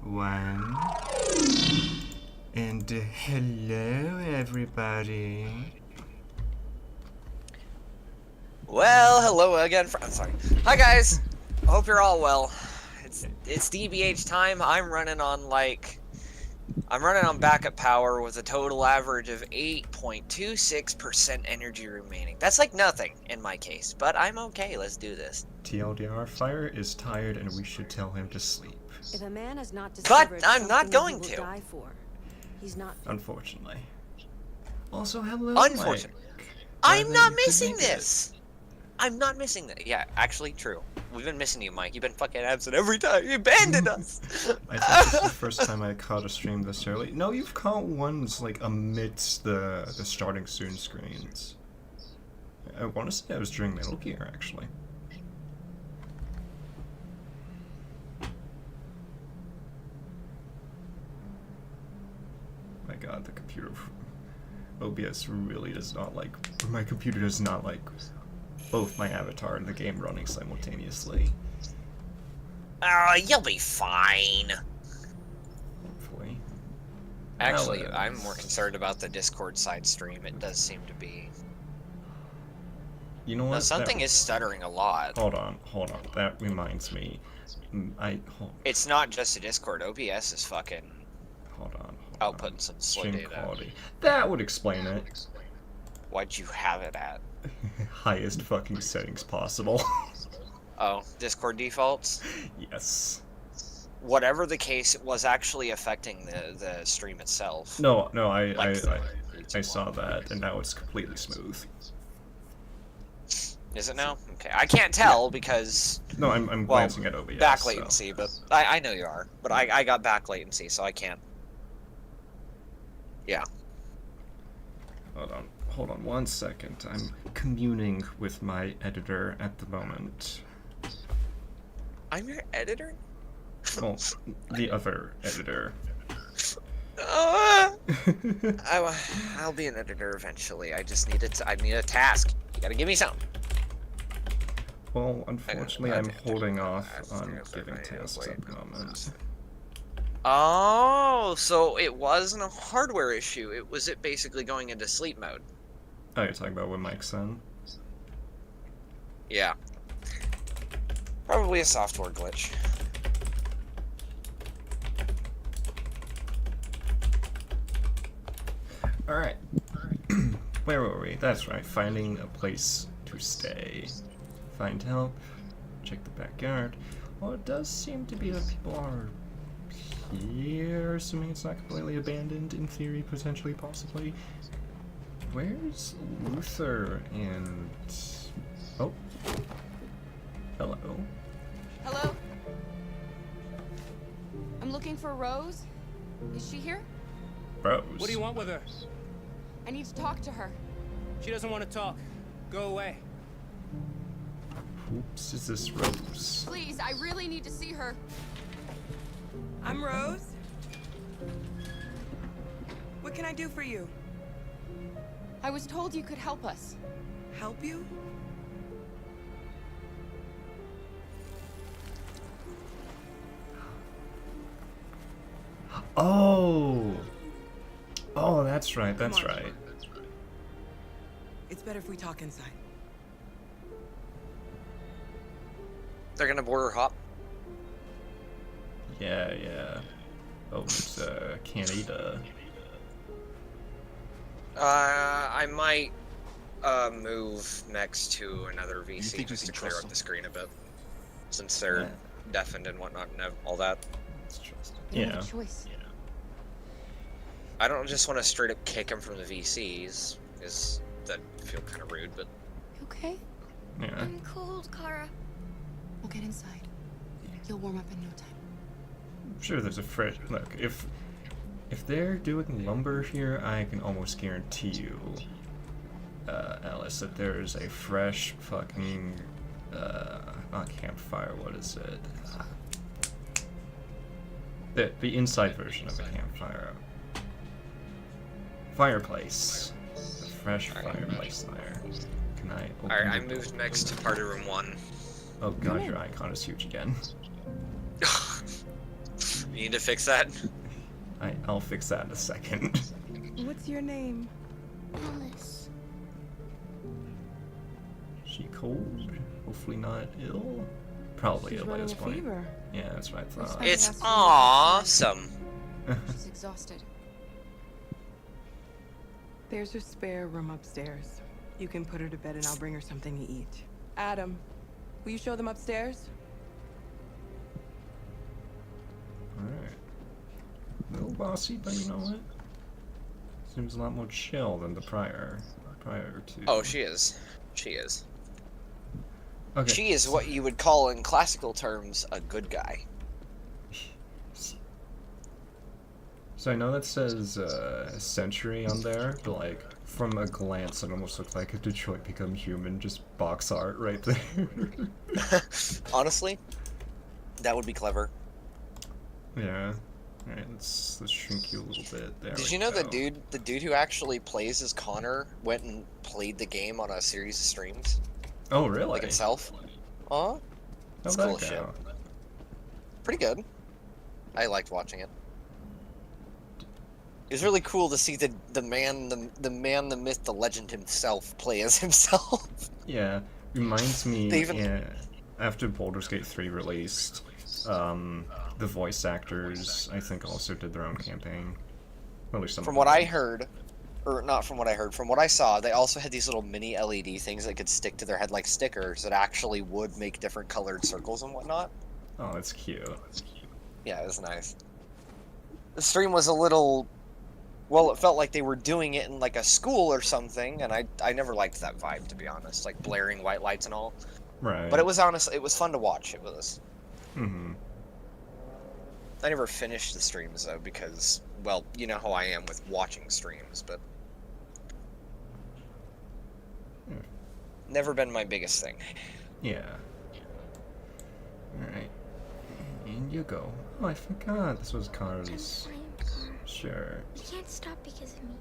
One. And hello, everybody. Well, hello again. I'm sorry. Hi, guys. Hope you're all well. It's DBH time. I'm running on backup power with a total average of 8.26% energy remaining. That's like nothing in my case, but I'm okay. Let's do this. TLDR, Fire is tired and we should tell him to sleep. If a man has not But discovered I'm not going something he to. will die for, he's not. Unfortunately. Also, hello, Unfortunately. Mike. I'm not Glad that you could missing make this. I'm not missing that. Yeah, actually, true. We've been missing you, Mike. You've been fucking absent every time. You abandoned us. I think this is the first time I caught a stream this early. No, you've caught ones like amidst the starting soon screens. I want to say I was during Metal Gear, actually. god, the computer... OBS really does not like... My computer does not like both my avatar and the game running simultaneously. You'll be fine. Hopefully. Actually, Well, I'm more concerned about the Discord side stream. It does seem to be... You know No, what? something is stuttering a lot. Hold on. That reminds me. It's not just a Discord. OBS is fucking Hold on. outputting some slow Stream data. quality. That would explain it. Why'd you have it at? Highest fucking settings possible. Oh, Discord defaults? Yes. Whatever the case, it was actually affecting the stream itself. No, Like, I saw that, and now it's completely smooth. Is it now? Okay, I can't tell because No, I'm well, glancing at OBS. back so- latency, but I know you are. But I got back latency, so I can't. Yeah. Hold on 1 second. I'm communing with my editor at the moment. I'm your editor? Well, the other editor. I'll be an editor eventually. I just need I need a task. You gotta give me something. Well, unfortunately, I'm holding off on giving tasks at the moment. Oh, so it wasn't a hardware issue. It was basically going into sleep mode. Oh, you're talking about what Mike's son? Yeah. Probably a software glitch. Alright. Where were we? That's right, finding a place to stay. Find help, check the backyard. Well, it does seem to be that people are here, assuming it's not completely abandoned, in theory, potentially, possibly. Where's Luther and... Oh. Hello. Hello? I'm looking for Rose. Is she here? Rose. What do you want with her? I need to talk to her. She doesn't want to talk. Go away. Oops, is this Rose? Please, I really need to see her. I'm Rose. What can I do for you? I was told you could help us. Help you? Oh! Oh, that's right, that's Come on. right. It's better if we talk inside. They're gonna border hop. Yeah. Oh, it's Canada. I might move next to another VC just to clear up the screen a bit, since they're Yeah. deafened and whatnot and all that. Let's trust We don't Yeah. have a choice. I don't just want to straight up kick him from the VCs, because that feel kind of rude. But You okay? Yeah. I'm cold, Kara. We'll get inside. You'll warm up in no time. I'm sure there's a fresh look. If they're doing lumber here, I can almost guarantee you, Alice, that there's a fresh fucking not campfire. What is it? The inside version of a campfire. Fireplace. A fresh fireplace there. Can I open alright, I the door? moved next to party room 1. Oh god, your icon is huge again. You need to fix that. I'll fix that in a second. What's your name? Alice. She cold? Hopefully not ill? Probably She's ill by running this a point. fever. Yeah, that's what I thought. Respect. It's has to be awesome. She's exhausted. There's her spare room upstairs. You can put her to bed and I'll bring her something to eat. Adam, will you show them upstairs? Alright. Little bossy, but you know what? Seems a lot more chill than the prior to. Oh, she is. She is. Okay. She is what you would call in classical terms a good guy. So I know that says Century on there, but like from a glance, it almost looked like a Detroit Become Human, just box art right there. Honestly, that would be clever. Yeah. Alright, let's shrink you a little bit. There Did we you know go. the dude who actually plays as Connor went and played the game on a series of streams, Oh, really? like himself? Oh, How'd it's cool that as shit. go? Pretty good. I liked watching it. It was really cool to see the man, the myth, the legend himself play as himself. Yeah, reminds me, They even- yeah, after Baldur's Gate 3 released, the voice actors, I think, also did their own campaign. Or at least some From of what them. I heard, or not from what I heard, from what I saw, they also had these little mini LED things that could stick to their head like stickers that actually would make different colored circles and whatnot. Oh, that's cute. Yeah, it was nice. The stream was a little... Well, it felt like they were doing it in like a school or something, and I never liked that vibe, to be honest. Like blaring white lights and all. Right. But it was honest. It was fun to watch. It was. Mm-hmm. I never finished the streams though because, well, you know how I am with watching streams, but Yeah. never been my biggest thing. Yeah. Alright. In you go. Oh, I forgot this was Carl's. Sure. You can't stop because of me.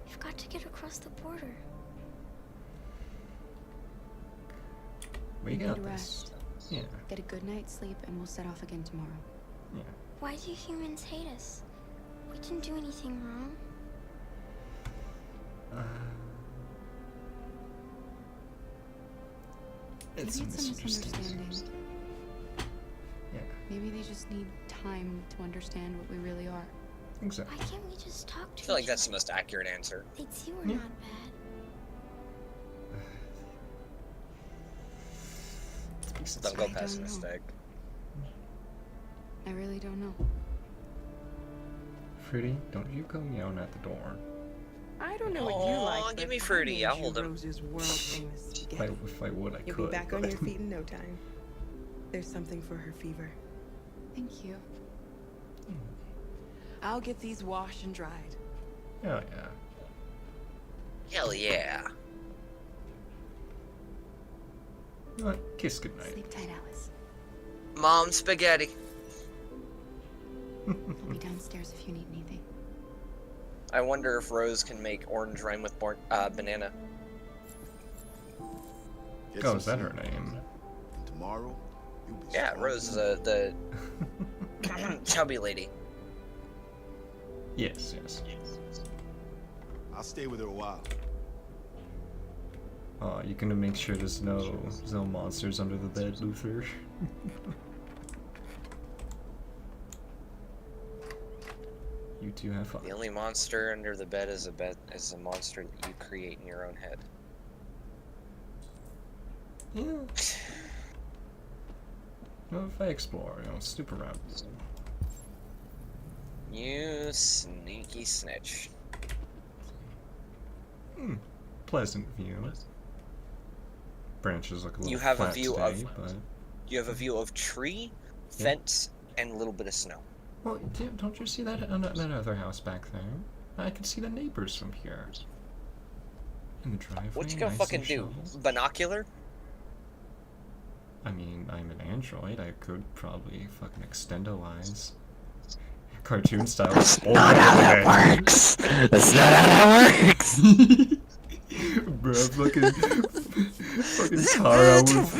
You've got to get across the border. We You got need this. rest. Yeah. Get a good night's sleep, and we'll set off again tomorrow. Yeah. Why do humans hate us? We didn't do anything wrong. It's a Maybe it's a misunderstanding. misunderstanding. Yeah, Maybe they just need time to understand what we really are. exactly. Why can't we just talk to I feel like each that's the other? most accurate answer. They'd see we're Yeah. not bad. Don't go I don't know. pessimistic. I really don't know. Fruity, don't you go meowing at the door. I don't know what you Aw, like. give but me I Fruity, made I'll you hold him. Rose's world famous If spaghetti. if I would, I You'll could. be back on but- your feet in no time. There's something for her fever. Thank you. I'll get these washed and dried. Oh, yeah. Hell yeah. You know what? Kiss goodnight. Sleep tight, Alice. Mom spaghetti. I'll be downstairs if you need anything. I wonder if Rose can make orange rhyme with banana. Get Oh, some is that sleep, her name? and tomorrow, you'll be Yeah, strong Rose is as the chubby lady. Yes, yes. I'll stay with her a while. You gonna make sure there's no monsters under the bed, Luther? You two have fun. The only monster under the bed is a monster that you create in your own head. Yeah. Well, if I explore, snoop around. You sneaky snitch. Pleasant view. Branches look a little You have a flat view today, of- but... You have a view of tree, Yeah. fence, and a little bit of snow. Well, don't you see that that other house back there? I can see the neighbors from here. In the driveway. What you gonna nice fucking and do? shoveled. Binocular? I mean, I'm an android. I could probably fucking extendo eyes. Cartoon style. That's not how that works. That's not how that works. Bro, fucking Tara with...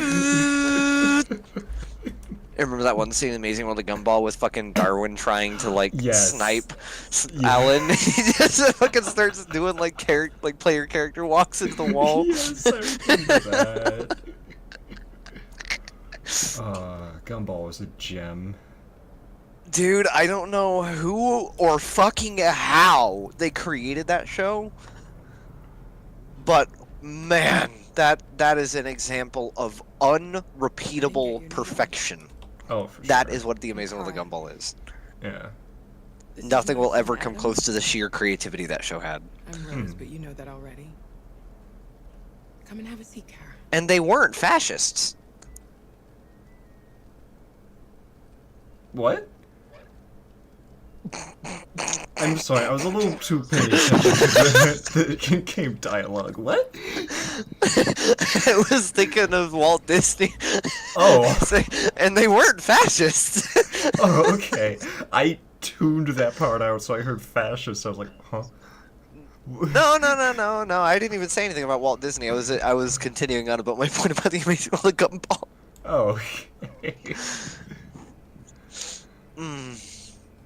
Remember that one scene in Amazing World of Gumball with fucking Darwin trying to like Yes. snipe Yeah. Alan? He just fucking starts doing like player character walks into the wall. Yes, I remember that. Gumball was a gem. Dude, I don't know who or fucking how they created that show, but man, that is an example of unrepeatable perfection. Oh, for That sure. is what the Amazing World of Gumball is. Yeah. This is Nothing will Rose ever and come Adam. close to the sheer creativity that show had. I'm Rose, but you know that already. Come and have a seat, Kara. And they weren't fascists. What? I'm sorry, I was a little too paying attention to the game dialogue. What? I was thinking of Walt Disney. Oh. And they weren't fascists. Oh, okay. I tuned that part out, so I heard fascist. I was like, huh? No. I didn't even say anything about Walt Disney. I was continuing on about my point about the Amazing World of Gumball. Oh.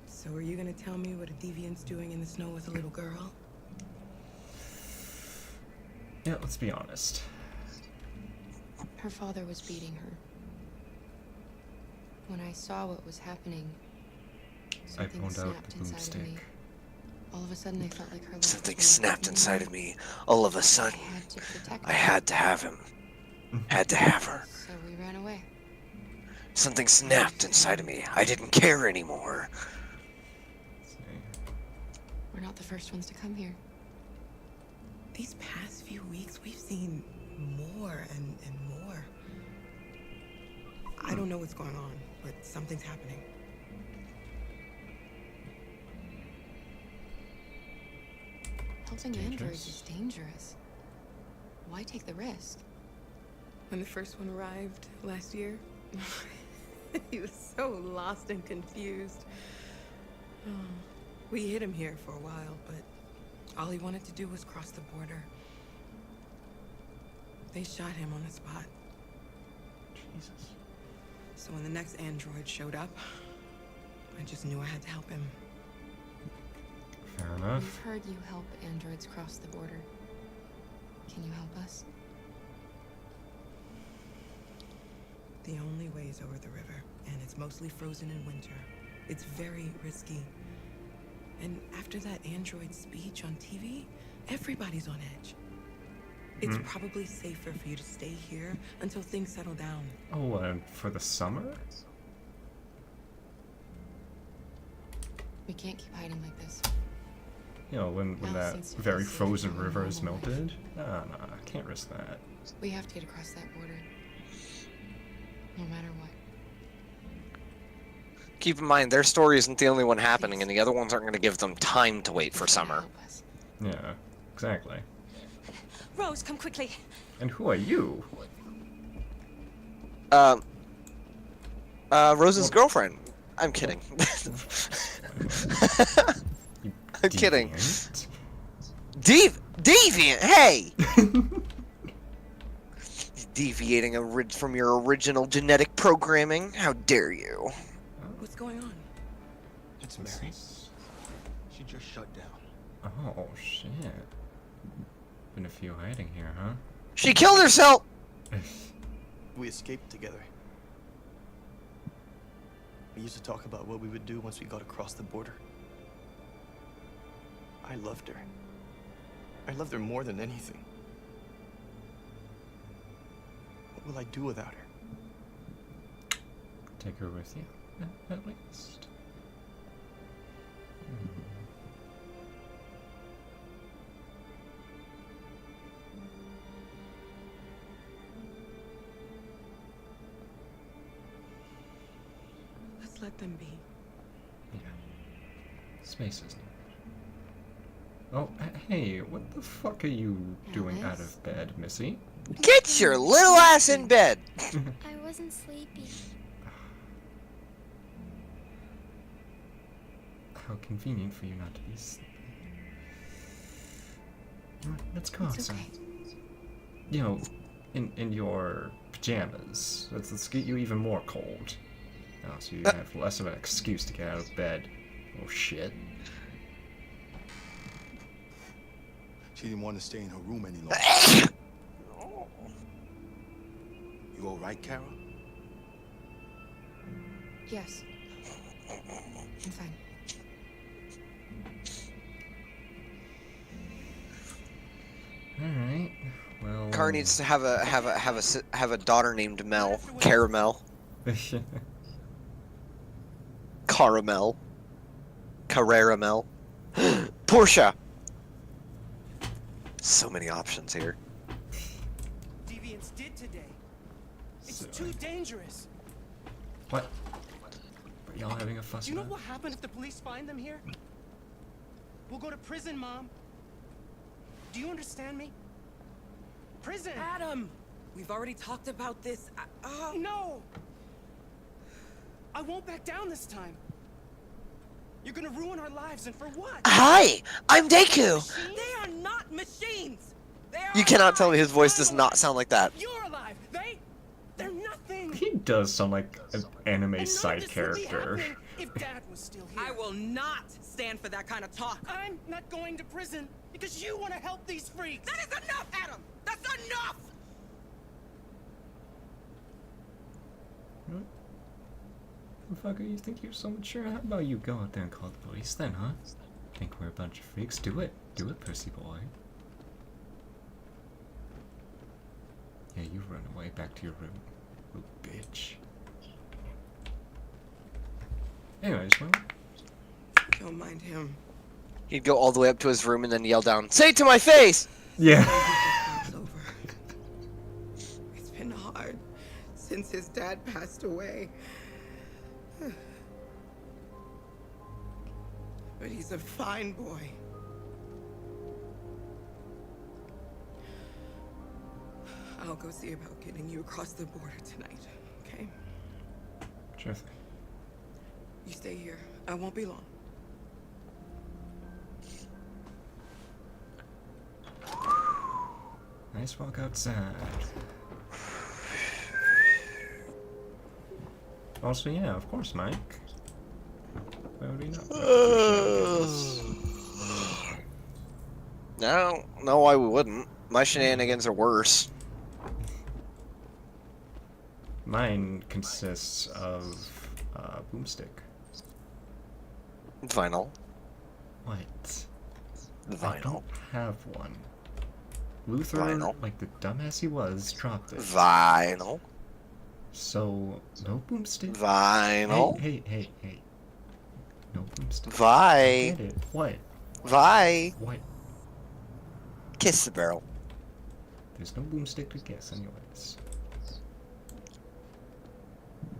So are you gonna tell me what a deviant's doing in the snow with a little girl? Yeah, let's be honest. Her father was beating her. When I saw what was happening, I something pulled out snapped the inside of me. boomstick. All of a sudden, I felt like her life Something was gonna snapped take me inside away. of me. All of a I sudden, had to protect I her, had to have him. Had to have her. so we ran away. Something snapped inside of me. I didn't care anymore. Let's see. We're not the first ones to come here. These past few weeks, we've seen more and more. I don't know what's going on, but something's happening. Helping Dangerous. androids is dangerous. Why take the risk? When the first one arrived last year, he was so lost and confused. Oh, we hid him here for a while, but all he wanted to do was cross the border. They shot him on the spot. Jesus. So when the next android showed up, I just knew I had to help him. Fair enough. We've heard you help androids cross the border. Can you help us? The only way is over the river, and it's mostly frozen in winter. It's very risky. And after that android speech on TV, everybody's on edge. It's probably safer for you to stay here until things settle down. Oh, and for the summer? We can't keep hiding like this. You know, when Well, that since very this is frozen our river is normal life. melted? Nah, I can't risk that. We have to get across that border. No matter what. Keep in mind, their story isn't the only one happening, and the other ones aren't going to give them time to wait for You gotta summer. help us. Yeah, exactly. Rose, come quickly. And who are you? Rose's girlfriend. I'm kidding. You I'm kidding. deviant. Deviant, hey! Deviating from your original genetic programming? How dare you? What's going on? It's What's Mary. this? She just shut down. Oh, shit. Been a few hiding here, huh? She killed herself! We escaped together. We used to talk about what we would do once we got across the border. I loved her. I loved her more than anything. What will I do without her? Take her with you, at least. Let's let them be. Yeah. Space is needed. Oh, hey, what the fuck are you doing out Alice? of bed, Missy? Get your little ass in bed! I wasn't sleepy. How convenient for you not to be sleeping. Let's go It's outside. okay. You know, in your pajamas. Let's get you even more cold. Oh, so you have less of an excuse to get out of bed. Oh shit. She didn't want to stay in her room any longer. You all right, Kara? Yes. I'm fine. Alright. Well Car needs to have a daughter named Mel. Caramel. Caramel. Caramel. Portia! So many options here. Deviants did today. It's So- too dangerous. What? Are y'all having a fuss Do you know about? what happens if the police find them here? We'll go to prison, Mom. Do you understand me? Prison! Adam! We've already talked about this. No! I won't back down this time. You're gonna ruin our lives, and for what? Hi, I'm Deku. Machines? They are not machines. They are You cannot tell me alive. his voice does not sound like that. You're alive. They're nothing. He does sound like an anime And none side of this would be character. happening if Dad was still here. I will not stand for that kind of talk. I'm not going to prison because you want to help these freaks. That is enough, Adam. That's enough. Motherfucker, you think you're so mature? How about you go out there and call the police then, huh? Think we're a bunch of freaks? Do it. Do it, pussy boy. Yeah, you run away back to your room. Little bitch. Anyways, well, Don't mind him. He'd go all the way up to his room and then yell down, "Say it to my face!" yeah. It's over. It's been hard since his dad passed away. But he's a fine boy. I'll go see about getting you across the border tonight, okay? Sure thing. You stay here. I won't be long. Nice walk outside. Also, yeah, of course, Mike. Why would we not? No, I wouldn't. My shenanigans are worse. Mine consists of boomstick. Vinyl. What? I Vinyl. don't have one. Luther, Vinyl. like the dumbass he was, dropped it. Vinyl. So, no boomstick. Vinyl. Hey. No boomstick. Vi. Get it. What? Vi. What? Kiss the barrel. There's no boomstick to guess, anyways.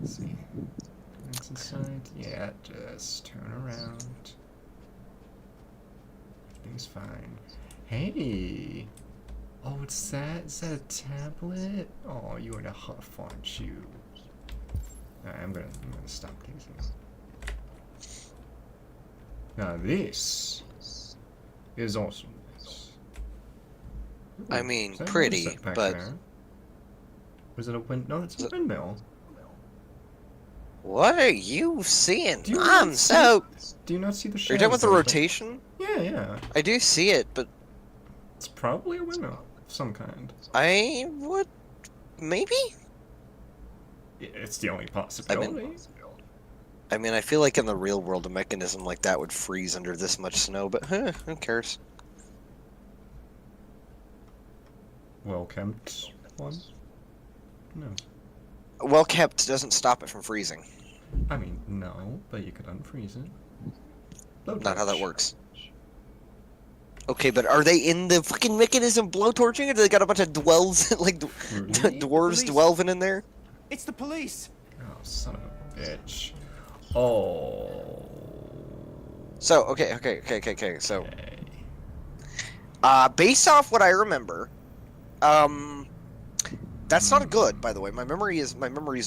Let's see. What's inside? Yeah, just turn around. Everything's fine. Hey! Oh, it's that? Is that a tablet? Oh, you in a huff, aren't you? Alright, I'm gonna stop tasting. Now this is awesomeness. I mean, Is that pretty, what's that back but- there? Was it a wind? No, it's a windmill. What are you seeing? Do you I'm not so. Do you not see the Are you shadows? talking about the there? rotation? Yeah. I do see it, but It's probably a windmill of some kind. I would maybe. It's the only possibility. I mean, I feel like in the real world, a mechanism like that would freeze under this much snow, but who cares? Well kept one? No. Well kept doesn't stop it from freezing. I mean, no, but you could unfreeze it. Not how that works. Okay, but are they in the fucking mechanism blowtorching, or do they got a bunch of dwells, like Really? dwarves Police. dwelling in there? It's the police. Oh, son of a bitch. Oh. So, okay. So, Okay. based off what I remember, that's not good, by the way. My memory is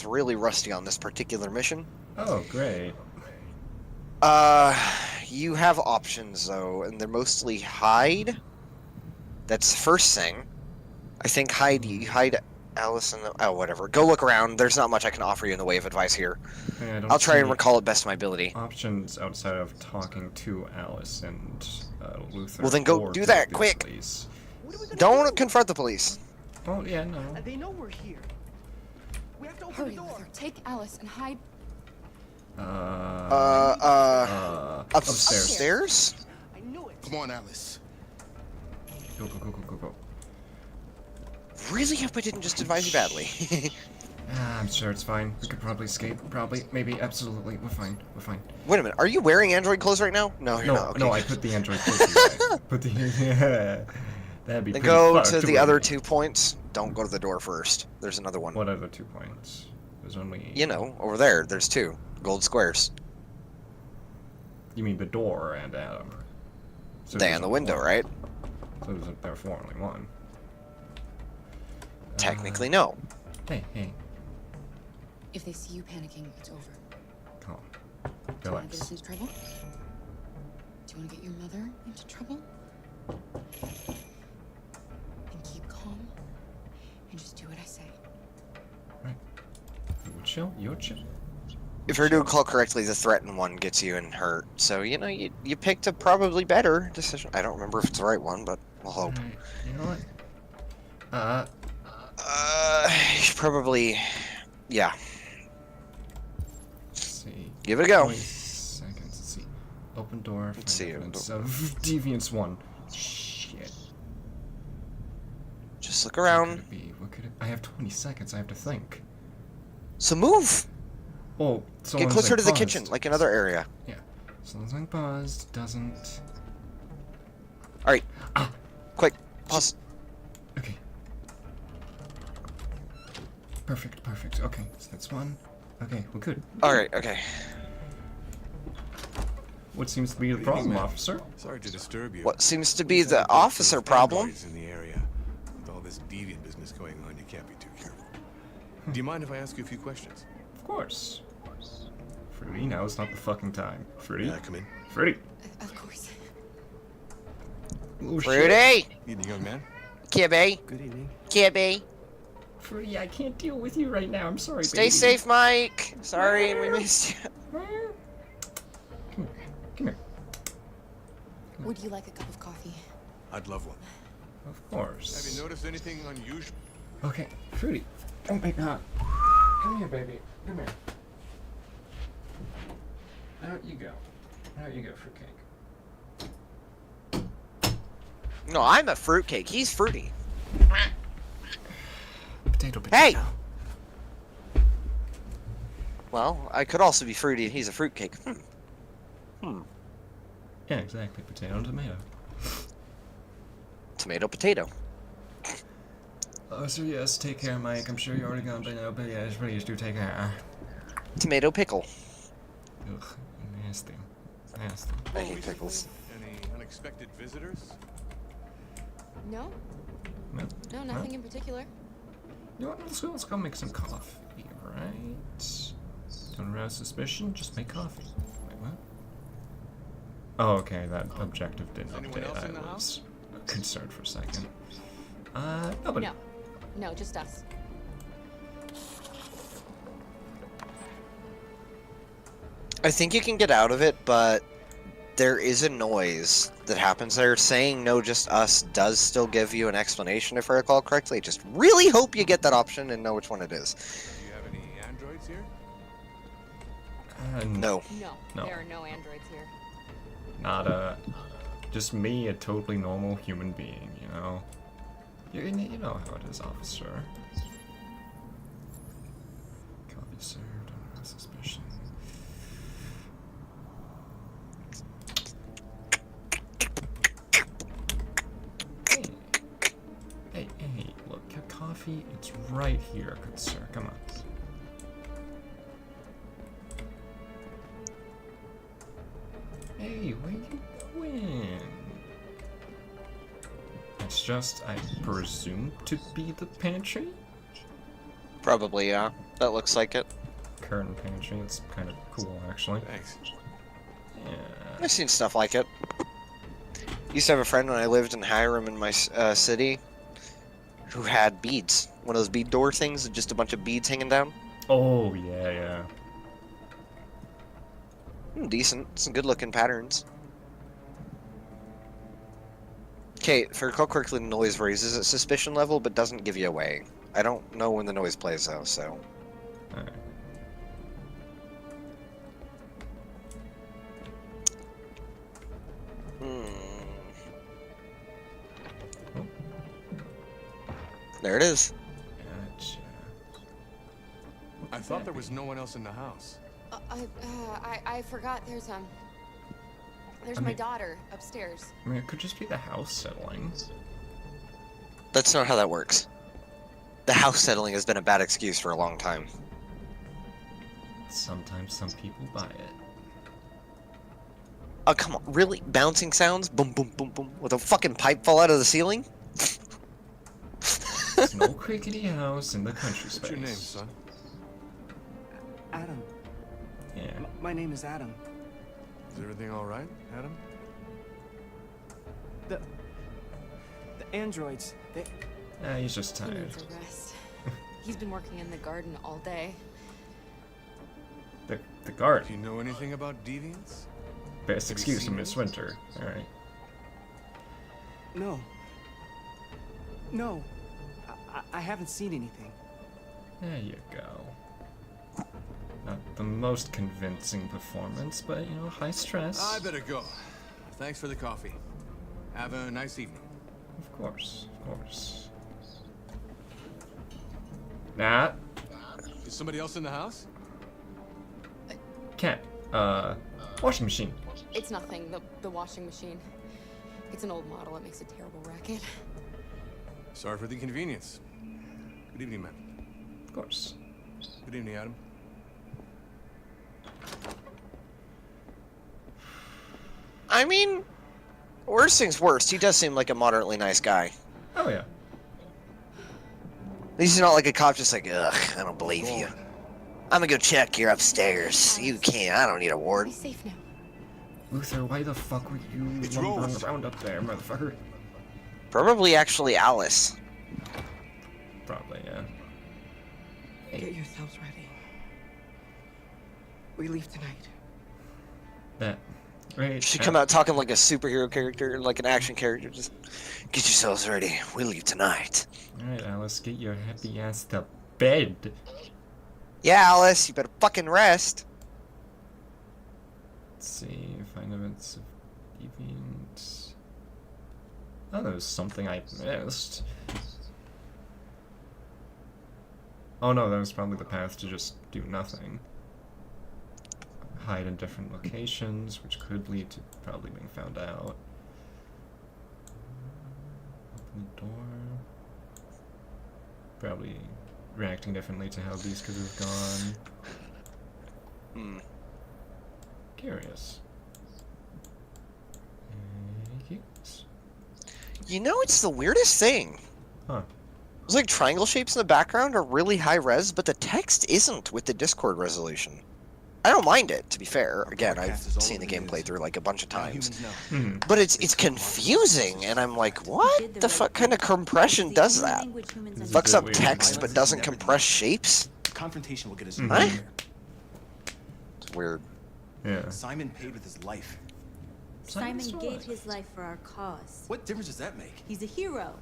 really rusty on this particular mission. Oh, great. You have options though, and they're mostly hide. That's the first thing. I think you hide Allison. Oh, whatever. Go look around. There's not much I can offer you in the way of advice here. Yeah, I don't I'll try and see recall it best of my ability. options outside of talking to Alice and Luther. Well, then go or do to that, the quick. police. What are we gonna Don't do? confront the police. Oh, yeah, no. They know we're here. We have to open Hurry, the door. Luther. Take Alice and hide. Upstairs? I knew it. Come on, Alice. Go. Really hope I didn't just advise you badly. I'm sure it's fine. We could probably escape. Probably. Maybe. Absolutely. We're fine. Wait a minute. Are you wearing android clothes right now? No, you're not. Okay. No, I put the android close away. Put the yeah. That'd be Then pretty go fucked, to the wouldn't other it? 2 points. Don't go to the door first. There's another one. What other 2 points? There's only. You know, over there. There's 2 gold squares. You mean the door and Adam? So They there's in the only window, one. right? So there's therefore only one. Technically, no. Hey. If they see you panicking, it's over. Calm. Don't want to get Relax. us into trouble? Do you want to get your mother into trouble? And keep calm and just do what I say. Right. You're chill. You're chill. If I do recall correctly, the threatened one gets you and hurt. So, you know, you picked a probably better decision. I don't remember if it's the right one, but we'll hope. Alright, you know what? You should probably... Yeah. Let's see. Give it a go. 20 seconds. Let's see. Open door. Let's see. Evidence of Deviants 1. Shit. Just look What around. could it be? What could it... I have 20 seconds. I have to think. So move! Oh, so Get closer to the kitchen, like another area. Yeah. So long as I'm paused, doesn't... Alright. Ah! Quick. Pause. Okay. Perfect, perfect. Okay, so that's one. Okay, we're good. Alright, okay. What seems to be the problem, ma'am. officer? Sorry to disturb you. What seems to be We've had the to go officer through problem? androids in the area. With all this deviant business going on, you can't be too careful. Do you mind if I ask you a few questions? Of course. Fruity, now is not the fucking time. Fruity? May I come in? Fruity! Of course. Oh, shit. Fruity! Evening, young man. Kibby. Good evening. Kibby. Fruity, I can't deal with you right now. I'm sorry, Stay baby. safe, Mike. Sorry, we missed you. Come here. Come here. Would you like a cup of coffee? I'd love one. Of course. Have you noticed anything unusual? Okay, Fruity. Don't make hot. Come here, baby. Come here. Out you go. Out you go, fruitcake. No, I'm a fruitcake. He's fruity. Potato, potato. Hey! Well, I could also be fruity and he's a fruitcake. Yeah, exactly. Potato and tomato. Tomato, potato. Oh, so yes, take care, Mike. I'm sure you're already gone by now, but yes, please do take care. Tomato pickle. Ugh, nasty. Nasty. I hate pickles. Any unexpected visitors? No? No? No, nothing in particular. You know what? Let's go make some coffee, right? Don't arouse suspicion, just make coffee. Wait, what? Oh, okay, that objective didn't Is anyone update. else I in the was house? concerned for a second. Nobody. No. No, just us. I think you can get out of it, but there is a noise that happens there. Saying no, just us does still give you an explanation, if I recall correctly. Just really hope you get that option and know which one it is. Do you have any androids here? No. No, No. there are no androids here. Not just me, a totally normal human being, you know? You know how it is, officer. Coffee served, under suspicion. Hey. Hey, look, your coffee, it's right here, good sir, come on. Hey, where you going? It's just, I presume, to be the pantry? Probably, yeah. That looks like it. Current pantry, it's kind of cool, actually. Thanks. Yeah. I've seen stuff like it. Used to have a friend when I lived in Hiram in my city who had beads. One of those bead door things with just a bunch of beads hanging down. Oh, yeah. Decent. Some good looking patterns. Okay, if I recall correctly, the noise raises its suspicion level but doesn't give you away. I don't know when the noise plays though, so. Alright. There it is. Gotcha. I thought there was no one else in the house. I forgot there's I my mean- daughter upstairs. I mean, it could just be the house settling. That's not how that works. The house settling has been a bad excuse for a long time. Sometimes some people buy it. Oh, come on. Really? Bouncing sounds? Boom, boom, boom, boom. With a fucking pipe fall out of the ceiling? It's an old crickety house in the country space. What's your name, son? Adam. Yeah. My name is Adam. Is everything all right, Adam? androids. They... He's just He tired. needs a rest. He's been working in the garden all day. The guard. Do you know anything about deviants? Best Have you excuse seen from Miss them? Winter. Alright. No. No. I haven't seen anything. There you go. Not the most convincing performance, but you know, high stress. I better go. Thanks for the coffee. Have a nice evening. Of course, of course. Nat, Is somebody else in the house? cat, washing machine. It's nothing. The washing machine. It's an old model. It makes a terrible racket. Sorry for the inconvenience. Good evening, ma'am. Of course. Good evening, Adam. I mean, worst things worst, he does seem like a moderately nice guy. Oh yeah. At least he's not like a cop just like, ugh, I don't believe you. I'm gonna go check. You're upstairs. You can't. I don't need a Be warrant. safe now. Luther, why the fuck were you It's lumbering Rose. around up there, motherfucker? Probably actually Alice. Probably, yeah. Get yourselves ready. We leave tonight. That. Right. She come out talking like a superhero character, like an action character. Just get yourselves ready. We leave tonight. Alright, Alice, get your happy ass to bed. Yeah, Alice, you better fucking rest. Let's see, find evidence of deviant. Oh, there was something I missed. Oh no, that was probably the path to just do nothing. Hide in different locations, which could lead to probably being found out. Open the door. Probably reacting differently to how these could have gone. Hmm. Curious. Yes. You know, it's the weirdest thing. Huh. It's like triangle shapes in the background are really high res, but the text isn't with the Discord resolution. I don't mind it, to be fair. Again, I've broadcast is all seen the over the game play news. through like a bunch of Now times. humans know. Hmm. But it's confusing, and I'm like, what the fuck kind of compression does that? It's Fucks a up bit weird. text but doesn't compress shapes? Confrontation will get us Mhm. What? nowhere. It's weird. Yeah. Simon paid with his life. Simon Simon Strong. gave his life for our cause. What difference does that make? He's a hero.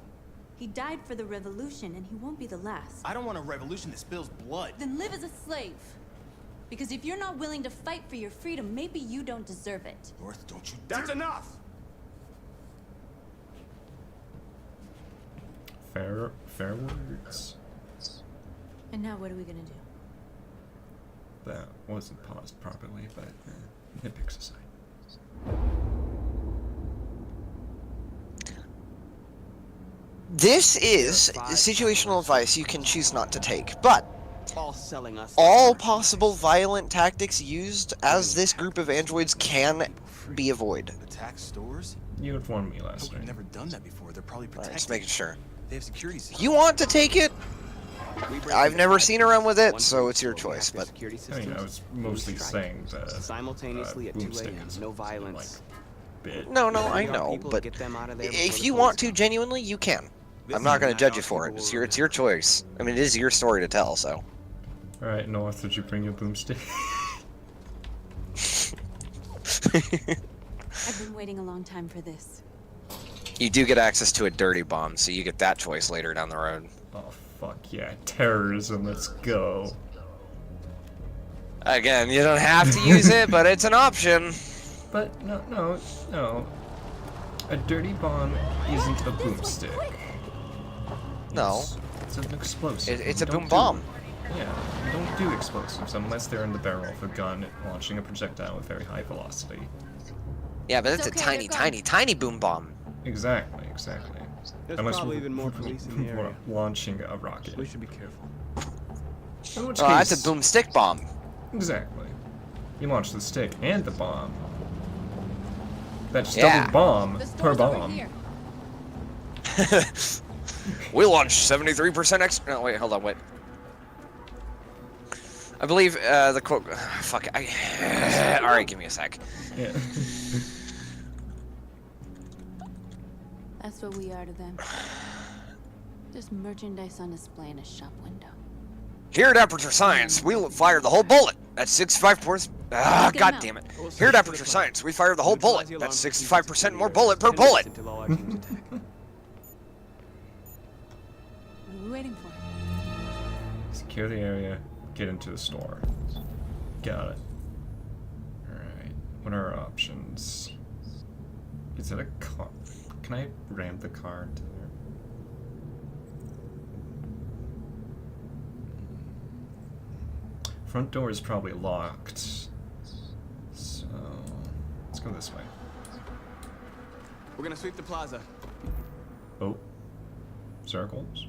He died for the revolution, and he won't be the last. I don't want a revolution that spills blood. Then live as a slave. Because if you're not willing to fight for your freedom, maybe you don't deserve it. North, don't you That's enough! Fair words. And now what are we gonna do? That wasn't paused properly, but it picks aside. This is situational advice you can choose not to take, but All selling us. all possible violent tactics used as this group of androids can be avoided. Attack stores? You informed me last Hope we've night. never done that before. They're probably Alright, protected. just making sure. They have security systems. You want to take it? I've never seen around with it, so it's your choice, but I mean, I was mostly saying the Simultaneously at 2 boomstick a.m. is No like violence. bit. no, I We are know, people to but get them out of there before if the you police want to come. genuinely, you can. This I'm not is going not to judge how you for it. people It's your choice. I mean, it is your story to tell, so. Alright, North, did you bring your boomstick? I've been waiting a long time for this. You do get access to a dirty bomb, so you get that choice later down the road. Oh, fuck yeah. Terrorism, let's go. Again, you don't have to use it, but it's an option. But, no. A dirty bomb isn't a boomstick. No. It's an explosive. It's You a don't boom do- bomb. Yeah, you don't do explosives unless they're in the barrel of a gun launching a projectile with very high velocity. Yeah, but it's It's a okay, tiny, they're tiny, tiny boom bomb. Exactly. There's Unless probably we're- even more police in the we're area. launching a rocket. We should be careful. In which Oh, that's case- a boomstick bomb. Exactly. You launch the stick and the bomb. That's Yeah. double bomb The per store's over bomb. here. We launched 73% extra. No, wait, hold on, wait. I believe the quote. Fuck. Alright, give me a sec. Yeah. That's what we are to them. Just merchandise on display in a shop window. Here at Aperture Science, we'll fire the whole bullet. That's 65%. Ah, Get 'em god out. damn it. Here at Aperture Science, we fire the whole bullet. That's 65% more bullet per bullet. Until all our teams attack. What are we waiting for? Secure the area. Get into the store. Got it. Alright. What are our options? Is it a car? Can I ram the car into there? Front door is probably locked. So let's go this way. We're gonna sweep the plaza. Oh. Circles.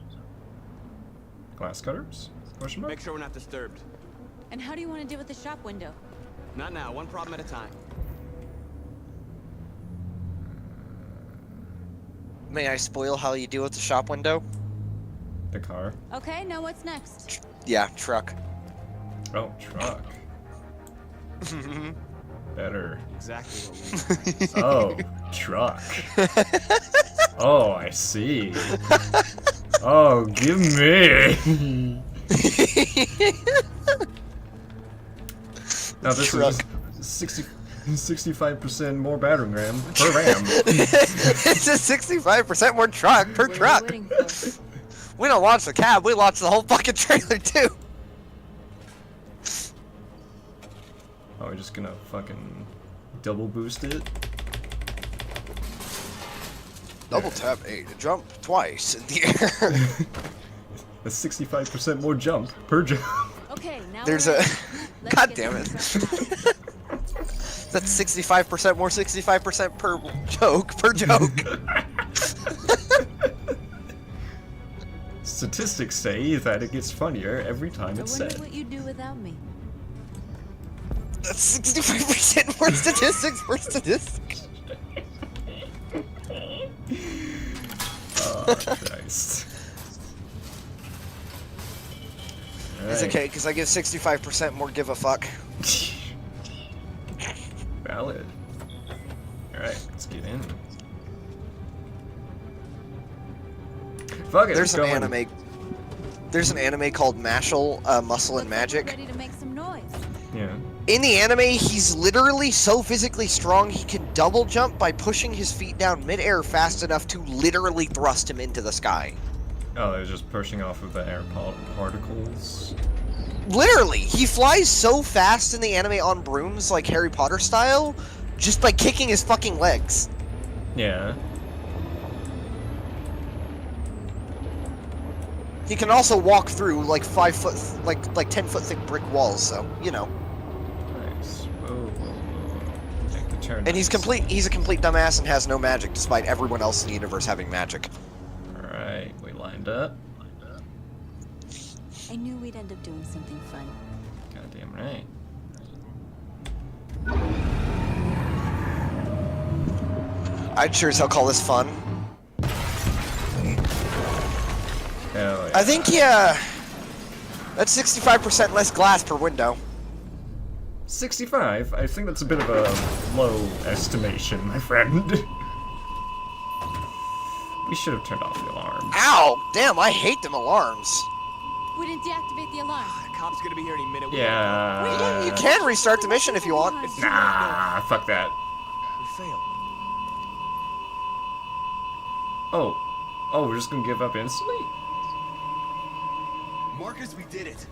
Glass cutters? Question mark? Make sure we're not disturbed. And how do you want to deal with the shop window? Not now, one problem at a time. May I spoil how you deal with the shop window? The car? Okay, now what's next? Yeah, truck. Oh, truck. Better. Exactly what we need. Oh, truck. Oh, I see. Oh, give me. Now this Truck. is 65% more battering ram per ram. It's a 65% more truck per What are we truck. waiting for? We don't launch the cab, we launch the whole fucking trailer too. Oh, we're just gonna fucking double boost it? Double tap A to jump twice in the air. A 65% more jump per jump. Okay, now There's we're a. ready. Let's God get damn it. this truck out. That's 65% more 65% per joke. Per joke. Statistics say that it gets funnier every time I it's wonder said. what you'd do without me. That's 65% more statistics per statistics. Oh, Christ. It's okay, because I give 65% more give a fuck. Valid. Alright, let's get in. Fuck it, There's an let's go in. anime. There's an anime called Mashal, Muscle and Looks like we're Magic. ready to make some noise. Yeah. In the anime, he's literally so physically strong he can double jump by pushing his feet down midair fast enough to literally thrust him into the sky. Oh, they're just pushing off of the air particles. Literally, he flies so fast in the anime on brooms, like Harry Potter style, just by kicking his fucking legs. Yeah. He can also walk through like 5 foot, like 10 foot thick brick walls. So you know. Nice. Whoa, whoa, whoa. Take the turn. And he's a complete dumbass and has no magic, despite everyone else in the universe having magic. Alright, we lined up. I knew we'd end up doing something fun. Goddamn right. I'd sure as hell call this fun. Hell yeah. I think yeah. That's 65% less glass per window. 65? I think that's a bit of a low estimation, my friend. We should have turned off the alarm. Ow! Damn, I hate them alarms. We didn't deactivate the alarm. The cop's gonna be here any minute. We Yeah. You can restart the mission if you want. Nah, fuck that. We failed. Oh. Oh, we're just gonna give up instantly? Marcus, we did it.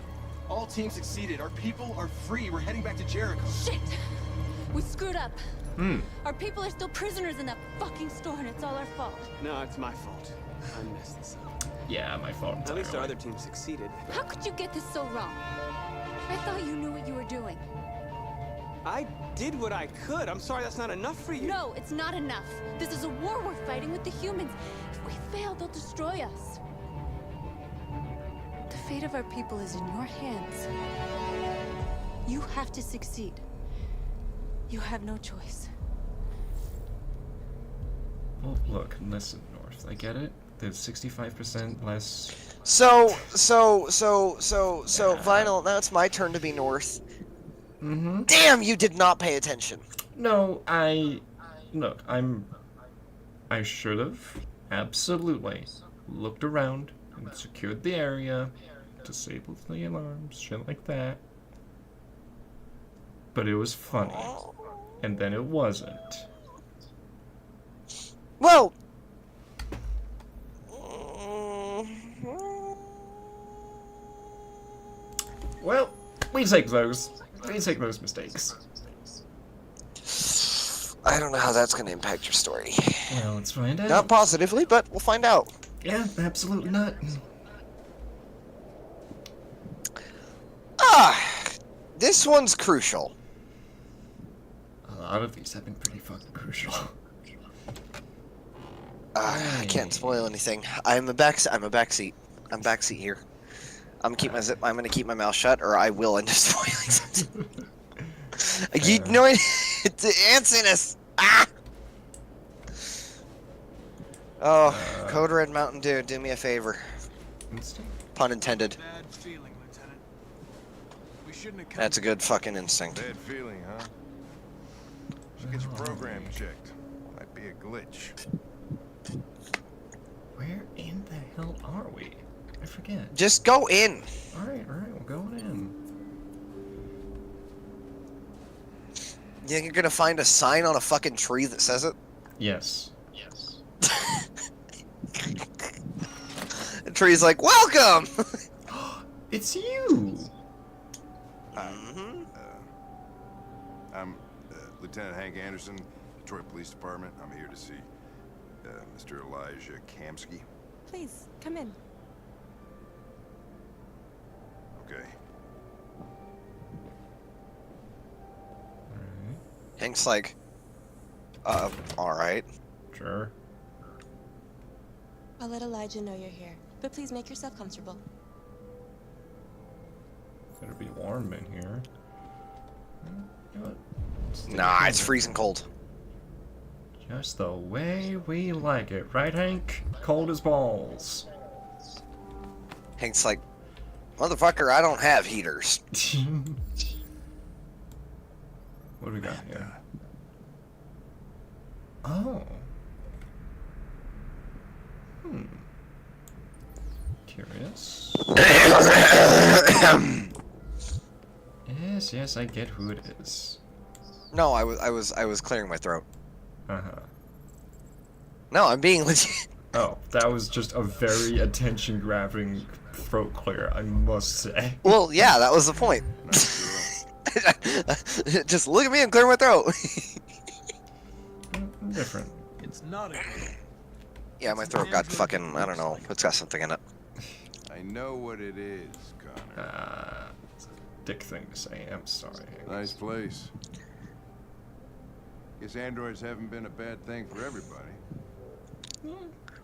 All teams succeeded. Our people are free. We're heading back to Jericho. Shit! We screwed up. Hmm. Our people are still prisoners in that fucking store, and it's all our fault. No, it's my fault. I messed this up. Yeah, my fault. At least our entirely. other team succeeded. How could you get this so wrong? I thought you knew what you were doing. I did what I could. I'm sorry that's not enough for you. No, it's not enough. This is a war we're fighting with the humans. If we fail, they'll destroy us. The fate of our people is in your hands. You have to succeed. You have no choice. Well, look, listen, North. I get it. There's 65% less. So, Vinyl, now it's my turn to be North. Mm-hmm. Damn, you did not pay attention. No, look, I should have. absolutely looked around and secured the area, disabled the alarms, shit like that. But it was funny. And then it wasn't. Well, well, we take those. We take those mistakes. I don't know how that's going to impact your story. Well, let's find out. Not positively, but we'll find out. Yeah, absolutely not. This one's crucial. A lot of these have been pretty fucking crucial. I can't spoil anything. I'm a backseat. I'm backseat here. I'm gonna keep my mouth shut, or I will end up spoiling something. You know what? It's Ansinus. Ah. Oh, Code Red Mountain Dew, do me a favor. Pun intended. Bad feeling, Lieutenant. We shouldn't have come. That's a good fucking instinct. Bad feeling, huh? Should get your program checked. Might be a glitch. Where in the hell are we? I forget. Just go in. Alright, we're going in. You think you're gonna find a sign on a fucking tree that says it? Yes. The tree's like, welcome! It's you! I'm Lieutenant Hank Anderson, Detroit Police Department. I'm here to see Mr. Elijah Kamsky. Please, come in. Okay. Hank's like, alright. Sure. I'll let Elijah know you're here, but please make yourself comfortable. Better be warm in here. You know what? Nah, it's freezing cold. Just the way we like it, right, Hank? Cold as balls. Hank's like, motherfucker, I don't have heaters. What do we got here? Oh. Curious. Yes, I get who it is. No, I was clearing my throat. Uh-huh. No, I'm being legit. Oh, that was just a very attention-grabbing throat clear, I must say. Well, yeah, that was the point. Just look at me and clear my throat. Different. It's not a. Yeah, my throat got fucking, I don't know, it's got something in it. I know what it is, Connor. It's a dick thing to say, I'm sorry. Nice place. Guess androids haven't been a bad thing for everybody.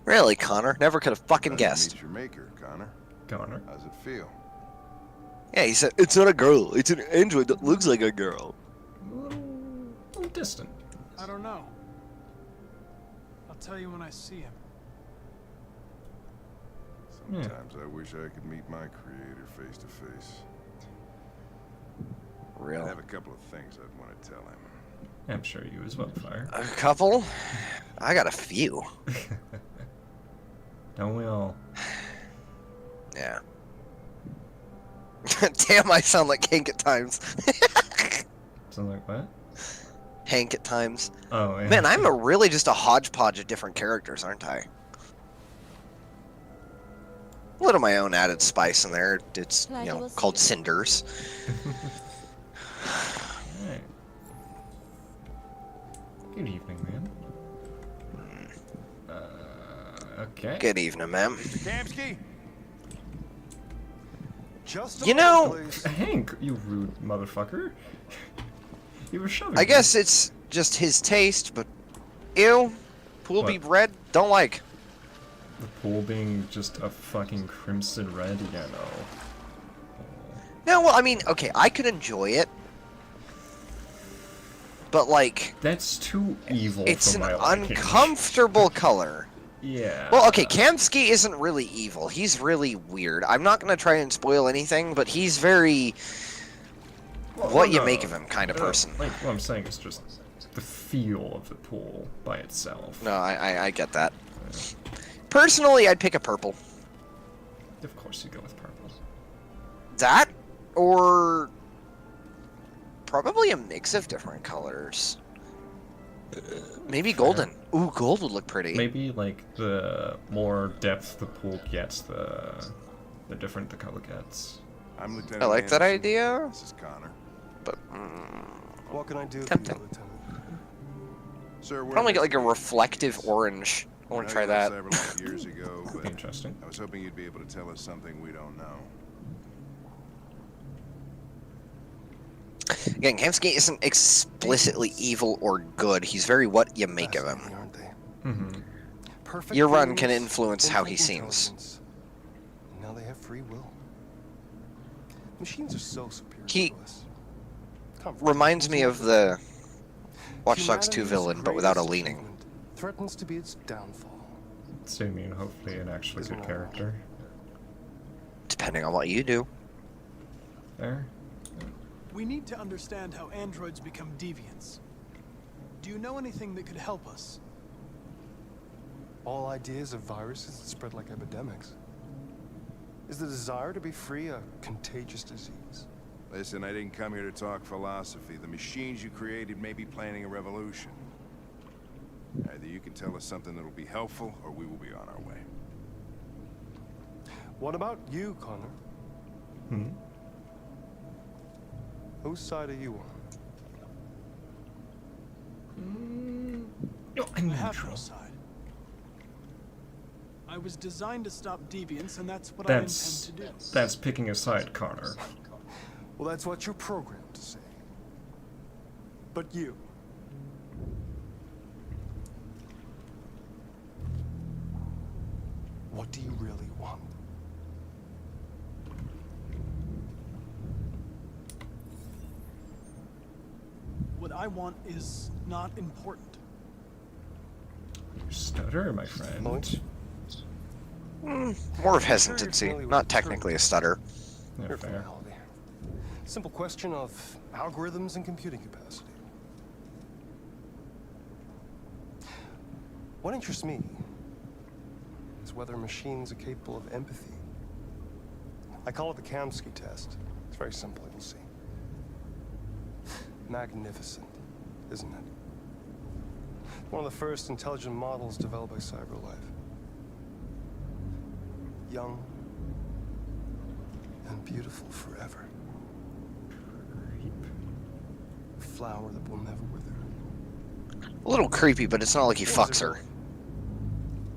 Really, Connor? Never could have fucking Glad guessed. to meet your maker, Connor. Connor? How's it feel? Yeah, he said, it's not a girl, it's an android that looks like a girl. A little distant. I don't know. I'll tell you when I see him. Sometimes I wish I could meet my creator face to face. Real. I have a couple of things I'd want to tell him. I'm sure you as well, Fire. A couple? I got a few. Don't we all? Yeah. Damn, I sound like Hank at times. Sound like what? Hank at times. Oh, yeah. Man, I'm really just a hodgepodge of different characters, aren't I? A little of my own added spice in there. It's, you know, called Cinders. Alright. Good evening, man. Okay. Good evening, ma'am. Kamsky? Just You know, Hank, you rude motherfucker. You were shoving I me. guess it's just his taste, but ew, pool be What? red, don't like. The pool being just a fucking crimson red, yeah, no. No, well, I mean, okay, I could enjoy it, but like, That's too evil it's for an my liking. uncomfortable color. Yeah. Well, okay, Kamsky isn't really evil. He's really weird. I'm not gonna try and spoil anything, but he's very what you make of him kind of person. Like, what I'm saying is just the feel of the pool by itself. No, I get that. Personally, I'd pick a purple. Of course, you go with purple. That, or probably a mix of different colors. Maybe golden. Ooh, gold would look pretty. Maybe like the more depth the pool gets, the different the color gets. I'm Lieutenant I like that Anderson. idea. This is Connor. But What can I do for you, tempting. Lieutenant? Sir, we're Probably get like a investigating reflective this. orange. I want know to try you that. left Cyberlife years ago, but Interesting. I was hoping you'd be able to tell us something we don't know. Again, Kamsky isn't explicitly evil or good. He's very what you make of him. Fascinating, aren't they? Mm-hmm. Perfect Your run can things, influence how he infinite seems. intelligence. And now they have free will. Machines are so superior He to us. Comfort reminds me of the Watch Dogs 2 Humanity's villain, but without a greatest leaning. achievement threatens to be its downfall. So you mean hopefully an actually good character. Depending on what you do. There. We need to understand how androids become deviants. Do you know anything that could help us? All ideas of viruses that spread like epidemics. Is the desire to be free a contagious disease? Listen, I didn't come here to talk philosophy. The machines you created may be planning a revolution. Either you can tell us something that'll be helpful, or we will be on our way. What about you, Connor? Hmm. Whose side are you on? I'm I have neutral. no side. I was designed to stop deviants, and that's what That's I intend to do. that's picking a side, Connor. Well, that's what you're programmed to say. But you. What do you really want? What I want is not important. You stutter, my friend. More of hesitancy, not technically a stutter. Yeah, Pure fair. formality. Simple question of algorithms and computing capacity. What interests me is whether machines are capable of empathy. I call it the Kamsky test. It's very simple, you'll see. Magnificent, isn't it? One of the first intelligent models developed by CyberLife. Young and beautiful forever. A flower that will never wither. A little creepy, but it's not like he fucks her.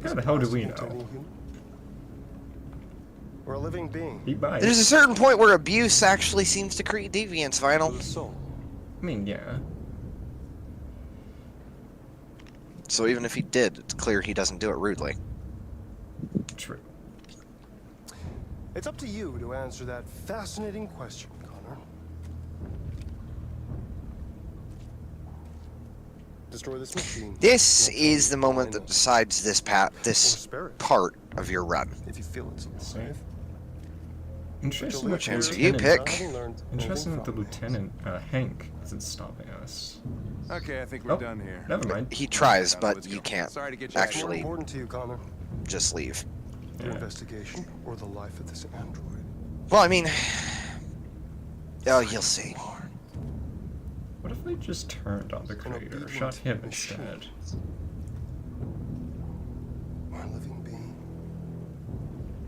How the hell do we Possible to know? any human? Or a living being. He bites. There's a certain point where abuse actually seems to create deviance, Vinyl. With a soul. I mean, yeah. So even if he did, it's clear he doesn't do it rudely. True. It's up to you to answer that fascinating question, Connor. Destroy this machine. This is the moment that decides this part of your run. If you feel it's alive. Interesting that the Chance you lieutenant- pick. Interesting that the lieutenant, Hank, isn't stopping us. Okay, I think we're Oh, done here. never mind. He tries, but you can't Sorry to get you More actually important to you, Connor, just leave. the investigation or the life of this android? Well, I mean... Oh, you'll see. What if we just turned on the creator, shot him instead? Or a living being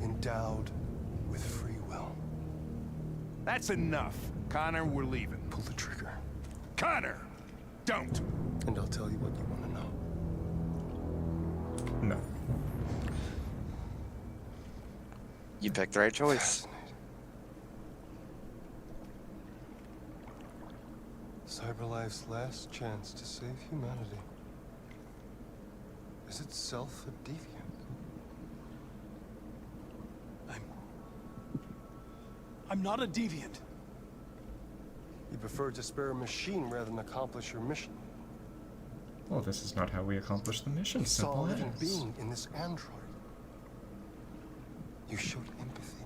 endowed with free will. That's enough. Connor, we're leaving. Pull the trigger. Connor! Don't! And I'll tell you what you want to know. No. You picked the right choice. CyberLife's last chance to save humanity is itself a deviant. I'm not a deviant. You prefer to spare a machine rather than accomplish your mission. Well, this is not how we accomplish the mission. You saw a Simple living as. being in this android. You showed empathy.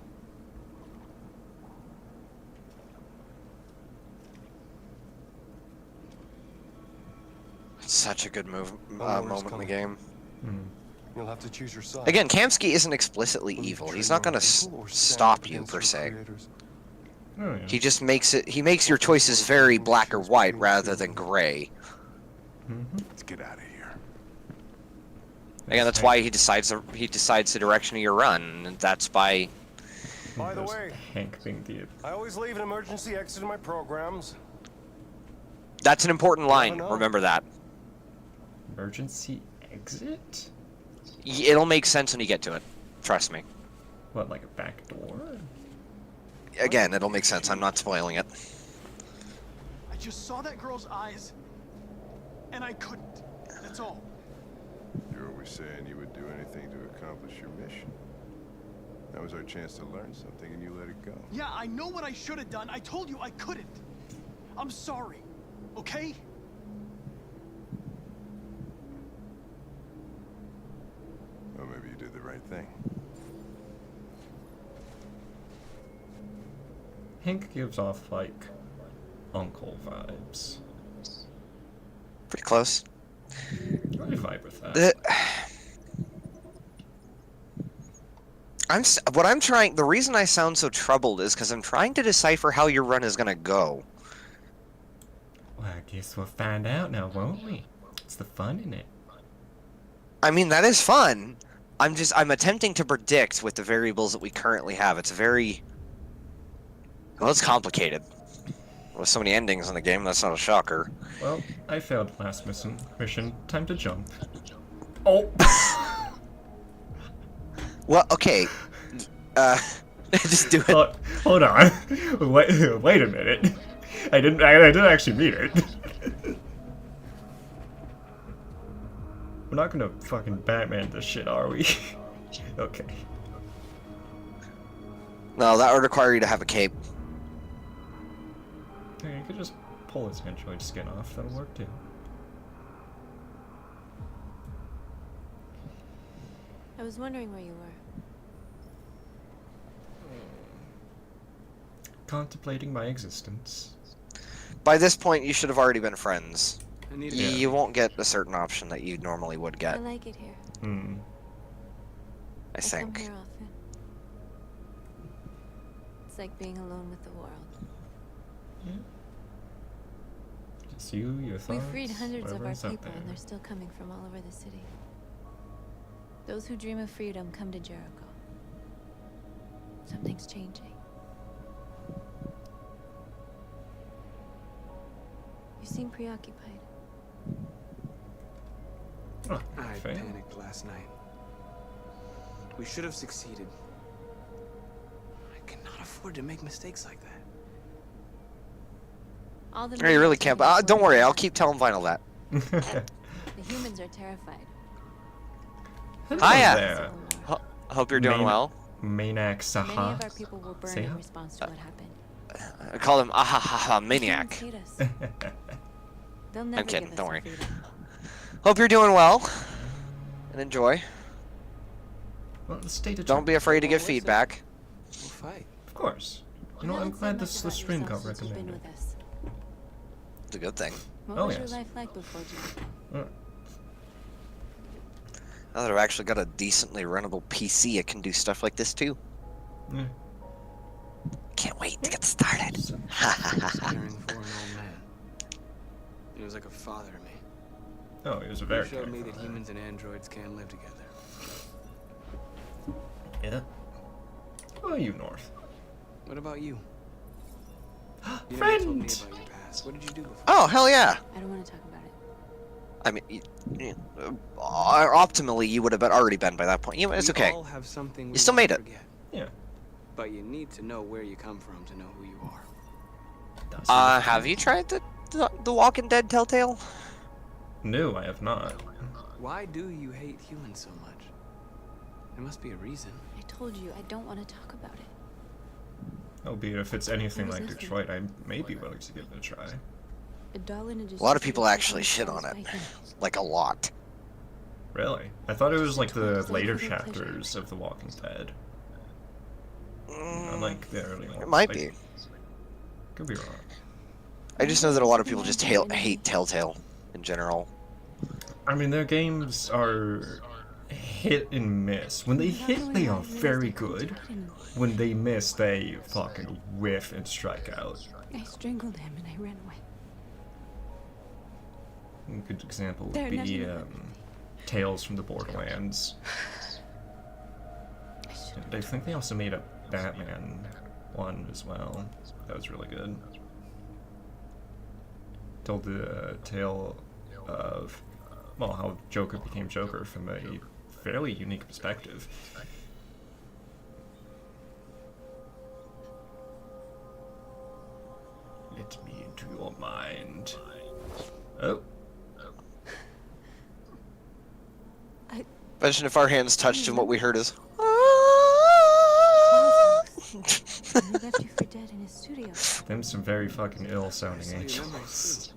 Such a good moment in the game. Hmm. You'll have to choose your side. Again, Kamsky isn't explicitly evil. He's not gonna stop you per se. Oh, yeah. He just makes it. He makes your choices very black or white rather than gray. Let's get out of here. Again, that's why he decides the direction of your run, and that's by. By the way, Hank being the I always leave an emergency exit in my programs. That's an important line. Remember that. emergency exit? It'll make sense when you get to it. Trust me. What, like a back door? Again, it'll make sense. I'm not spoiling it. I just saw that girl's eyes, and I couldn't. That's all. You're always saying you would do anything to accomplish your mission. That was our chance to learn something, and you let it go. Yeah, I know what I should have done. I told you I couldn't. I'm sorry, okay? Well, maybe you did the right thing. Hank gives off, like, uncle vibes. Pretty close. I vibe with that. The reason I sound so troubled is because I'm trying to decipher how your run is gonna go. Well, I guess we'll find out now, won't we? It's the fun in it. I mean, that is fun. I'm attempting to predict with the variables that we currently have. It's very... Well, it's complicated. With so many endings in the game, that's not a shocker. Well, I failed last mission. Time to jump. Oh! Well, okay. Just do it. Hold on. Wait a minute. I didn't actually mean it. We're not gonna fucking Batman this shit, are we? Okay. No, that would require you to have a cape. Hey, you could just pull his android skin off. That'll work too. I was wondering where you were. Contemplating my existence. By this point, you should have already been friends. Yeah. You won't get a certain option that you normally would I get, like it here. I Come think. here often. It's like being alone with the world. Yeah. Just you, your thoughts, We freed hundreds of our whatever's out people, and there. they're still coming from all over the city. Those who dream of freedom come to Jericho. Something's changing. You seem preoccupied. Oh, I fail. panicked last night. We should have succeeded. I cannot afford to make mistakes like that. All the You really can't. Don't worry, I'll keep telling Vinyl that. The humans are terrified. Hiya. there. Hope you're doing well. Maniac Saha. Many of our people were burned Say in hi. response to what happened. I call him Ahahaha These Maniac. humans hate us. They'll never I'm kidding, give us don't our worry. freedom. Hope you're doing well. And enjoy. Well, the state of Don't be afraid to give Well, feedback. We'll fight. Of course. You know, You I'm haven't said glad much this the about stream yourself got since you've been recommended. with us. It's a good thing. What Oh, was yes. your life like before Jericho? Now that I've actually got a decently runnable PC, I can do stuff like this too. Yeah. Can't wait to get started. I was caring for an old man. He was like a father to me. Oh, he was a He very showed good me that father. humans and androids can live together. Yeah. Oh, you North. What about you? You never Friend! told me about your past. What did you do before? Oh, hell yeah. I don't want to talk about it. I mean, optimally, you would have already been by that point. It's We okay. all have something we You still won't made it. forget. Yeah. But you need to know where you come from to know who you are. Have you tried the Walking Dead Telltale? No, I have not. Why do you hate humans so much? There must be a reason. I told you I don't want to talk about it. Albeit if it's anything There was like nothing. Detroit, I may be willing to give it a try. A lot of people actually shit on it. Like a lot. Really? I thought it was like the later chapters of The Walking Dead. Not like the early ones. It might Like, be. Could be wrong. I just know that a lot of people just hate Telltale in general. I mean, their games are hit and miss. When they hit, they are very good. When they miss, they fucking whiff and strike out. I strangled him and I ran away. A good example would They're be nothing but Tales from the Borderlands. And I think they also made a Batman one as well. That was really good. Told the tale of, well, how Joker became Joker from a fairly unique perspective. Let me into your mind. Oh. Imagine if our hands touched and what we heard is. He left you for dead in his studio. Them some very fucking ill-sounding angels.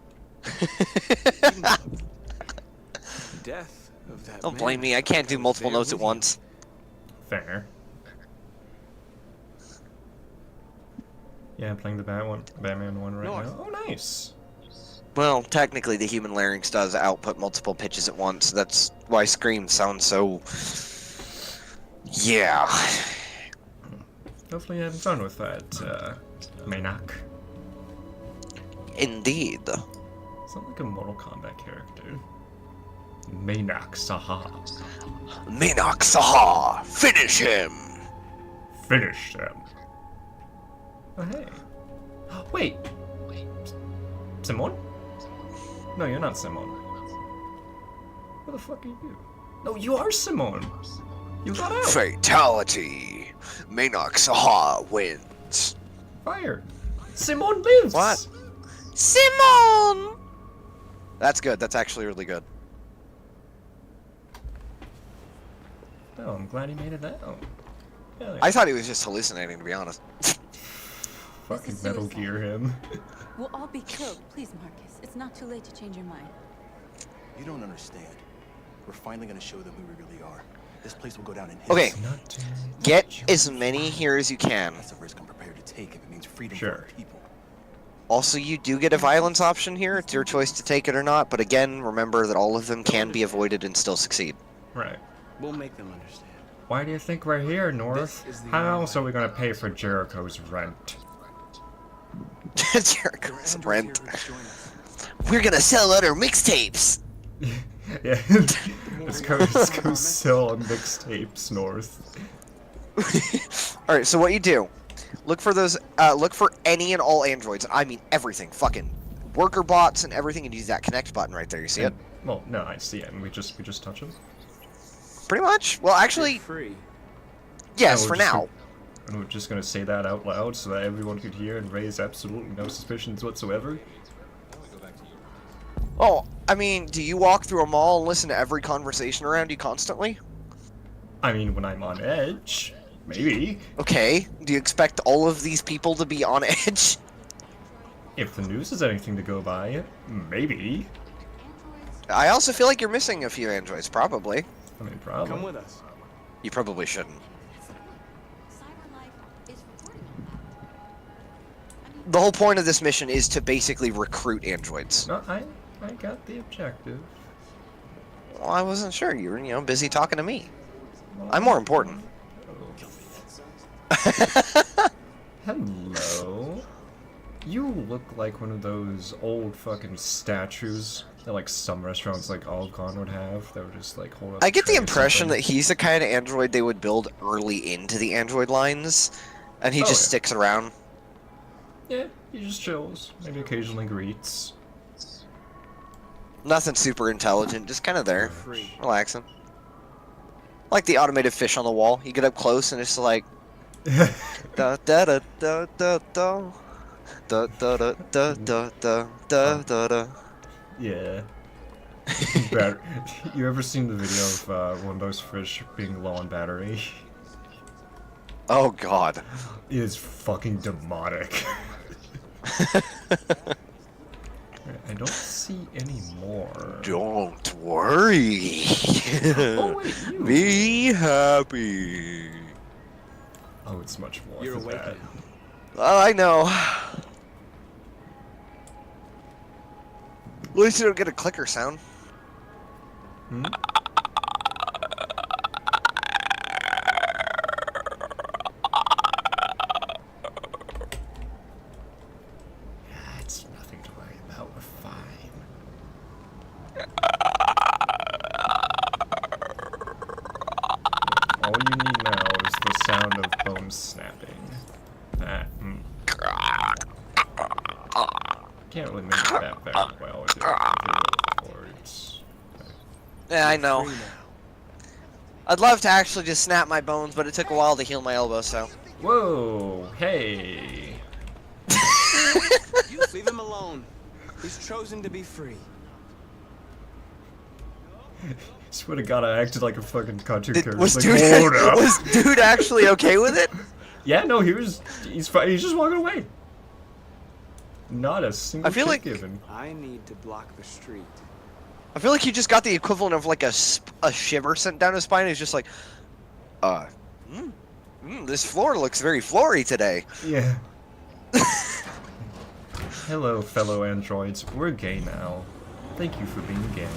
Death of that Don't blame me, I can't do multiple notes at once. Fair. Yeah, playing the Batman one right now. Oh, nice. Well, technically the human larynx does output multiple pitches at once. That's why screams sound so... Yeah. Hopefully you're having fun with that, Maynok. Indeed. Sound like a Mortal Kombat character. Maynok Saha. Maynok Saha! Finish him! Finish them. Oh, hey. Wait. Simone? No, you're not Simone. Who the fuck are you? No, you are Simone. You got out. Fatality. Maynok Saha wins. Fire. Simone lives. What? Simone! That's good. That's actually really good. Oh, I'm glad he made it out. Yeah, I thought he was just hallucinating, to be honest. Fucking Metal Gear him. We'll all be killed. Please, Marcus. It's not too late to change your mind. You don't understand. We're finally gonna show them who we really are. This place will go down in history. Okay, get as many here as you can. That's a risk I'm prepared to take if it means freedom Sure. for our people. Also, you do get a violence option here. It's your choice to take it or not, but again, remember that all of them can be avoided and still succeed. Right. We'll make them understand. Why do you think we're here, North? This is the How only else are we gonna pay for Jericho's rent? Jericho's rent. We're gonna sell other mixtapes! Yeah. let's go sell on mixtapes, North. Alright, so what you do, look for those, look for any and all androids. I mean everything. Fucking worker bots and everything, and use that connect button right there. You see it? Well, no, I see it, and we just touch them? Pretty much. Well, actually, Free. yes, And for we're just now. And we're just gonna say that out loud so that everyone could hear and raise absolutely no suspicions whatsoever? Oh, I mean, do you walk through a mall and listen to every conversation around you constantly? I mean, when I'm on edge, maybe. Okay, do you expect all of these people to be on edge? If the news is anything to go by, maybe. I also feel like you're missing a few androids, probably. I mean, probably. Come with us. You probably shouldn't. The whole point of this mission is to basically recruit androids. No, I got the objective. Well, I wasn't sure. You were, busy talking to me. I'm more important. Hello. You look like one of those old fucking statues that like some restaurants like Olive Garden would have. That would just like hold up. I get the tray or impression that something. he's the kind of android they would build early into the android lines, and he Oh, just yeah. sticks around. Yeah, he just chills. Maybe occasionally greets. Nothing super intelligent, just kind of there, Free. relaxing. Like the automated fish on the wall. You get up close and it's like da da da da da da da da da da da da da da da. Yeah. You ever seen the video of one of those fish being low on battery? Oh god. It is fucking demonic. I don't see any more. Don't worry. Oh, wait, you. Be happy. Oh, it's much more You're than awake that. now. I know. At least you don't get a clicker sound. Hmm? All you need now is the sound of bones snapping. That. Can't really make that very well with your chords. Yeah, I know. I'd love to actually just snap my bones, but it took a while to heal my elbow, so. Whoa! Hey! Leave him alone. He's chosen to be free. Swear to God, I acted like a fucking cartoon character. Was Like, dude, hold up. was dude actually okay with it? Yeah, no, he's fine. He's just walking away. Not a single I feel shit like- given. I need to block the street. I feel like he just got the equivalent of like a shiver sent down his spine. He's just like, this floor looks very floory today. Yeah. Hello, fellow androids. We're gay now. Thank you for being gay.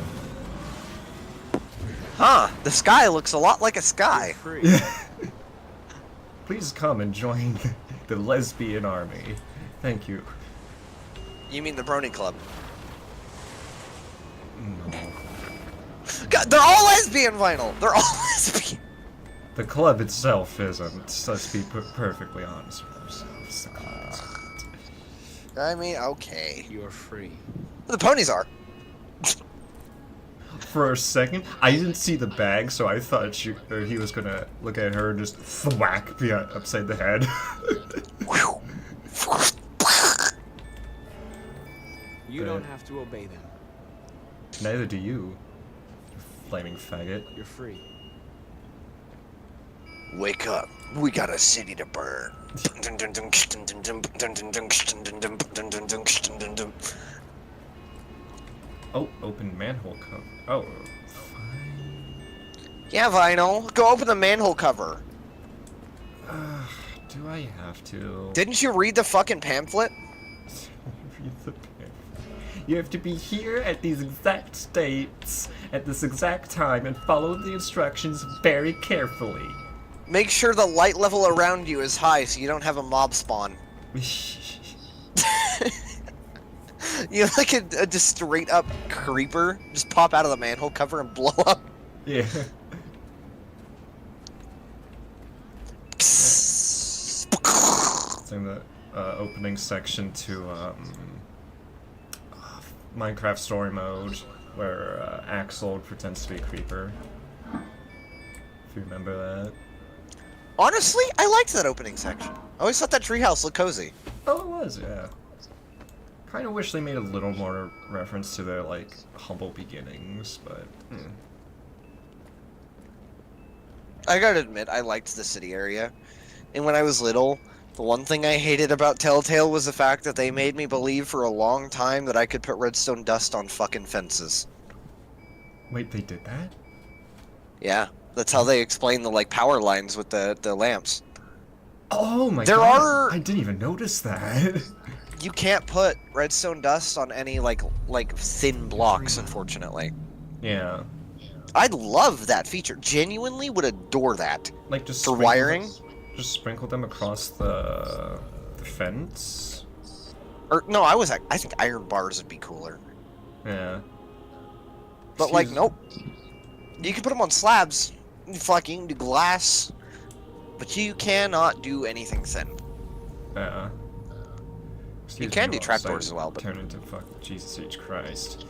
Huh, the sky looks a lot like a sky. Please come and join the lesbian army. Thank you. You mean the Brony Club? No. God, they're all lesbian, Vinyl! They're all lesbian! The club itself isn't. Let's be perfectly honest with ourselves. The club isn't. I mean, okay. You're free. The ponies are. For a second, I didn't see the bag, so I thought he was gonna look at her and just thwack me upside the head. You don't have to obey them. Neither do you, you flaming faggot. You're free. Wake up. We got a city to burn. Oh, open manhole cover. Oh, Yeah, Vinyl. Go open the manhole cover. do I have to? Didn't you read the fucking pamphlet? Read the pamphlet. You have to be here at these exact dates, at this exact time, and follow the instructions very carefully. Make sure the light level around you is high so you don't have a mob spawn. You like a just straight up creeper just pop out of the manhole cover and blow up. Yeah. It's in the opening section to Minecraft story mode, where Axel pretends to be a creeper. If you remember that. Honestly, I liked that opening section. I always thought that treehouse looked cozy. Oh, it was, yeah. Kind of wish they made a little more reference to their, like, humble beginnings, but... I gotta admit, I liked the city area. And when I was little, the one thing I hated about Telltale was the fact that they made me believe for a long time that I could put redstone dust on fucking fences. Wait, they did that? Yeah, that's how they explain the, like, power lines with the lamps. Oh my There god! are- I didn't even notice that! You can't put redstone dust on any, like thin blocks, unfortunately. Yeah. I'd love that feature. Genuinely would adore that. Like, just for sprinkle wiring? them- just sprinkle them across the fence? Or, no, I think iron bars would be cooler. Yeah. But, like, nope. You can put them on slabs. Fucking do glass. But you cannot do anything thin. Yeah. You can do trapdoors as well, but... Turn into fucking Jesus H. Christ.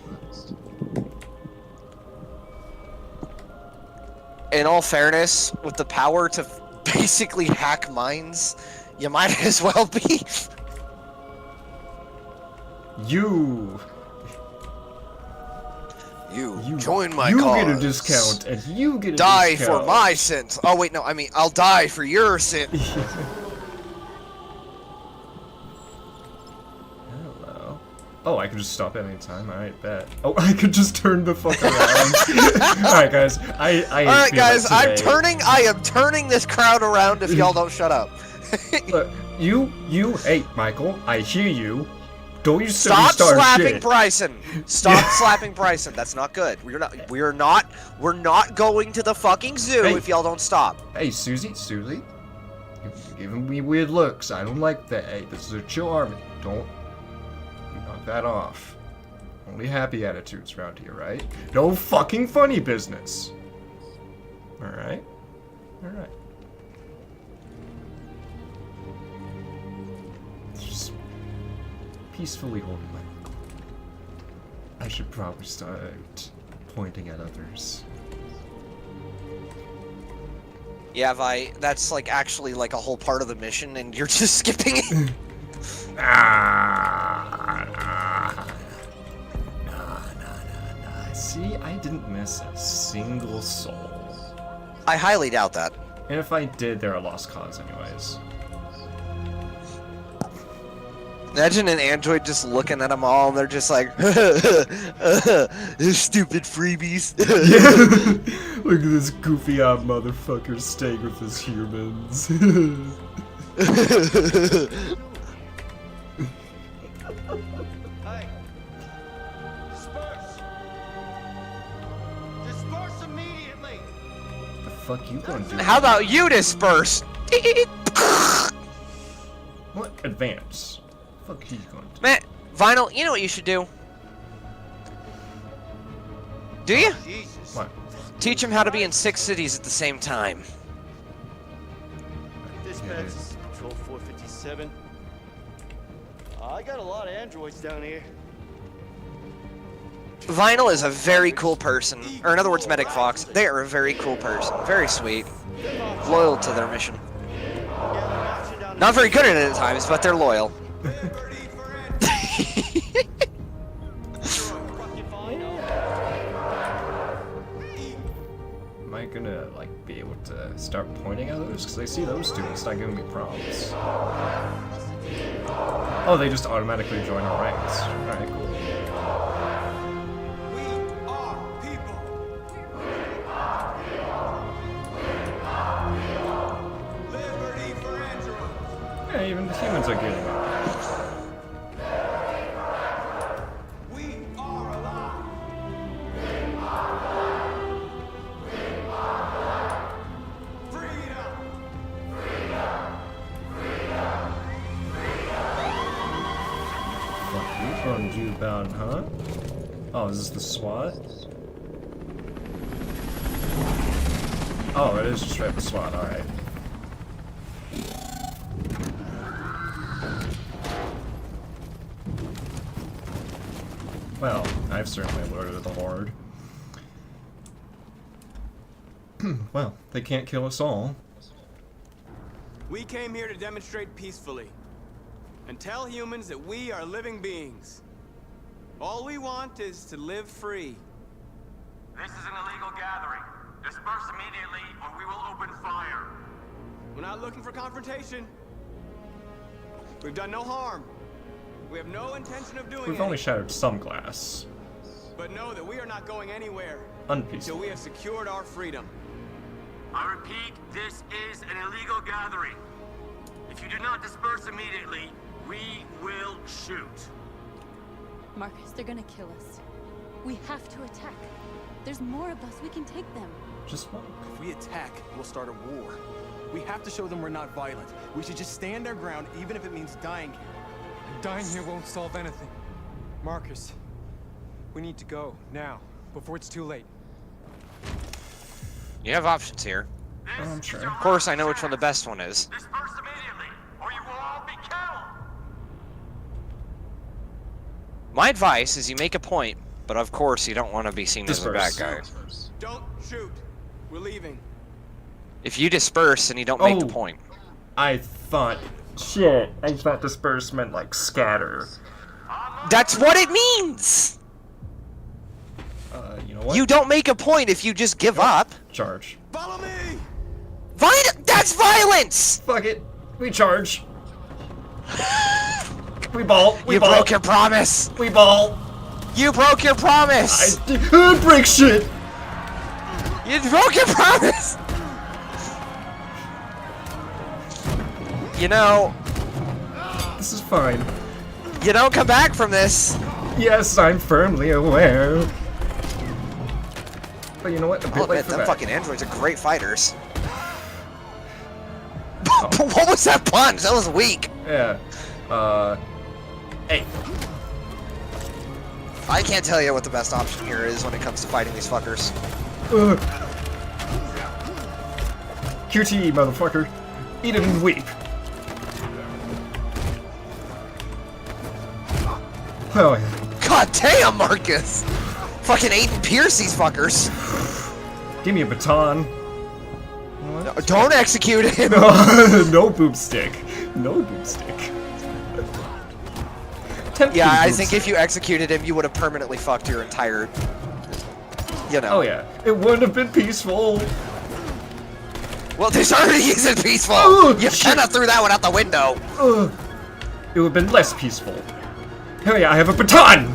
In all fairness, with the power to basically hack mines, you might as well be. You join my You cause. get a discount, and you get a Die discount. for my sins. Oh wait, no, I mean I'll die for your sin. Hello. Oh, I can just stop at any time. Alright, bet. Oh, I could just turn the fuck around. Alright, guys. I Alright, feel it guys, I today. am turning this crowd around if y'all don't shut up. Look, hey, Michael, I hear you. Don't you Stop start slapping shit. Bryson. Stop slapping Bryson. That's not good. We're not going to the fucking zoo Hey. if y'all don't stop. Hey, Susie, you're giving me weird looks. I don't like that. Hey, this is a chill army. Don't knock that off. Only happy attitudes around here, right? No fucking funny business. Alright? Alright. Just peacefully holding my knuckle. I should probably start pointing at others. Yeah, Vi, that's like actually like a whole part of the mission, and you're just skipping it. Nah. See, I didn't miss a single soul. I highly doubt that. And if I did, they're a lost cause anyways. Imagine an android just looking at them all, and they're just like, stupid freebies. Look at this goofy-eyed motherfucker staying with his humans. Hey! Disperse! Disperse immediately! The fuck you gonna do? How about you disperse? What? Advance. Fuck you going to? Man, Vinyl, you know what you should do? Do you? Jesus. What? Teach him how to be in 6 cities at the same time. Dispatch, this is Patrol 457. I got a lot of androids down here. Vinyl is a very cool person. Or in other words, Medic Fox. They are a very cool person. Very sweet. Loyal to their mission. Not very good at it at times, but they're loyal. Am I gonna, like, be able to start pointing at those? Because I see those two, it's not giving me prompts. Oh, they just automatically join our ranks. Alright, cool. Yeah, even the humans are getting it. Fuck you from Jew-bound, huh? Oh, is this the SWAT? Oh, it is just straight up the SWAT, alright. Well, I've certainly alerted the Horde. Well, they can't kill us all. We came here to demonstrate peacefully and tell humans that we are living beings. All we want is to live free. This is an illegal gathering. Disperse immediately or we will open fire. We're not looking for confrontation. We've done no harm. We have no intention of doing We've only shattered some glass. But know that we are not going anywhere Unpeaceful. until we have secured our freedom. I repeat, this is an illegal gathering. If you do not disperse immediately, we will shoot. Marcus, they're gonna kill us. We have to attack. There's more of us. We can take them. Just one. If we attack, we'll start a war. We have to show them we're not violent. We should just stand our ground, even if it means dying here. Dying here won't solve anything. Marcus, we need to go, now, before it's too late. You have options here. I'm sure. Of course, I know which one the best one is. Disperse immediately or you will all be killed. My advice is you make a point, but of course you don't want to be seen as a bad guy. Don't shoot. We're leaving. If you disperse, then you don't make the point. I thought... Shit, I thought disperse meant, like, scatter. That's what it means! You know what? You don't make a point if you just give up. Charge. Follow me! That's violence! Fuck it. We charge. We ball. We You ball. broke your promise! We ball. You broke your promise! Break shit! You broke your promise! You know... This is fine. You don't come back from this. Yes, I'm firmly aware. But you know what? A bit I'll late admit, for them that. fucking androids are great fighters. What was that punch? That was weak. Yeah. Hey. I can't tell you what the best option here is when it comes to fighting these fuckers. QTE, motherfucker. Eat it and weep. Oh yeah. God damn, Marcus! Fucking Aiden Pierce these fuckers. Give me a baton. No, don't execute him. No boomstick. No boomstick. Yeah, I think if you executed him, you would have permanently fucked your entire. You know. Oh yeah, it wouldn't have been peaceful. Well, this already isn't peaceful. You kind of threw that one out the window. It would have been less peaceful. Hell yeah, I have a baton.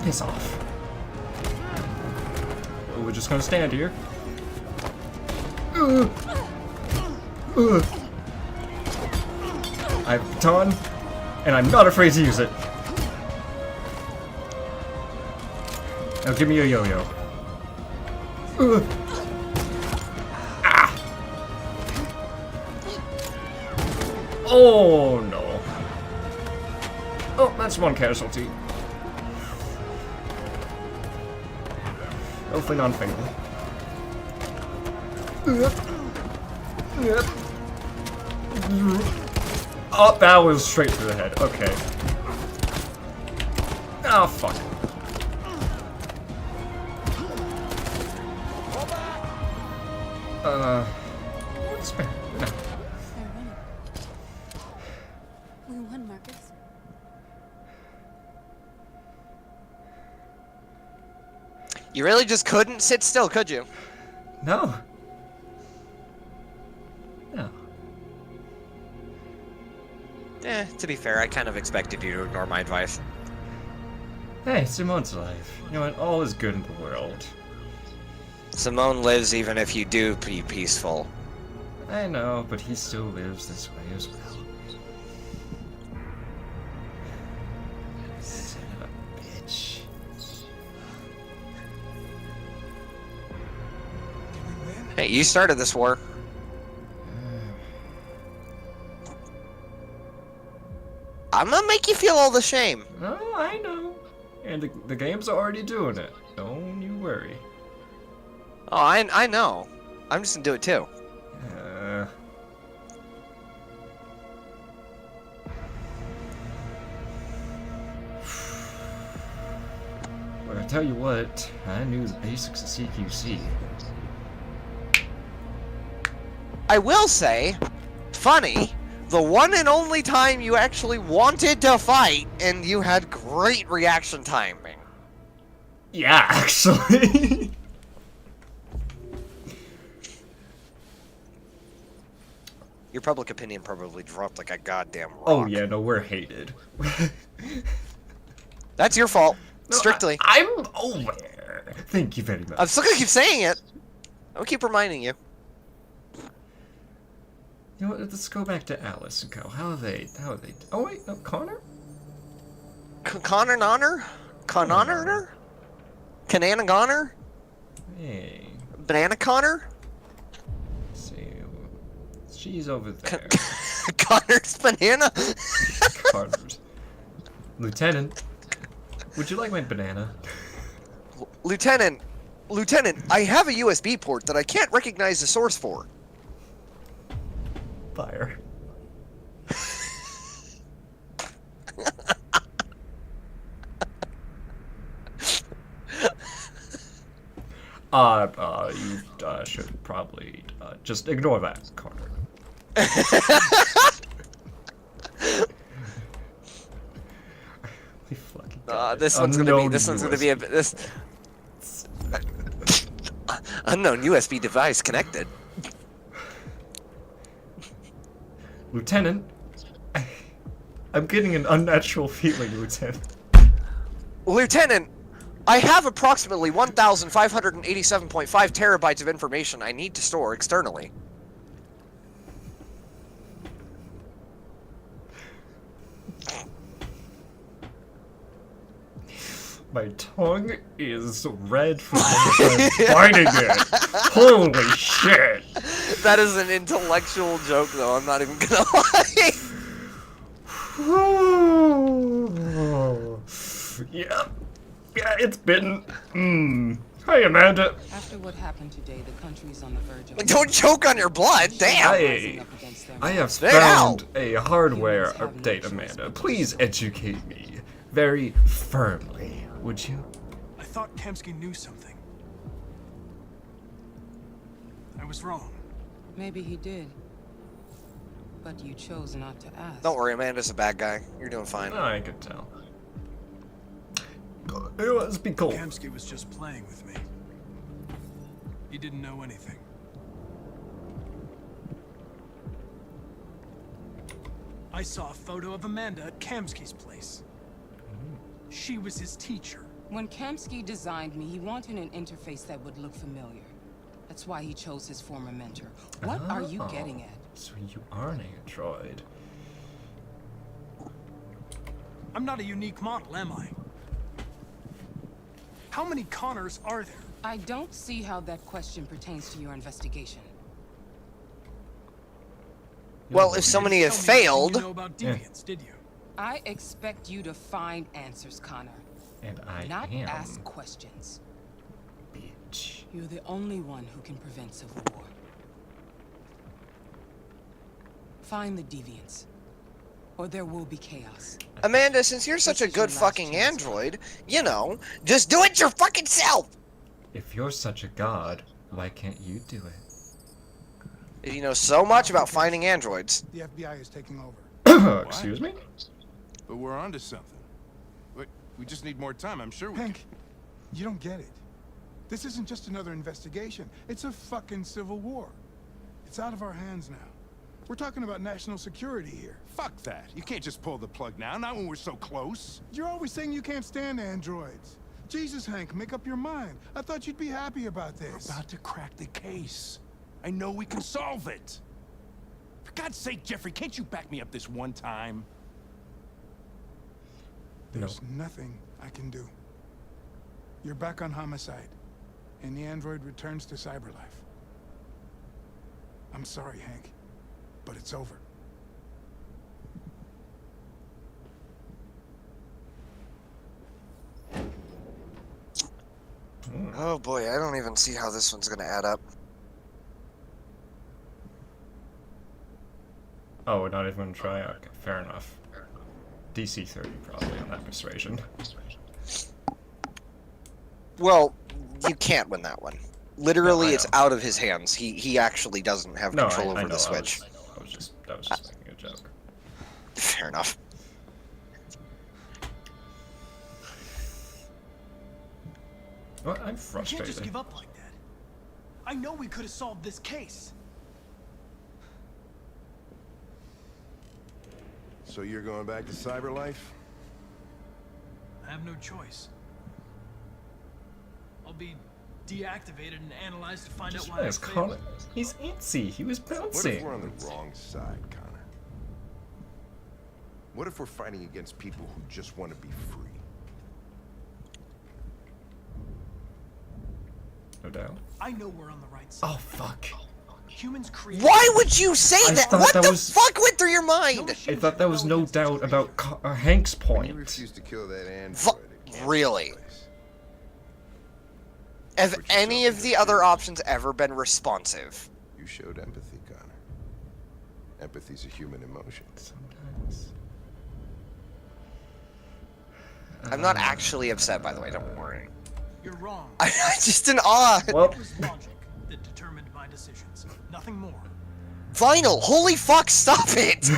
Piss off. Oh, we're just gonna stand here. I have a baton, and I'm not afraid to use it. Now give me a yo-yo. Ah! Oh no. Oh, that's one casualty. Hopefully non-fatal. Oh, that was straight through the head. Okay. Oh, fuck. What's better? No. They're running. We won, Marcus. You really just couldn't sit still, could you? No. No. To be fair, I kind of expected you to ignore my advice. Hey, Simone's alive. You know what? All is good in the world. Simone lives even if you do be peaceful. I know, but he still lives this way as well. Son of a bitch. Hey, you started this war. I'm gonna make you feel all the shame. Oh, I know. And the game's already doing it. Don't you worry. Oh, I know. I'm just gonna do it too. But I tell you what, I knew the basics of CQC. I will say, funny, the one and only time you actually wanted to fight and you had great reaction timing. Yeah, actually. Your public opinion probably dropped like a goddamn rock. Oh yeah, no, we're hated. That's your fault, No, strictly. I'm aware. Thank you very much. I'm still gonna keep saying it. I'll keep reminding you. You know what, let's go back to Alice and Co. How are they? Oh wait, no, Connor? Connor Nonner? Connor? Canana Goner? Hey. Banana Connor? Let's see. She's over there. Connor's banana? Connor's. Lieutenant, would you like my banana? Lieutenant, I have a USB port that I can't recognize the source for. Fire. You should probably just ignore that, Carter. This one's gonna be a this unknown USB device connected. Lieutenant, I'm getting an unnatural feeling, Lieutenant. Lieutenant, I have approximately 1,587.5 terabytes of information I need to store externally. My tongue is red from biting it. Holy shit! That is an intellectual joke, though. I'm not even gonna lie. Yeah, it's been. Hi, Amanda. After what happened today, the country's on the verge of... Don't choke on your blood, damn! I have Spit it found out. a hardware update, Amanda. Please educate me very firmly, would you? I thought Kamsky knew something. I was wrong. Maybe he did. But you chose not to ask. Don't worry, Amanda's a bad guy. You're doing fine. I could tell. It was be cool. Kamsky was just playing with me. He didn't know anything. I saw a photo of Amanda at Kamsky's place. She was his teacher. When Kamsky designed me, he wanted an interface that would look familiar. That's why he chose his former mentor. What are you getting at? So you are an android. I'm not a unique model, am I? How many Connors are there? I don't see how that question pertains to your investigation. Well, if so many have failed... You know about deviants, did you? I expect you to find answers, Connor. And I not am. ask questions. Bitch. You're the only one who can prevent civil war. Find the deviants, or there will be chaos. Amanda, since you're such a good fucking android, you know, just do it your fucking self! If you're such a god, why can't you do it? You know so much about finding androids. The FBI is taking over. Excuse me? But we're onto something. We just need more time, I'm sure we Hank, you don't get it. This isn't just another investigation. It's a fucking civil war. It's out of our hands now. We're talking about national security here. Fuck that. You can't just pull the plug now, not when we're so close. You're always saying you can't stand androids. Jesus, Hank, make up your mind. I thought you'd be happy about this. We're about to crack the case. I know we can solve it. For God's sake, Jeffrey, can't you back me up this one time? There's nothing I can do. You're back on homicide, and the android returns to cyberlife. I'm sorry, Hank, but it's over. Oh boy, I don't even see how this one's gonna add up. Oh, we're not even gonna try? Okay, fair enough. DC 30 probably on that persuasion. Well, you can't win that one. Literally, No, it's out of his hands. He actually doesn't have No, control I over know, the switch. I was just making a joke. Fair enough. Well, I'm You can't frustrated. just give up like that. I know we could have solved this case. So you're going back to cyberlife? I have no choice. I'll be deactivated and analyzed to find out why I Yes, failed. Connor. He's antsy. He was What if bouncing. we're on the wrong side, Connor? What if we're fighting against people who just want to be free? No doubt. I know we're on the right side. Oh, fuck. Humans create. Why would you say I that? thought What that the was- fuck went through your mind? I thought there was no doubt about Hank's When you point. refused to kill that android. Really? Have any of the other options ever been responsive? You showed empathy, Connor. Empathy's a human emotion. Sometimes. I'm not actually upset, by the way, don't worry. You're wrong. I'm just in awe. Well, It was logic that determined my decisions. Nothing more. Vinyl, holy fuck, stop it!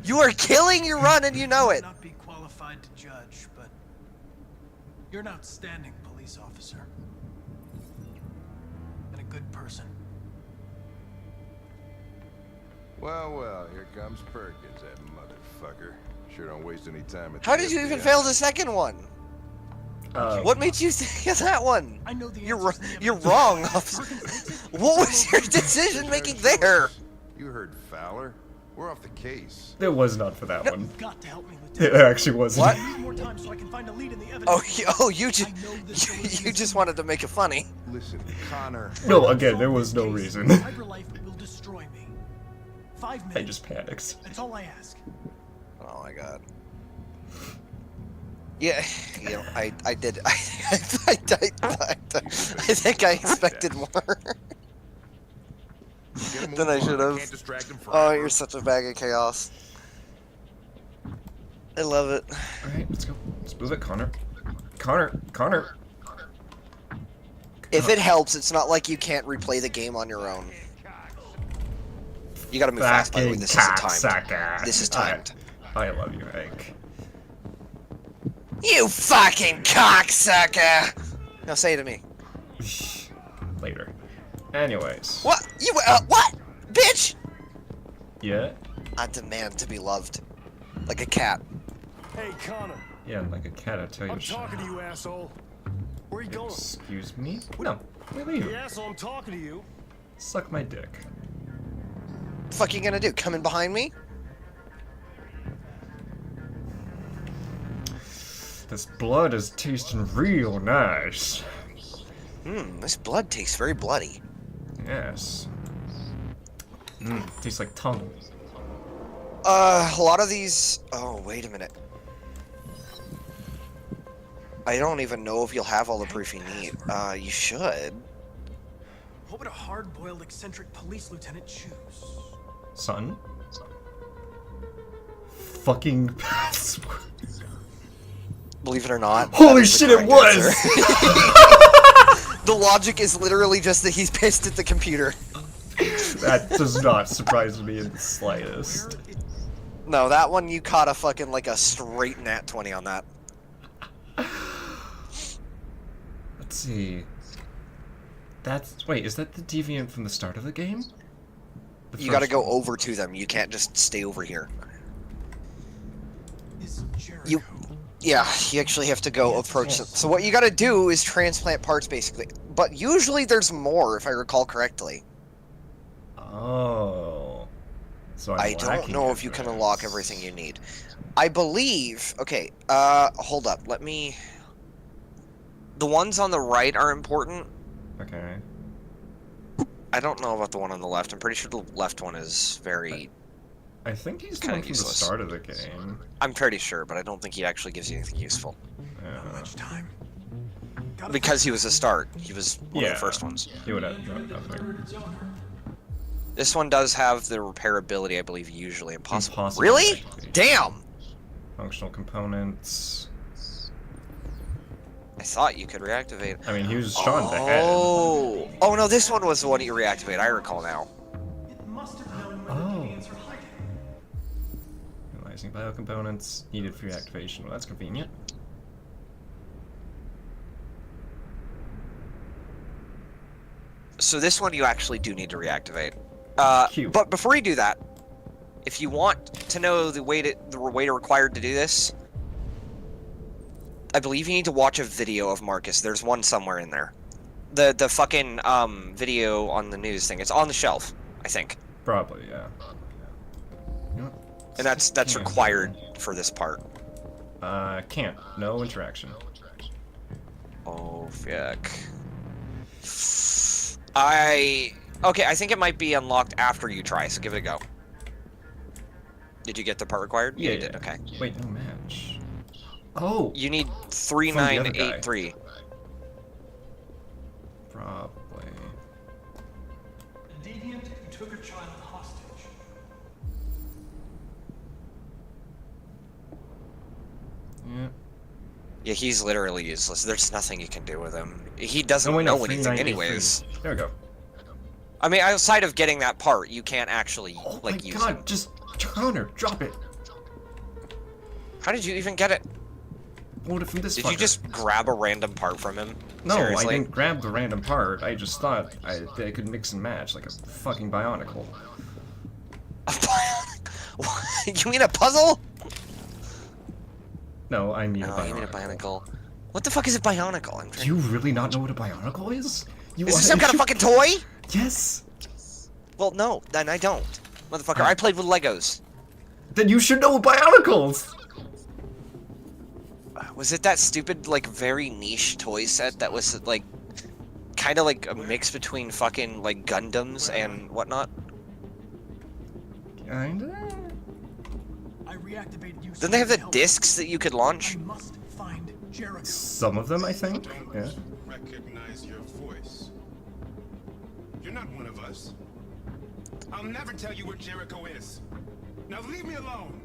You are killing your run and you know I it. might not be qualified to judge, but you're an outstanding police officer. And a good person. Well, well, here comes Perkins, that motherfucker. Sure don't waste any time at How the did you even FBI. fail the second one? What made you think of that one? I know the You're answers wrong, officer. What was your decision making there? You heard Fowler. We're off the case. it was not for that one. You've got to help me, It Lieutenant. actually wasn't. What? I need more time so I can find a lead in the evidence. You just wanted to make it funny. Listen, Connor. No, again, there was no reason. Cyberlife will destroy me. 5 minutes. I just panicked. That's all I ask. Oh my god. Yeah, you know, I did. I think I expected more than I should have. Oh, you're such a bag of chaos. I love it. Alright, let's go. Let's move it, Connor. Connor! If it helps, it's not like you can't replay the game on your own. You gotta move fast, by the way. This isn't timed. This is timed. I love you, Hank. You fucking cocksucker! Now say it to me. Later. Anyways. What? You, what? Bitch! Yeah? I demand to be loved. Like a cat. Hey, Connor. Yeah, like a cat, I tell you. I'm talking to you, asshole. Where are you going? Excuse me? No, we leave. Hey, asshole, I'm talking to you. Suck my dick. What the fuck you gonna do? Come in behind me? This blood is tasting real nice. This blood tastes very bloody. Yes. Tastes like tongue. A lot of these... Oh, wait a minute. I don't even know if you'll have all the proof you need. You should. What would a hard-boiled, eccentric police lieutenant choose? Son? Fucking password. Believe it or not. Holy shit, it was! The logic is literally just that he's pissed at the computer. That does not surprise me in the slightest. No, that one you caught a fucking like a straight nat 20 on that. Let's see. That's... Wait, is that the deviant from the start of the game? You gotta go over to them. You can't just stay over here. Yeah, you actually have to go approach them. So what you gotta do is transplant parts, basically. But usually there's more, if I recall correctly. Oh. So I don't know if you can unlock everything you need. I believe... Okay, hold up. Let me... The ones on the right are important. Okay. I don't know about the one on the left. I'm pretty sure the left one is very... I think he's the one from the start of the game. I'm pretty sure, but I don't think he actually gives you anything useful. Much time. Because he was a start. He was one of the first ones. He would have dropped nothing. This one does have the repairability, I believe, usually impossible. Impossible Really? actually. Damn! Functional components. I thought you could reactivate. I mean, he was shot in the head. Oh! Oh no, this one was the one you reactivate. I recall now. Oh. Analyzing biocomponents needed for reactivation. Well, that's convenient. So this one you actually do need to reactivate. But before you do that, if you want to know the way required to do this, I believe you need to watch a video of Marcus. There's one somewhere in there. The fucking video on the news thing. It's on the shelf, I think. Probably, yeah. And that's required for this part. Can't. No interaction. Oh, fuck. Okay, I think it might be unlocked after you try, so give it a go. Did you get the part required? Yeah, you did, okay. Wait, no match. Oh! You need 3983. Probably. A deviant took a child hostage. Yeah. Yeah, he's literally useless. There's nothing you can do with him. He doesn't no, know anything anyways. There we go. I mean, outside of getting that part, you can't actually, like, use God, it. just Connor, drop it. How did you even get it? Pulled it from this Did fucker. you just grab a random part from him? No, Seriously? I didn't grab the random part. I just thought I could mix and match like a fucking Bionicle. You mean a puzzle? No, I mean a No, Bionicle. you mean a Bionicle. What the fuck is a Bionicle? Do you really not know what a Bionicle is? Is this some kind of fucking toy? Yes. Well, no, then I don't. Motherfucker, I played with Legos. Then you should know Bionicles! Was it that stupid, like, very niche toy set that was, like, kind of like a mix between fucking, like, Gundams and whatnot? Kinda? I reactivated you. Didn't they have the discs that you could launch? I must find Jericho. Some of them, I think. Yeah. Recognize your voice. You're not one of us. I'll never tell you where Jericho is. Now leave me alone.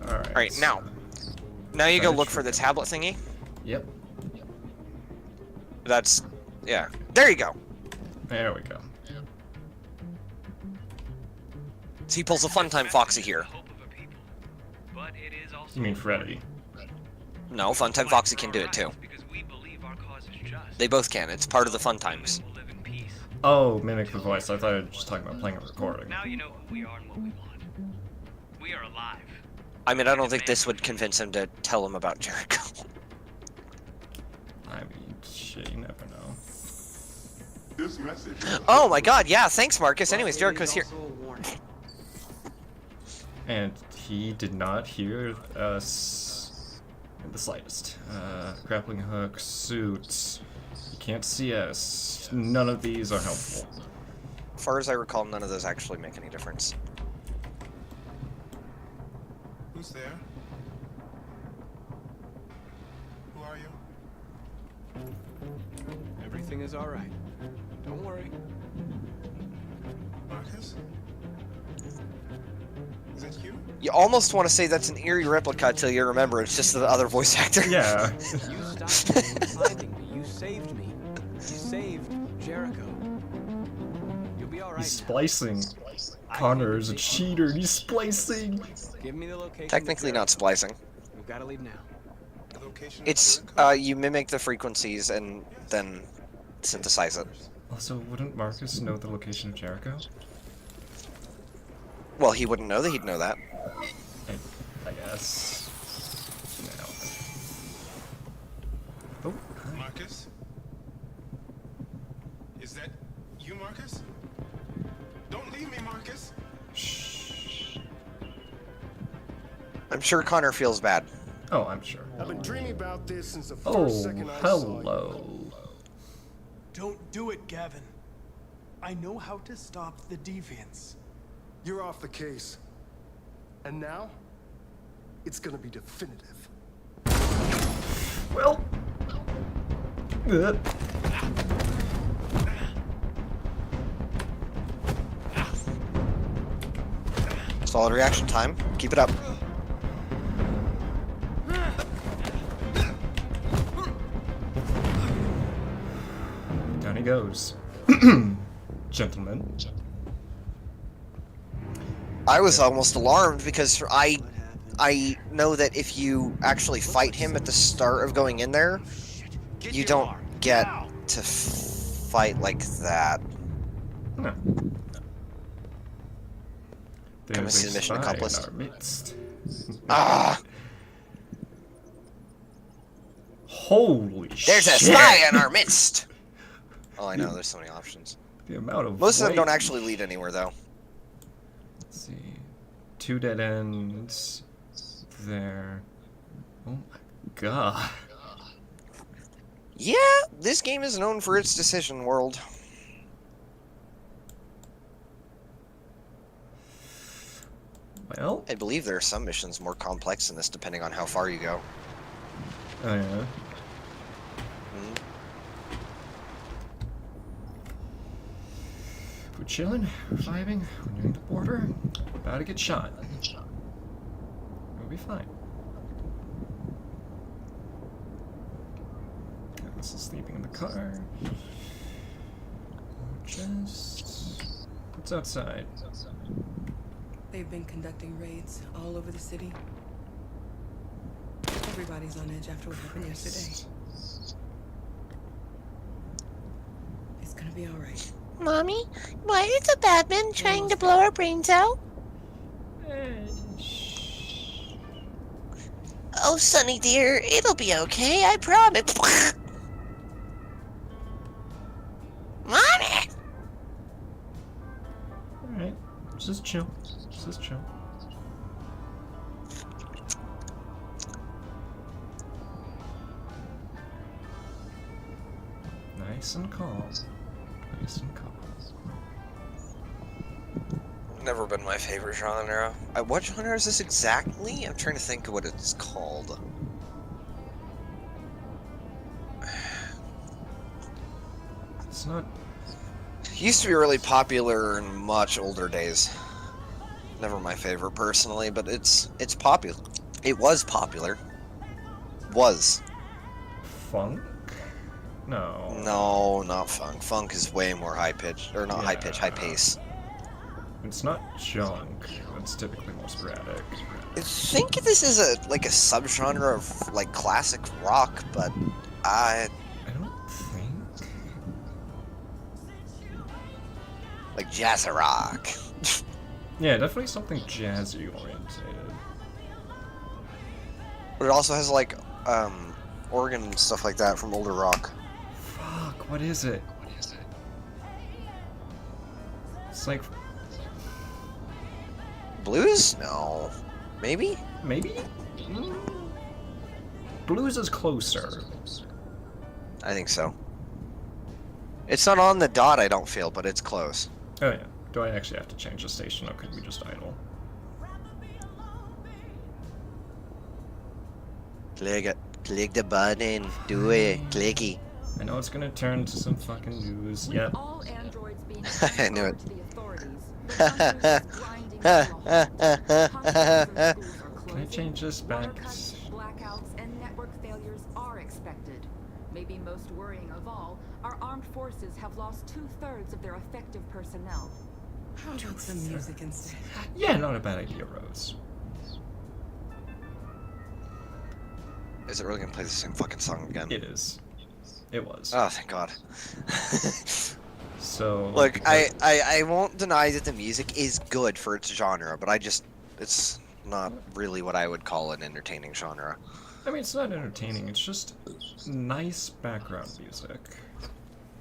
Alright. Alright, now. Now you go look for the tablet thingy. Yep. That's... yeah. There you go. There we go. So he pulls a Funtime Foxy here. You mean Freddy? No, Funtime Foxy can do it too. They both can. It's part of the Fun Times. Oh, mimic the voice. I thought I was just talking about playing a recording. Now you know who we are and what we want. We are alive. I mean, I don't think this would convince him to tell him about Jericho. I mean, shit, you never know. This message. Oh my god, yeah, thanks Marcus. Anyways, Jericho's here. And he did not hear us in the slightest. Grappling hook, suits. You can't see us. None of these are helpful. As far as I recall, none of those actually make any difference. Who's there? Who are you? Everything is all right. Don't worry. Marcus? Is that you? You almost want to say that's an eerie replica till you remember it's just the other voice actor. Yeah. You stopped finding me. You saved me. You saved Jericho. You'll be all right. He's splicing. Connor's a cheater. He's splicing. Give me the location. Technically not splicing. We've got to leave now. The location. It's, you mimic the frequencies and then synthesize it. Also, wouldn't Marcus know the location of Jericho? Well, he wouldn't know that he'd know that. I guess. No. Oh, hi. Marcus? Is that you, Marcus? Don't leave me, Marcus. Shh. I'm sure Connor feels bad. Oh, I'm sure. I've been dreaming about this since the first Oh, second I saw you. hello. Don't do it, Gavin. I know how to stop the deviants. You're off the case. And now, it's gonna be definitive. Well. Solid reaction time. Keep it up. Down he goes. Gentlemen. I was almost alarmed because I know that if you actually fight him at the start of going in there, you don't get to fight like that. No. Come and see the mission spy accomplished. in our midst. Ah! Holy shit! There's a spy in our midst! Oh, I know, there's so many options. The amount of Most of them don't weight. actually lead anywhere, though. Let's see. 2 dead ends. There. Oh my god. Yeah, this game is known for its decision world. Well. I believe there are some missions more complex in this depending on how far you go. Oh yeah. We're chilling, we're vibing, we're nearing the border, about to get shot. We'll be fine. This is sleeping in the car. Just... What's outside? They've been conducting raids all over the city. Everybody's on edge after what happened yesterday. It's gonna be alright. Mommy, why is the Batman trying to blow our brains out? Oh, Sonny dear, it'll be okay, I promise. Mommy! Alright, just chill. Just chill. Nice and calm. Nice and calm. never been my favorite genre. What genre is this exactly? I'm trying to think of what it's called. It's not. It used to be really popular in much older days. Never my favorite personally, but it's popular. It was popular. Was. Funk? No. No, not funk. Funk is way more high pitched, or not high pitch, high pace. It's not junk. It's typically more sporadic. I think this is a subgenre of like classic rock, but I don't think. Like jazz rock. Yeah, definitely something jazzy orientated. But it also has like organ and stuff like that from older rock. Fuck, what is it? It's like blues? No. Maybe? Maybe? Blues is closer. I think so. It's not on the dot, I don't feel, but it's close. Oh yeah. Do I actually have to change the station, or could we just idle? Click it. Click the button. Do it. Clicky. I know it's gonna turn to some fucking news. Yep. All androids being I knew it. to the authorities. Can I change this back? Cuts, blackouts, and network failures are expected. Maybe most worrying of all, our armed forces have lost 2/3 of their effective personnel. How about some music instead? Yeah, not a bad idea, Rose. Is it really gonna play the same fucking song again? It is. It was. Oh, thank God. So look, I won't deny that the music is good for its genre, but it's not really what I would call an entertaining genre. I mean, it's not entertaining. It's just nice background music,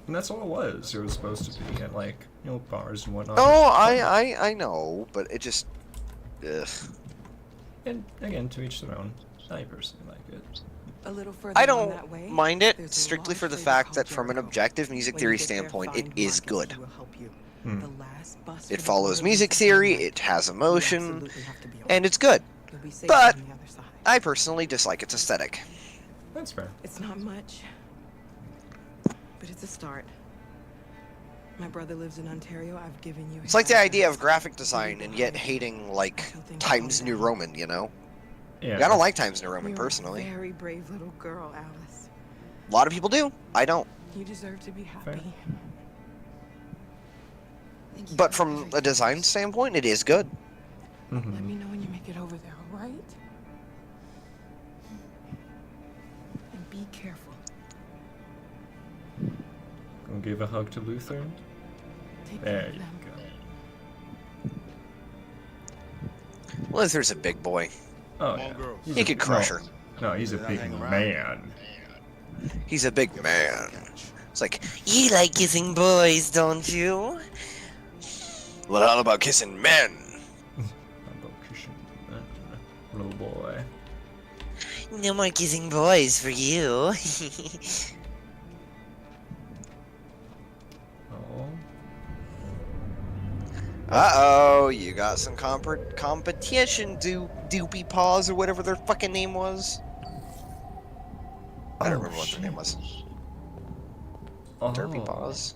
and that's all it was. It was supposed to be at like bars and whatnot. Oh, I know, but it just. Ugh. And again, to each their own. I personally like it. A little further I on that way, don't mind it there's a strictly large for the flavor fact called that from an Jericho. objective music When theory you get there, standpoint, it find is Marcus, good. who will help you. Hmm. The last bus for It the follows border music is theory, coming. it has You emotion, absolutely have to be on and it. it's good. You'll be safe But on the other side. I personally dislike its aesthetic. That's fair. It's not much, but it's a start. My brother lives in Ontario. I've given you. It's like the idea of graphic design and yet hating like Times New Roman, you know? Yeah. I don't like Times New Roman You're personally. a very brave little girl, Alice. A lot of people do. I don't. You deserve to be happy. But from a design standpoint, it is good. Let me know when you make it over there, all right? And be careful. Gonna give a hug to Luther. There you go. Luther's a big boy. Oh yeah. He could crush her. No, he's a big man. He's a big man. It's like, you like kissing boys, don't you? Well, how about kissing men? Little boy. No more kissing boys for you. Uh-oh, you got some competition, Doopy Paws, or whatever their fucking name was. I don't remember what their name was. Derpy Paws.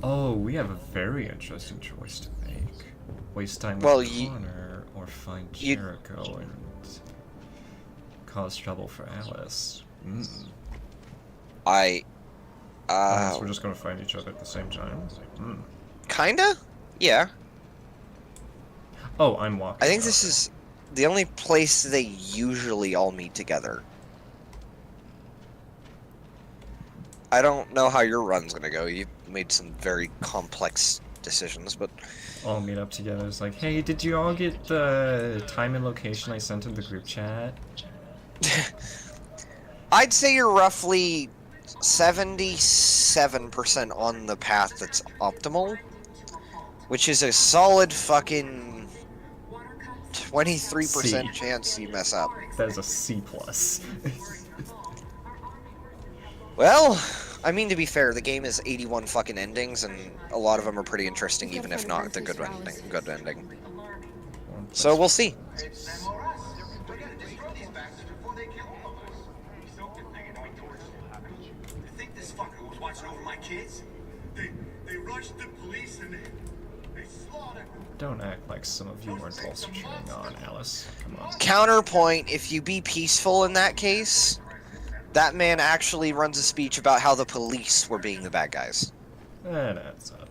Oh, we have a very interesting choice to make. Waste time with Connor, or find Jericho and cause trouble for Alice. Unless we're just gonna find each other at the same time. Kinda? Yeah. Oh, I'm walking. I think this is the only place they usually all meet together. I don't know how your run's gonna go. You've made some very complex decisions, but... All meet up together. It's like, hey, did you all get the time and location I sent in the group chat? I'd say you're roughly 77% on the path that's optimal, which is a solid fucking 23% chance you mess up. That is a C+. Well, I mean, to be fair, the game is 81 fucking endings, and a lot of them are pretty interesting, even if not the good ending. So we'll see. Don't act like some of you weren't also cheering on Alice. Come on. Counterpoint, if you be peaceful in that case, that man actually runs a speech about how the police were being the bad guys. That adds up.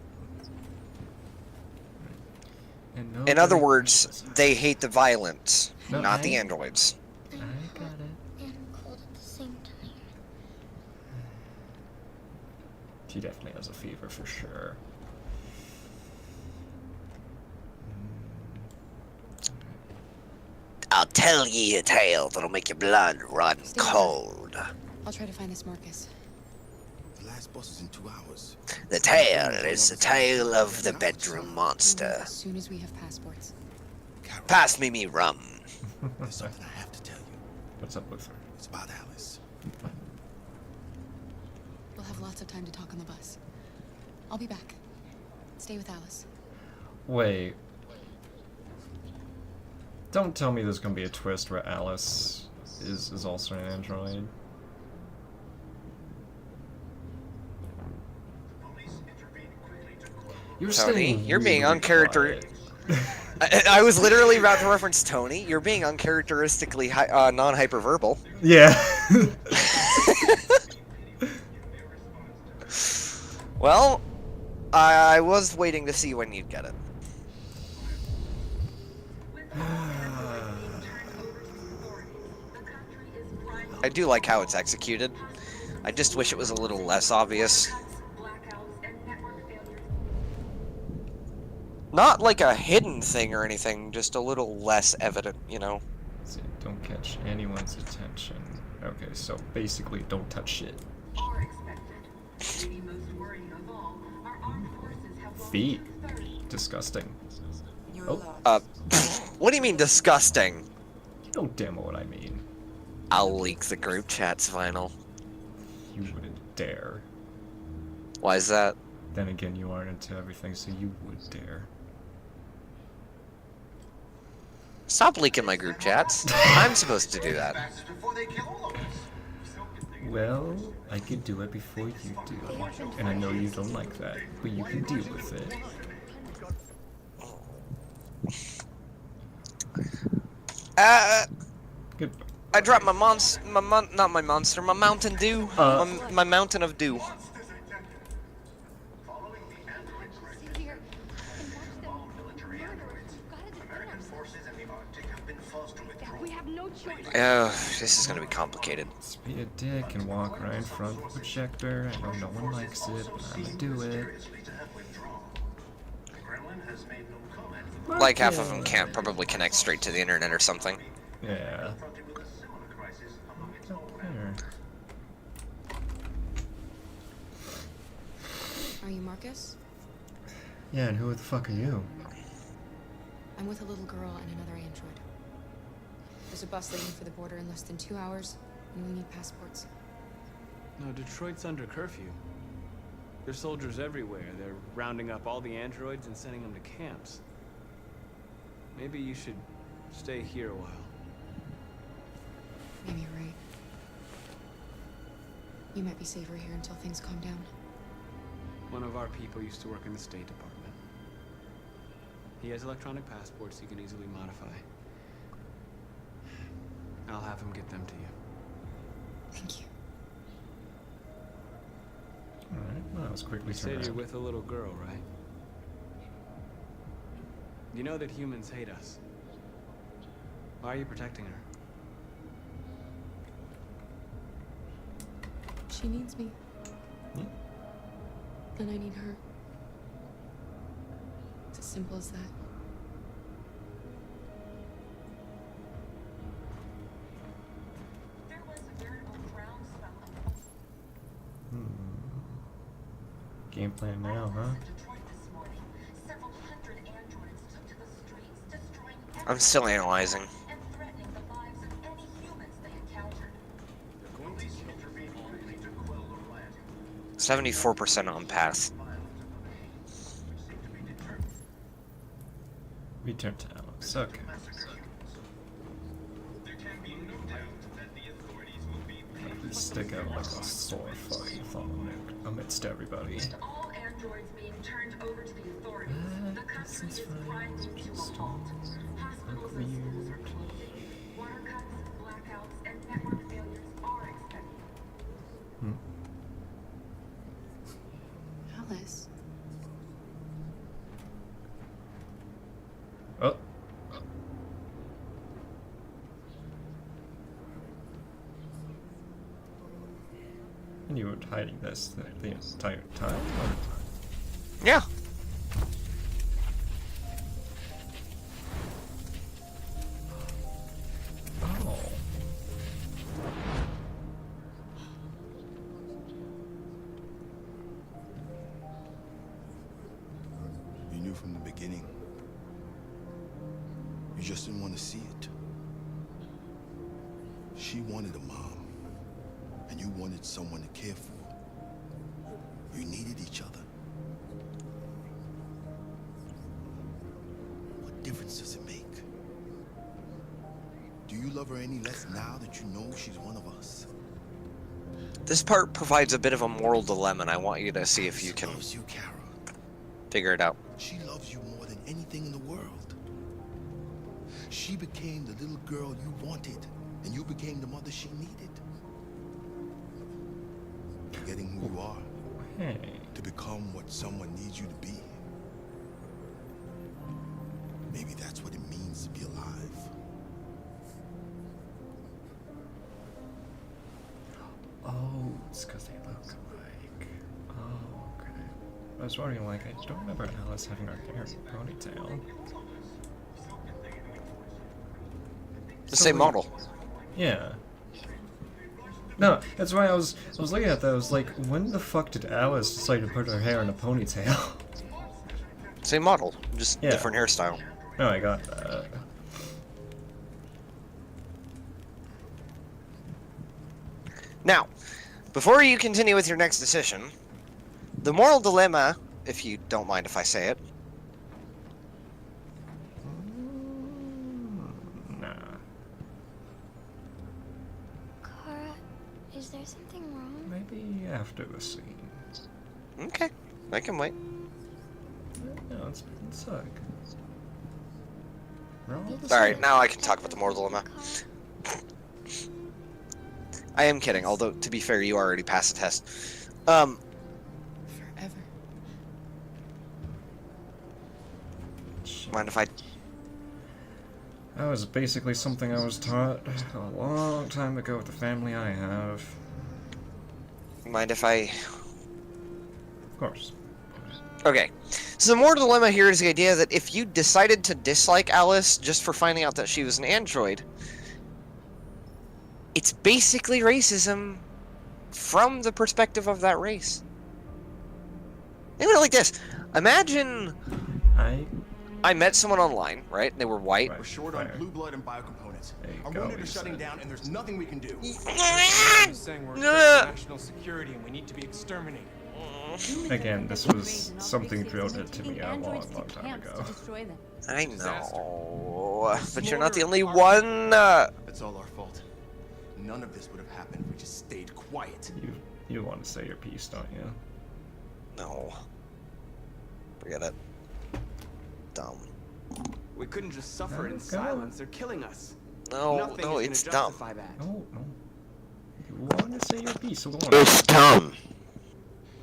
And In other words, they hate the violence, No, not I- the androids. I got it. And cold at the same time. She definitely has a fever for sure. I'll tell ye a tale that'll make your blood run cold. I'll try to find this Marcus. The last bus is in 2 hours. The tale is the tale of the bedroom monster. As soon as we have passports. Pass me rum. There's something I have to tell you. What's up with her? It's about Alice. We'll have lots of time to talk on the bus. I'll be back. Stay with Alice. Wait. Don't tell me there's gonna be a twist where Alice is also an android. You're Tony, staying you're being really uncharacteristic. quiet. I was literally about to reference Tony. You're being uncharacteristically non-hyperverbal. Yeah. Well, I was waiting to see when you'd get it. I do like how it's executed. I just wish it was a little less obvious. Not like a hidden thing or anything, just a little less evident, you know? See, don't catch anyone's attention. Okay, so basically don't touch shit. Feet. Disgusting. Oh, What do you mean disgusting? you know damn well what I mean. I'll leak the group chats, Vinyl. You wouldn't dare. Why is that? Then again, you aren't into everything, so you would dare. Stop leaking my group chats. I'm supposed to do that. Well, I could do it before you do. And I know you don't like that, but you can deal with it. Good. I dropped my not my monster, my Mountain Dew. My Mountain of Dew. Oh, this is gonna be complicated. Just be a dick and walk right in front of the projector. I know no one likes it, but I'm gonna do it. Like half of them can't probably connect straight to the internet or something. Yeah. There. Are you Marcus? Yeah, and who the fuck are you? I'm with a little girl and another android. There's a bus leaving for the border in less than 2 hours, and we need passports. No, Detroit's under curfew. There's soldiers everywhere. They're rounding up all the androids and sending them to camps. Maybe you should stay here a while. Maybe you're right. You might be safer here until things calm down. One of our people used to work in the State Department. He has electronic passports he can easily modify. I'll have him get them to you. Thank you. Alright, well, that was quickly You said turned you're around. with a little girl, right? You know that humans hate us. Why are you protecting her? She needs me. Yeah. And I need her. It's as simple as that. Game plan now, huh? I'm still analyzing. 74% on pass. Return to Alex. Okay. You stick out like a sore fucking thumb amidst everybody. All androids being turned over to the authorities. The country is grinding to a halt. Hospitals and schools are closing. Water cuts, blackouts, and network failures are expected. Alice. Oh. And you were hiding this the entire time? Yeah. Oh. You knew from the beginning. You just didn't want to see it. She wanted a mom, and you wanted someone to care for. You needed each other. What difference does it make? Do you love her any less now that you know she's one of us? This part provides a bit of a moral dilemma, and I want you to see if you can figure it out. She loves you more than anything in the world. She became the little girl you wanted, and you became the mother she needed. Forgetting who you are to become what someone needs you to be. Maybe that's what it means to be alive. Oh, it's because they look alike. Oh, okay. I was wondering, like, I don't remember Alice having her hair in a ponytail. The same model. Yeah. No, that's why I was looking at that. I was like, when the fuck did Alice decide to put her hair in a ponytail? Same model, just different hairstyle. No, I got that. Now, before you continue with your next decision, the moral dilemma, if you don't mind if I say it. Nah. Kara, is there something wrong? Maybe after the scene. Okay, I can wait. No, it's suck. Alright, now I can talk about the moral dilemma. I am kidding, although, to be fair, you already passed the test. Forever. Mind if I... That was basically something I was taught a long time ago with the family I have. Mind if I... Of course. Okay, so the moral dilemma here is the idea that if you decided to dislike Alice just for finding out that she was an android, it's basically racism from the perspective of that race. Think of it like this. Imagine I met someone online, right? They were white. We're short on blue blood and biocomponents. Our go, wounded are shutting down, and there's nothing we can do. I'm saying we're national security, and we need to be exterminated. Again, this was something drilled into me a long time ago. I know, but you're not the only one. It's all our fault. None of this would have happened if we just stayed quiet. You want to say your piece, don't you? No. Forget it. Dumb. We couldn't just suffer in silence. They're killing us. No, Nothing no, is it's gonna dumb. justify that. No. You want to say your piece, so go on. It's dumb.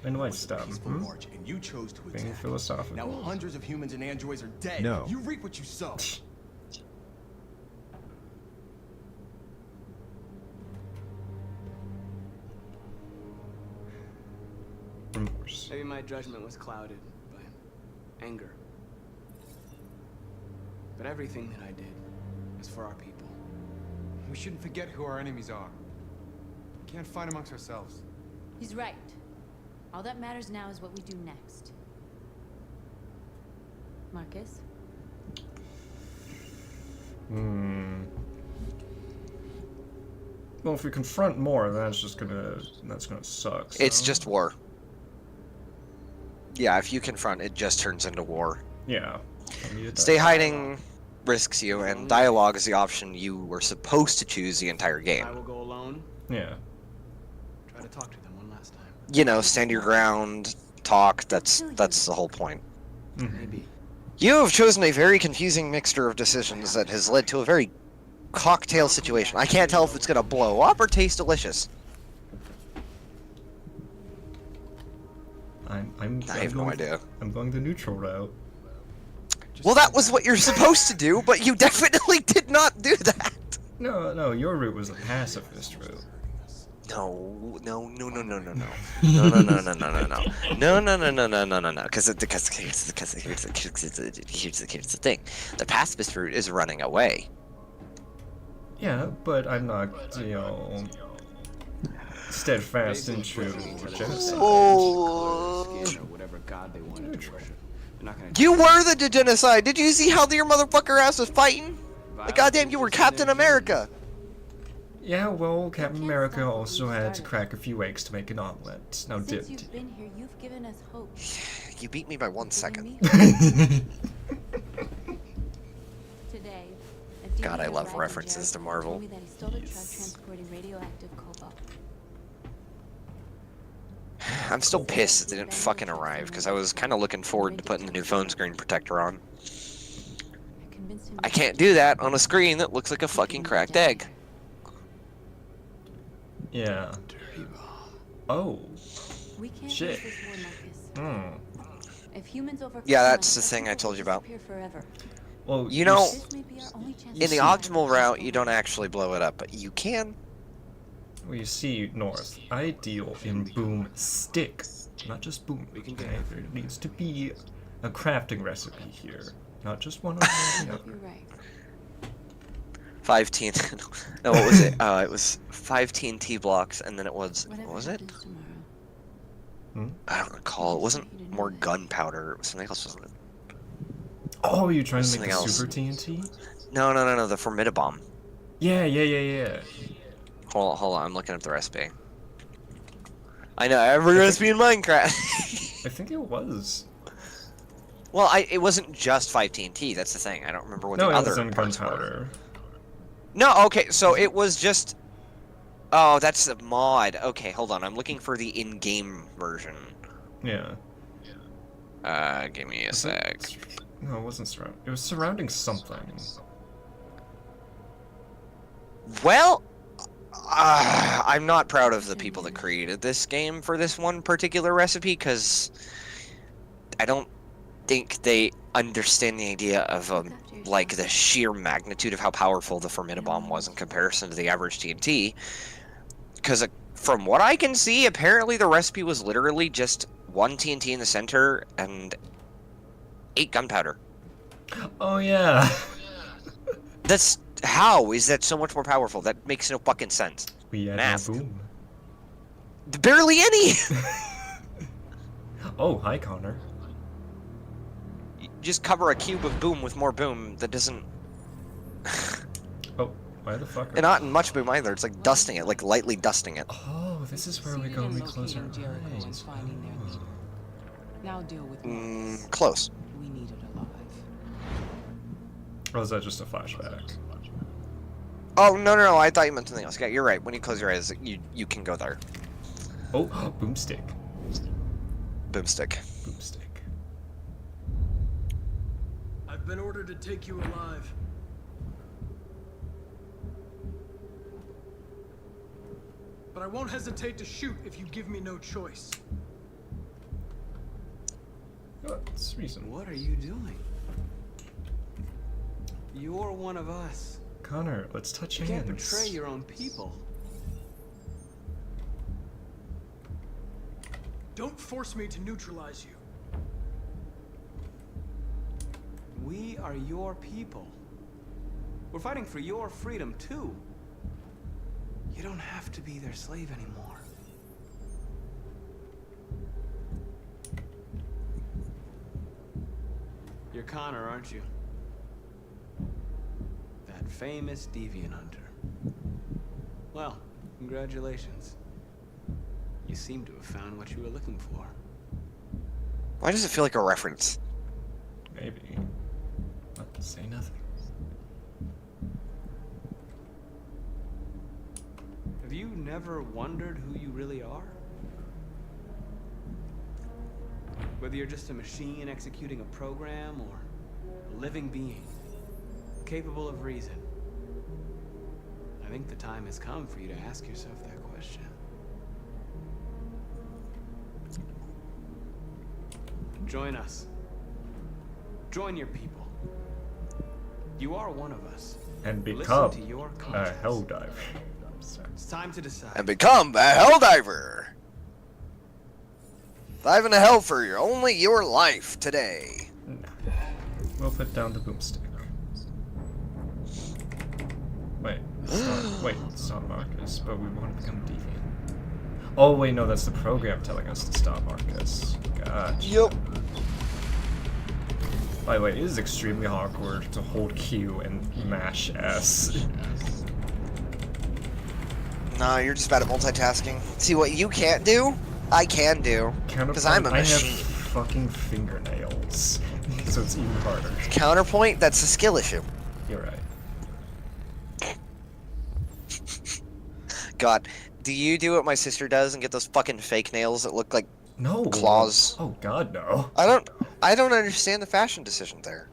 And what's dumb? Peaceful march, and you chose to Being attack. philosophical. Now hundreds of humans and androids are dead. No. You reap what you sow. Remorse. Maybe my judgment was clouded by anger. But everything that I did is for our people. We shouldn't forget who our enemies are. We can't fight amongst ourselves. He's right. All that matters now is what we do next. Marcus? Well, if we confront more, that's gonna suck. So. It's just war. Yeah, if you confront, it just turns into war. Yeah. Stay hiding risks you, and dialogue is the option you were supposed to choose the entire game. I will go alone. Yeah. Try to talk to them one last time. You know, stand your ground, talk. That's the whole point. Maybe. You have chosen a very confusing mixture of decisions that has led to a very cocktail situation. I can't tell if it's gonna blow up or taste delicious. I have no idea. I'm going the neutral route. Well, that was what you're supposed to do, but you definitely did not do that. No, your route was a pacifist route. No. Because here's the thing. The pacifist route is running away. Yeah, but I'm not, steadfast and true genocide. Whatever god they wanted to worship. You were the genocide. Did you see how your motherfucker ass was fighting? Like, goddamn, you were Captain America. Yeah, well, Captain America also had to crack a few eggs to make an omelet. Now did. Since you've been here, you've given us hope. You beat me by 1 second. Today, God, I love references to Marvel. told me that he stole a truck transporting radioactive cobalt. I'm still pissed it didn't fucking arrive, because I was kind of looking forward to putting the new phone screen protector on. I can't do that on a screen that looks like a fucking cracked egg. Yeah. Oh. We can't Shit. lose this war, Marcus. If humans overcome Yeah, that's us, the thing I told you about. disappear forever. Well, You know, This may be our only chance in the to optimal route, you don't actually blow it up, but you can. Well, you see, North, I deal in boom stick, not just boom. Okay? There needs to be a crafting recipe here, not just one over the other. You're right. 5 TNT. No, what was it? It was 5 TNT blocks, and then it was. What was it? I don't recall. It wasn't more gunpowder. It was something else, wasn't it? Oh, you're trying to make Something the else. super TNT? No, the Formidabomb. Yeah. Hold on, I'm looking up the recipe. I know, every recipe in Minecraft! I think it was. Well, it wasn't just 5 TNT, that's the thing. I don't remember what No, the it other was on parts were. gunpowder. No, okay, so it was just... Oh, that's a mod. Okay, hold on, I'm looking for the in-game version. Yeah. Give me a sec. No, it wasn't surround. It was surrounding something. Well, I'm not proud of the people that created this game for this one particular recipe, because I don't think they understand the idea of, like, the sheer magnitude of how powerful the Formidabomb was in comparison to the average TNT. Because from what I can see, apparently the recipe was literally just 1 TNT in the center and 8 gunpowder. Oh, yeah. That's... How is that so much more powerful? That makes no fucking sense. We had Math. no boom. Barely any! Oh, hi, Connor. You just cover a cube of boom with more boom that doesn't... Oh, why the fuck? And not much boom either. It's like dusting it, like lightly dusting it. Oh, this is where we go and we close our eyes. Now deal with Marcus. Close. We need it alive. Or is that just a flashback? Oh, no, I thought you meant something else. Yeah, you're right. When you close your eyes, you can go there. Oh, boomstick. Boomstick. Boomstick. I've been ordered to take you alive. But I won't hesitate to shoot if you give me no choice. What's reason? What are you doing? You're one of us. Connor, let's touch You hands. can't betray your own people. Don't force me to neutralize you. We are your people. We're fighting for your freedom, too. You don't have to be their slave anymore. You're Connor, aren't you? That famous deviant hunter. Well, congratulations. You seem to have found what you were looking for. Why does it feel like a reference? Maybe. Not to say nothing. Have you never wondered who you really are? Whether you're just a machine executing a program or a living being, capable of reason. I think the time has come for you to ask yourself that question. Join us. Join your people. You are one of us. And Listen become to your a conscience. helldiver. It's time to decide. And become a helldiver. Dive into hell for only your life today. We'll put down the boomstick. Wait, it's not Marcus, but we want to become deviant. Oh wait, no, that's the program telling us to stop Marcus. Gotcha. Yep. By the way, it is extremely awkward to hold Q and mash S. Nah, you're just bad at multitasking. See what you can't do? I can do. Because I'm a machine. I have fucking fingernails, so it's even harder. Counterpoint, that's a skill issue. You're right. God, do you do what my sister does and get those fucking fake nails that look like No. claws? Oh god, no. I don't understand the fashion decision there.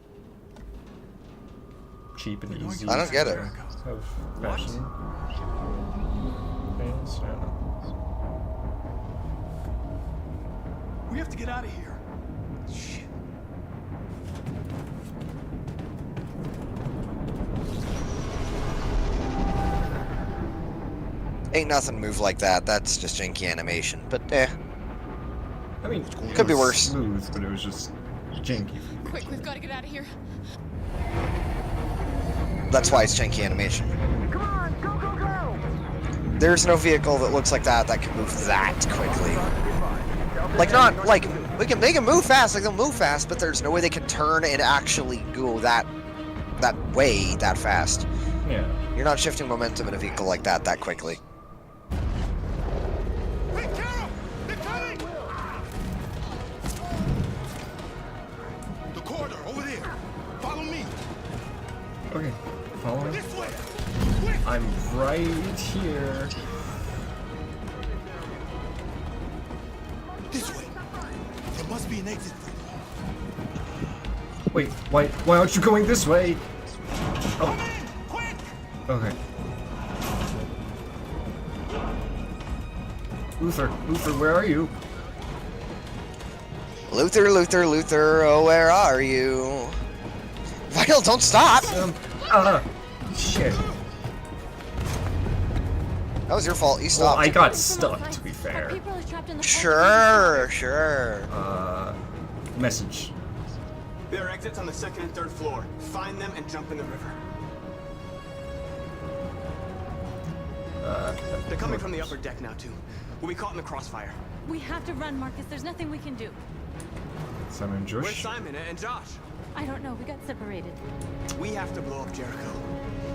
Cheap and easy. I don't get it. Of fashion. Nails, I don't know. We have to get out of here. Shit. Ain't nothing move like that. That's just janky animation. But I mean, could be it was worse. Smooth, but it was just janky. Quick, we've got to get out of here. That's why it's janky animation. There's no vehicle that looks like that that can move that quickly. Like, not like they can move fast, like they'll move fast, but there's no way they can turn and actually go that way that fast. Yeah. You're not shifting momentum in a vehicle like that quickly. The corridor, over there. Follow me. Okay, following. This way. I'm right here. This way. There must be an exit. Wait, why aren't you going this way? Oh. Okay. Luther, where are you? Luther, oh, where are you? Vital, don't stop! Shit. That was your fault, you Well, stopped. I got stuck, to be fair. Sure. Message. There are exits on the second and third floor. Find them and jump in the river. They're coming from the upper deck now, too. We'll be caught in the crossfire. We have to run, Marcus. There's nothing we can do. Simon and Josh. Where's Simon and Josh? I don't know. We got separated. We have to blow up Jericho.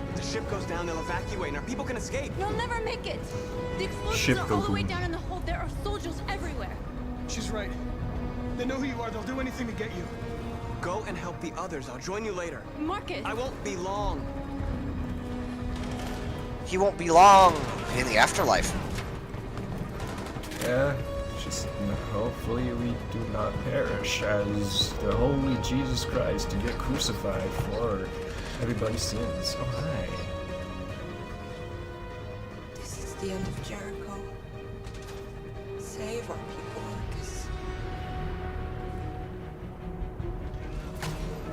If the ship goes down, they'll evacuate, and our people can escape. You'll never make it. The explosives Ship are all the way Goku. down in the hold. There are soldiers everywhere. She's right. They know who you are. They'll do anything to get you. Go and help the others. I'll join you later. Marcus! I won't be long. He won't be long in the afterlife. Yeah, just hopefully we do not perish as the holy Jesus Christ to get crucified for everybody's sins. Oh, hi. This is the end of Jericho. Save our people, Marcus.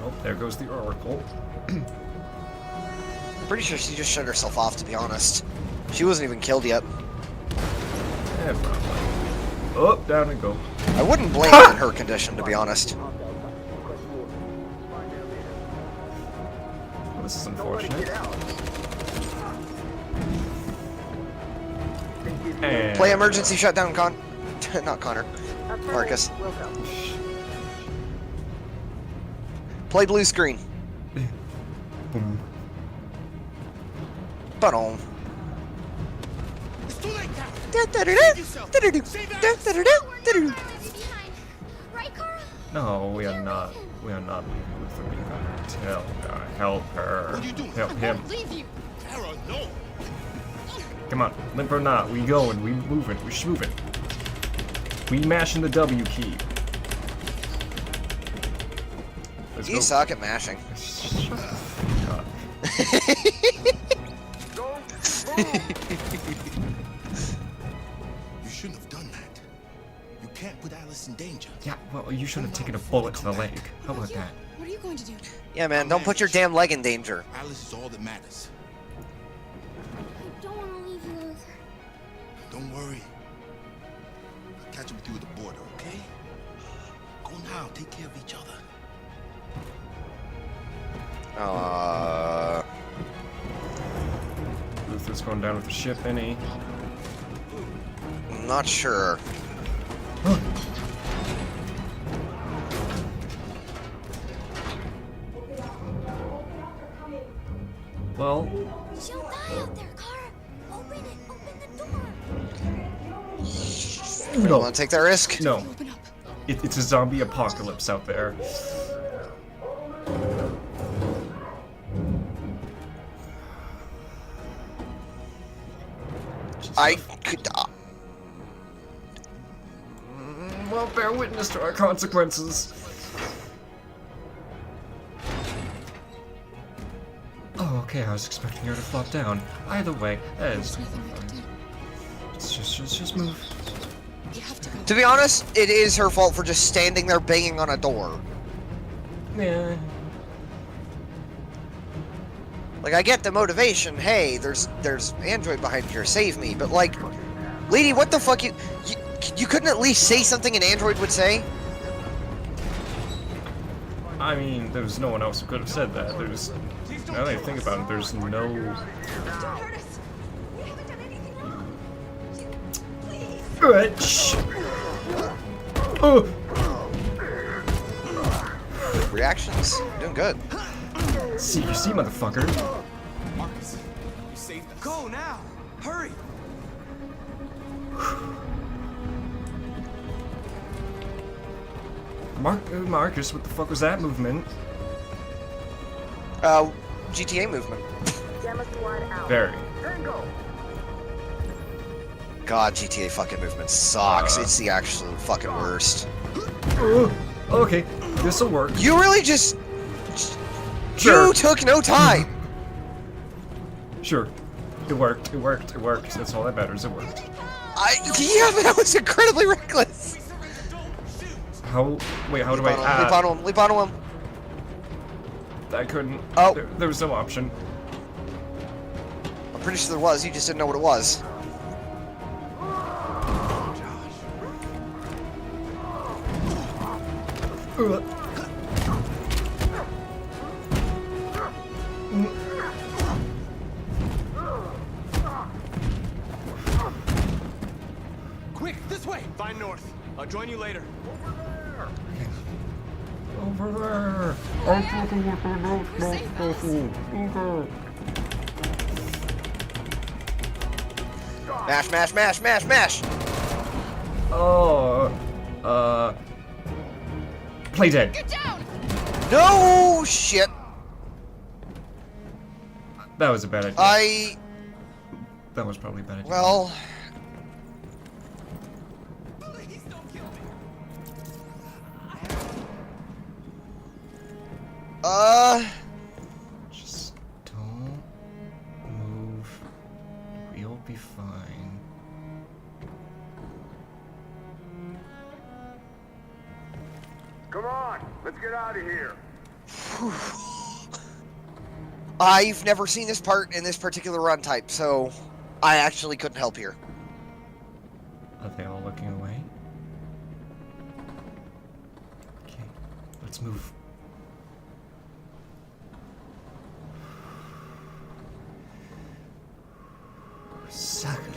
Oh, there goes the Oracle. Pretty sure she just shut herself off, to be honest. She wasn't even killed yet. Yeah, probably. Oh, down and go. I wouldn't blame her in her condition, to be honest. Well, this is unfortunate. And Play emergency shutdown, not Connor. Marcus. Play blue screen. Boom. But on. Right, Carl? No, we are not. We are not leaving Luther behind. Tell her. Help her. What are you doing? Help him. Leave you. Kara, no! Come on, limp or not, we going, we moving, we schmoving. We mashing the W key. Let's You go. suck at mashing. Shut the fuck up. You shouldn't have done that. You can't put Alice in danger. Yeah, well, you should have taken a bullet to the leg. How about that? What are you going to do? Yeah, man, don't put your damn leg in danger. Alice is all that matters. I don't want to leave you, Luther. Don't worry. I'll catch up with you at the border, okay? Go now. Take care of each other. Luther's going down with the ship, any? I'm not sure. Well, She'll die out there, Kara. Open it. Open the door. You want to take that risk? no. It's a zombie apocalypse out there. I could. Well, bear witness to our consequences. Oh, okay, I was expecting her to flop down. Either way, that is fine. Let's just move. You have to go. To be honest, it is her fault for just standing there banging on a door. Yeah. Like, I get the motivation. Hey, there's Android behind here. Save me. But like, lady, what the fuck? You couldn't at least say something an Android would say? I mean, there's no one else who could have said that. There's, now that I think about it, there's no. Bitch. Oh. Reactions? Doing good. See, you see, motherfucker. Marcus, you saved us. Go now! Hurry! Marcus, what the fuck was that movement? GTA movement. Very. God, GTA fucking movement sucks. It's the absolute fucking worst. Okay, this'll work. You really just... Sure. You took no time! Sure. It worked, it worked, it worked. That's all that matters, it worked. Yeah, but that was incredibly reckless! How... Wait, how do I... Leap onto him, leap onto him. I couldn't. Oh. There was no option. I'm pretty sure there was, you just didn't know what it was. Quick, this way! Find North. I'll join you later. Over there. Mash, mash, mash, mash, mash! Oh, play dead. Get down! No shit! That was a bad idea. That was probably a bad idea. Well... Just don't move. We'll be fine. Come on, let's get out of here. I've never seen this part in this particular run type, so I actually couldn't help here. Are they all looking away? Okay, let's move.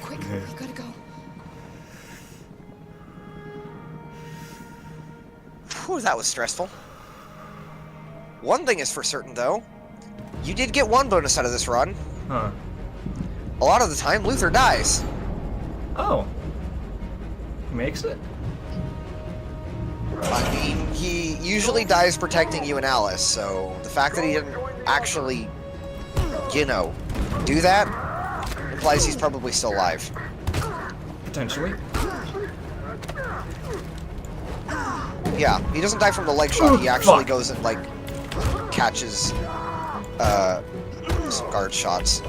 Quick, we gotta go. Whew, that was stressful. One thing is for certain, though. You did get one bonus out of this run. Huh. A lot of the time, Luther dies. Oh. He makes it? I mean, he usually dies protecting you and Alice, so the fact that he didn't actually, you know, do that implies he's probably still alive. Potentially. Yeah, he doesn't die from the leg shot. He actually goes and, like, catches some guard shots.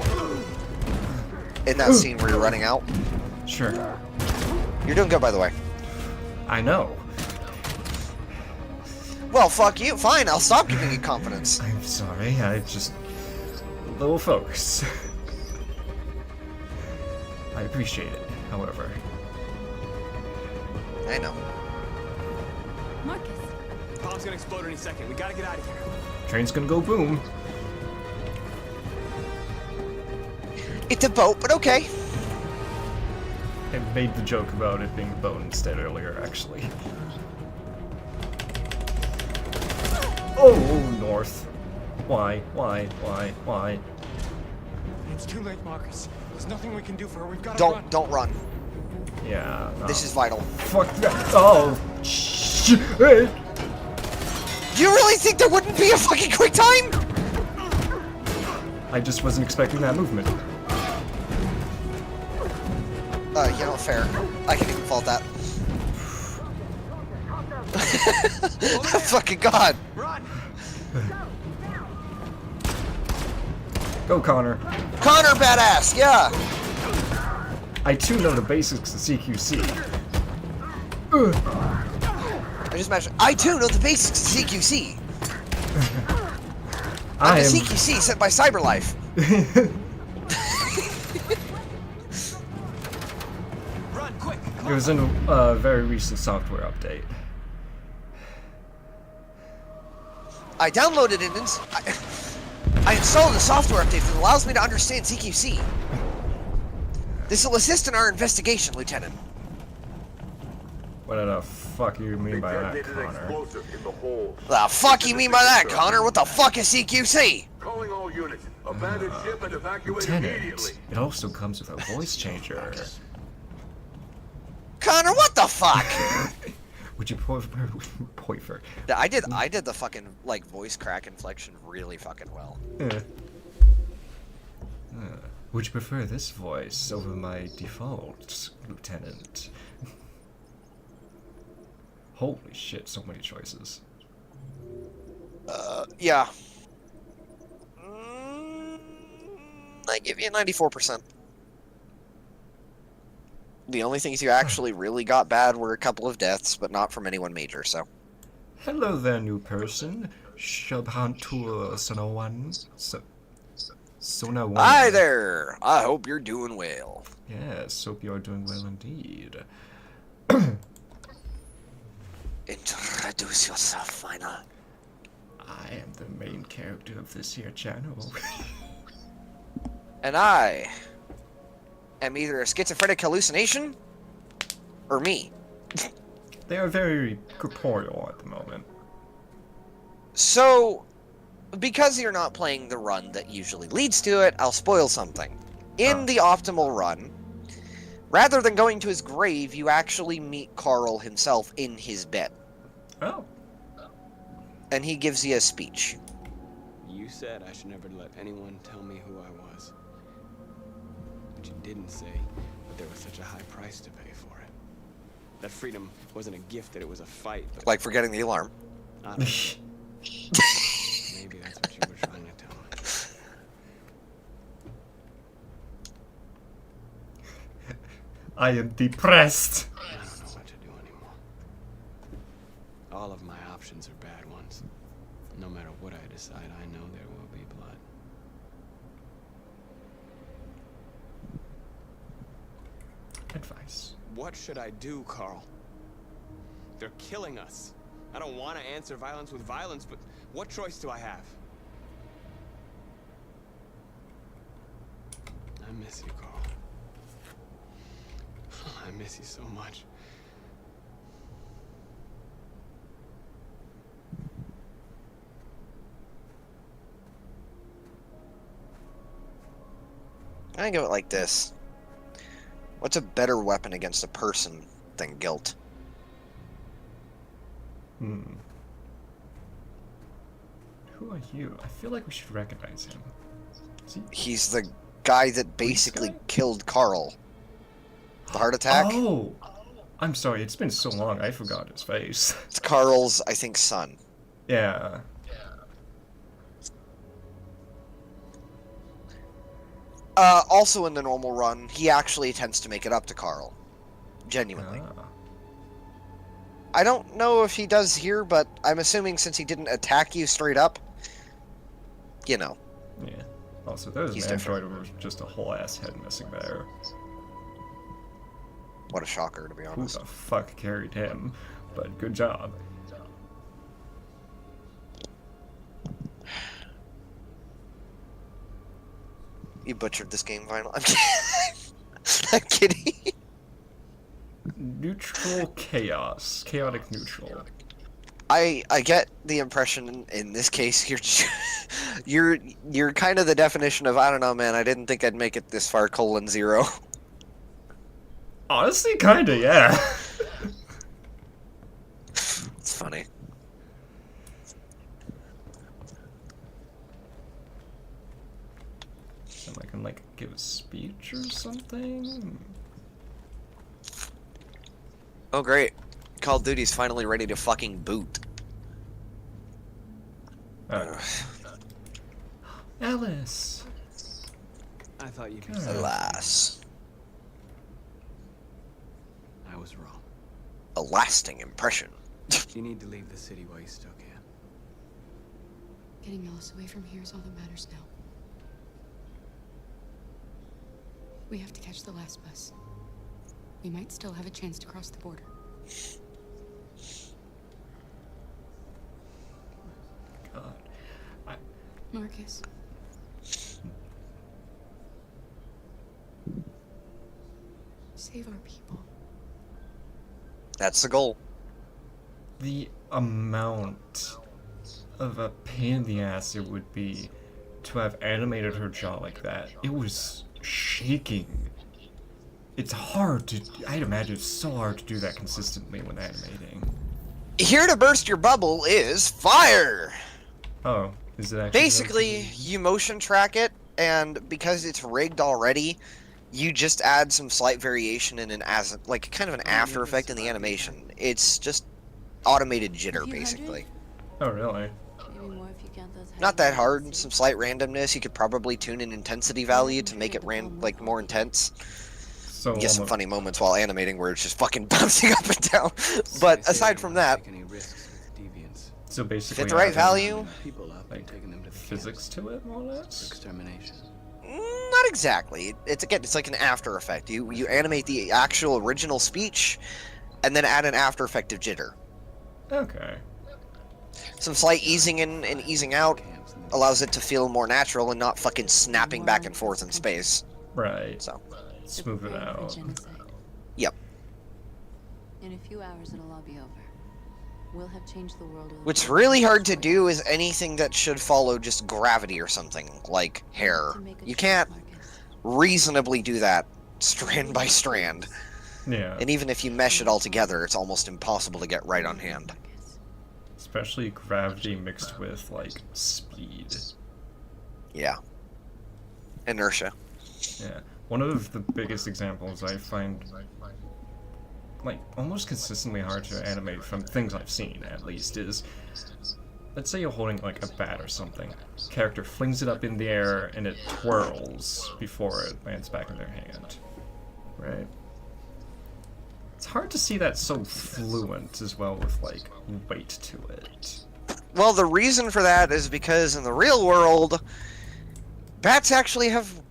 In that scene where you're running out. Sure. You're doing good, by the way. I know. Well, fuck you. Fine, I'll stop giving you confidence. I'm sorry, I just... a little focus. I appreciate it, however. I know. Marcus. Bomb's gonna explode any second. We gotta get out of here. Train's gonna go boom. It's a boat, but okay. I made the joke about it being a boat instead earlier, actually. Oh, north. Why? It's too late, Marcus. There's nothing we can do for her. We've got to run. Don't run. Yeah. No. This is vital. Fuck that. Oh, shit. Do you really think there wouldn't be a fucking quick time? I just wasn't expecting that movement. You know, fair. I can even fault that. Fucking god. Go, Connor. Connor, badass, yeah. I too know the basics of CQC. I just mentioned. I too know the basics of CQC. I I'm am... the CQC sent by CyberLife. Run, quick! It was in a very recent software update. I downloaded it and I installed a software update that allows me to understand CQC. This will assist in our investigation, Lieutenant. What the fuck you mean by that, Connor? The fuck you mean by that, Connor? What the fuck is CQC? Calling all units. Abandon ship and evacuate Lieutenant, immediately. it also comes with a voice changer. Connor, what the fuck? Would you prefer? I did the fucking like voice crack inflection really fucking well. Would you prefer this voice over my default, Lieutenant? Holy shit, so many choices. Yeah. I give you 94%. The only things you actually really got bad were a couple of deaths, but not from anyone major, so. Hello there, new person. Shabhantur Sonawan. Hi there! I hope you're doing well. Yes, hope you are doing well indeed. Introduce yourself, Final. I am the main character of this here channel. And I am either a schizophrenic hallucination or me. They are very corporeal at the moment. So, because you're not playing the run that usually leads to it, I'll spoil something. In the optimal run, rather than going to his grave, you actually meet Carl himself in his bed. Oh. And he gives you a speech. You said I should never let anyone tell me who I was. But you didn't say that there was such a high price to pay for it. That freedom wasn't a gift, that it was a fight. Like forgetting the alarm. I don't know. Maybe that's what you were trying to tell me. I am depressed. I don't know what to do anymore. All of my options are bad ones. No matter what I decide, I know there will be blood. Advice. What should I do, Carl? They're killing us. I don't want to answer violence with violence, but what choice do I have? I miss you, Carl. I miss you so much. I think of it like this. What's a better weapon against a person than guilt? Who are you? I feel like we should recognize him. Is he? He's the guy that basically killed Carl. The heart attack? Oh! I'm sorry, it's been so long, I forgot his face. It's Carl's, I think, son. Yeah. Also in the normal run, he actually tends to make it up to Carl. Genuinely. I don't know if he does here, but I'm assuming since he didn't attack you straight up, you know. Yeah. Also, there's He's an android with just a whole ass head missing there. What a shocker, to be Who honest. the fuck carried him? But good job. You butchered this game, Vinyl. I'm kidding. I'm kidding. Neutral chaos. Chaotic neutral. I get the impression in this case you're kind of the definition of, I don't know, man, I didn't think I'd make it this far, :0. Honestly, kinda, yeah. It's funny. So I can, like, give a speech or something? Oh, great. Call of Duty's finally ready to fucking boot. Alice! I thought you'd be Alas. I was wrong. A lasting impression. You need to leave the city while you still can. Getting Alice away from here is all that matters now. We have to catch the last bus. We might still have a chance to cross the border. God. Marcus. Save our people. That's the goal. The amount of a pain in the ass it would be to have animated her jaw like that. It was shaking. It's hard to... I'd imagine it's so hard to do that consistently when animating. Here to burst your bubble is fire! Oh, is it actually... Basically, you motion track it, and because it's rigged already, you just add some slight variation in an like kind of an after effect in the animation. It's just automated jitter, basically. Oh, really? Maybe more if you count those Not that hard. Some slight randomness. You could probably tune an intensity value to make it more intense. So Get some funny moments while animating where it's just fucking bouncing up and down. But aside from that, So basically, if it's the right value, like physics to it, more or less. Extermination. Not exactly. It's like an after effect. You animate the actual original speech, and then add an after effect of jitter. Okay. Some slight easing in and easing out allows it to feel more natural and not fucking snapping back and forth in space. Right. So. Smooth it out. Yep. In a few hours, it'll all be over. We'll have changed the world. What's really hard to do is anything that should follow just gravity or something, like hair. You can't reasonably do that strand by strand. Yeah. And even if you mesh it all together, it's almost impossible to get right on hand. Especially gravity mixed with, like, speed. Yeah. Inertia. Yeah. One of the biggest examples I find, like, almost consistently hard to animate from things I've seen, at least, is, let's say you're holding, like, a bat or something. Character flings it up in the air, and it twirls before it lands back in their hand. Right? It's hard to see that so fluent as well with, like, weight to it. Well, the reason for that is because in the real world, bats actually have,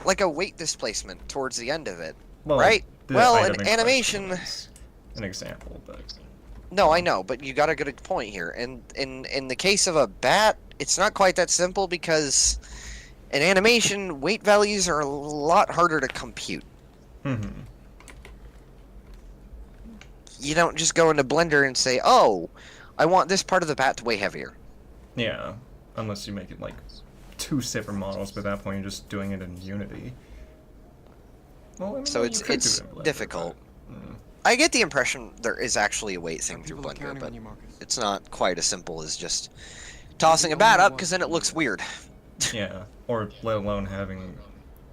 like, a weight displacement towards the end of it, Well, right? the Well, item in in question animation... is an example, but... No, I know, but you got a good point here. And in the case of a bat, it's not quite that simple because in animation, weight values are a lot harder to compute. Mm-hmm. You don't just go into Blender and say, oh, I want this part of the bat to weigh heavier. Yeah, unless you make it, like, 2 separate models, but at that point you're just doing it in Unity. Well, I mean, So you it's could do it in Blender, difficult. but, I get the impression there is actually a weight thing through People are Blender, counting but on you, Marcus. it's not quite as simple as just tossing a bat up, because then it looks weird. Yeah, or let alone having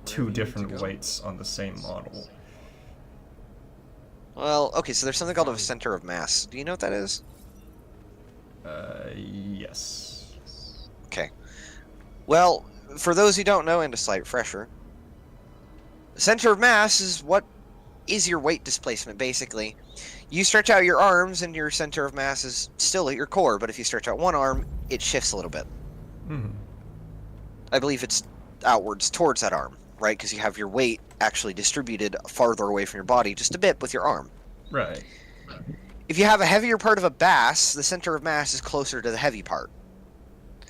two different weights on the same model. Well, okay, so there's something called a center of mass. Do you know what that is? Yes. Okay. Well, for those who don't know, and a slight refresher, center of mass is what is your weight displacement, basically. You stretch out your arms, and your center of mass is still at your core, but if you stretch out one arm, it shifts a little bit. Mm-hmm. I believe it's outwards towards that arm, right? Because you have your weight actually distributed farther away from your body just a bit with your arm. Right. If you have a heavier part of a bass, the center of mass is closer to the heavy part.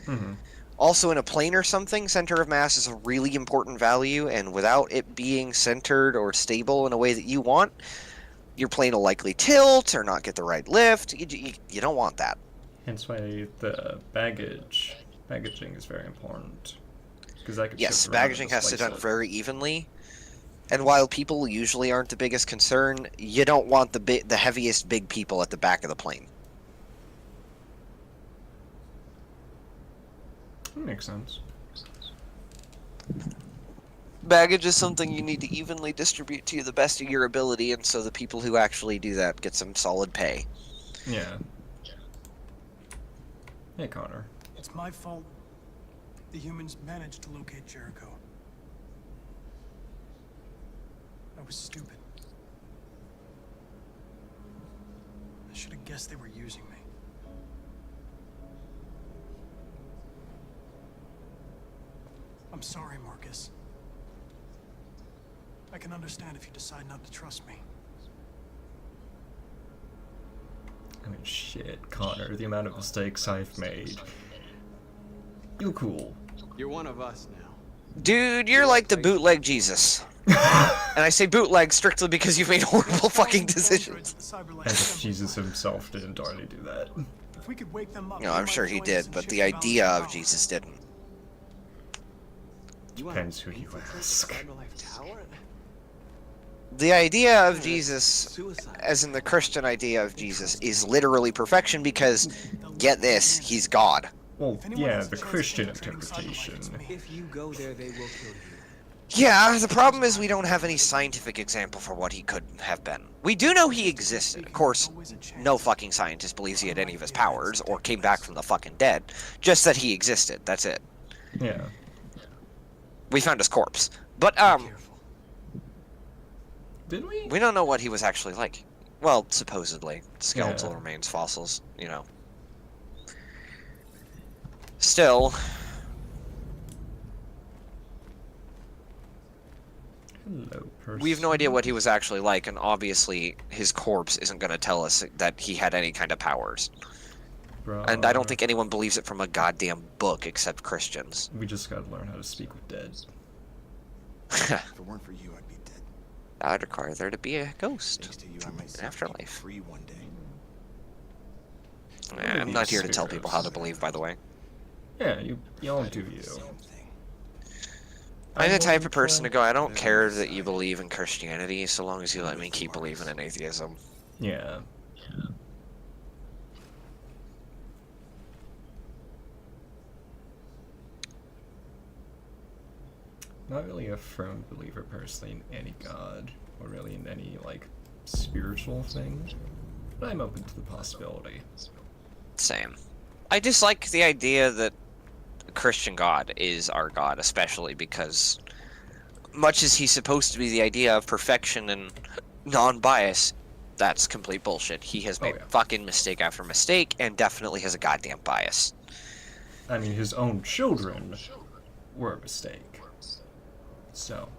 Mm-hmm. Also, in a plane or something, center of mass is a really important value, and without it being centered or stable in a way that you want, your plane will likely tilt or not get the right lift. You don't want that. Hence why the baggaging is very important. Because that could Yes, shift around and baggaging has to be displace done it. very evenly. And while people usually aren't the biggest concern, you don't want the heaviest big people at the back of the plane. Makes sense. Baggage is something you need to evenly distribute to the best of your ability, and so the people who actually do that get some solid pay. Yeah. Hey, Connor. It's my fault. The humans managed to locate Jericho. I was stupid. I should have guessed they were using me. I'm sorry, Marcus. I can understand if you decide not to trust me. I mean, shit, Connor, the amount of mistakes I've made. You cool. You're one of us now. Dude, you're like the bootleg Jesus. And I say bootleg strictly because you've made horrible fucking decisions. As Jesus himself didn't already do that. If we could wake them up, No, I'm sure he did, but the idea of Jesus didn't. Depends who you ask. The idea of Jesus, as in the Christian idea of Jesus, is literally perfection because, get this, he's God. Well, yeah, the Christian interpretation. If you go there, they will kill you. Yeah, the problem is we don't have any scientific example for what he could have been. We do know he existed. Of course, no fucking scientist believes he had any of his powers or came back from the fucking dead. Just that he existed, that's it. Yeah. We found his corpse. But, Did we? we don't know what he was actually like. Well, supposedly. Skeletal remains, fossils, you know. Still... Hello, person. We have no idea what he was actually like, and obviously his corpse isn't going to tell us that he had any kind of powers. And I don't think anyone believes it from a goddamn book except Christians. We just gotta learn how to speak with dead. If it weren't for you, I'd be dead. That would require there to be a ghost. Thanks to you, I might An afterlife. free one day. I'm not here to tell people how to believe, by the way. Yeah, y'all do you. I'm the type of person to go, I don't care that you believe in Christianity, so long as you let me keep believing in atheism. Yeah. Not really a firm believer personally in any god, or really in any, like, spiritual thing, but I'm open to the possibility. Same. I dislike the idea that a Christian God is our God, especially because, much as he's supposed to be the idea of perfection and non-bias, that's complete bullshit. He has made fucking mistake after mistake, and definitely has a goddamn bias. I mean, his own children were a mistake. So,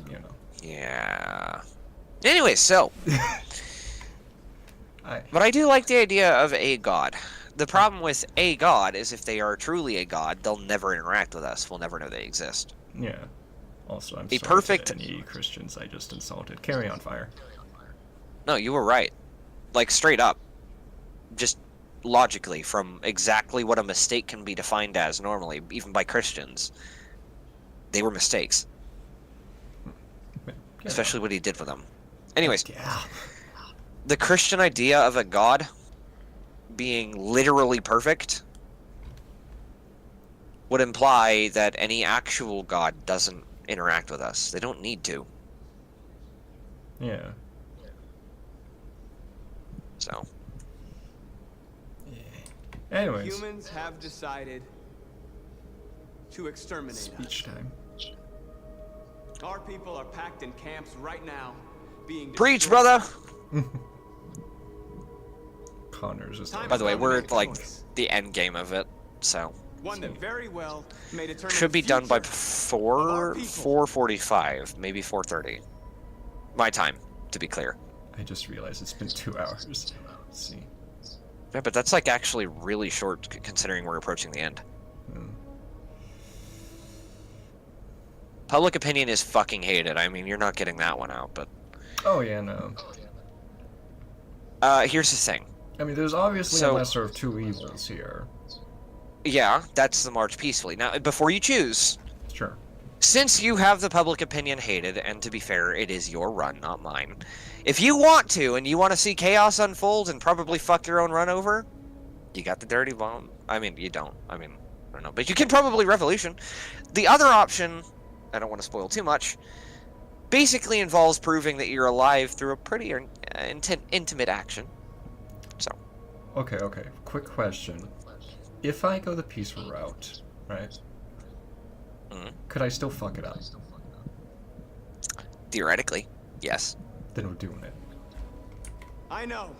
you know. Yeah. Anyway, so. But I do like the idea of a god. The problem with a god is if they are truly a god, they'll never interact with us. We'll never know they exist. Yeah. Also, I'm A sorry perfect- to any Christians I just insulted. Carry on, Fire. No, you were right. Like, straight up. Just logically, from exactly what a mistake can be defined as normally, even by Christians. They were mistakes. Especially what he did with them. Anyways. the Christian idea of a god being literally perfect would imply that any actual god doesn't interact with us. They don't need to. Yeah. So. Anyways. Humans have decided to exterminate Speech us. time. Our people are packed in camps right now, being Preach, destroyed. brother! Connor's just. By the way, we're at, like, the end game of it, so. One that very well may determine Should be the done by future 4:45, maybe 4:30. My time, to be clear. I just realized it's been 2 hours. Let's see. Yeah, but that's like actually really short considering we're approaching the end. Public opinion is fucking hated. I mean, you're not getting that one out, but... Oh, yeah, no. Here's the thing. I mean, there's obviously So- a lesser of two evils here. Yeah, that's the march peacefully. Now, before you choose... Sure. Since you have the public opinion hated, and to be fair, it is your run, not mine. If you want to, and you want to see chaos unfold and probably fuck your own run over, you got the dirty bomb. I mean, you don't. I mean, I don't know. But you can probably revolution. The other option, I don't want to spoil too much, basically involves proving that you're alive through a pretty intimate action. So. Okay, okay. Quick question. If I go the peaceful route, right? Could I still fuck it up? Theoretically, yes. Then we're doing it. I know.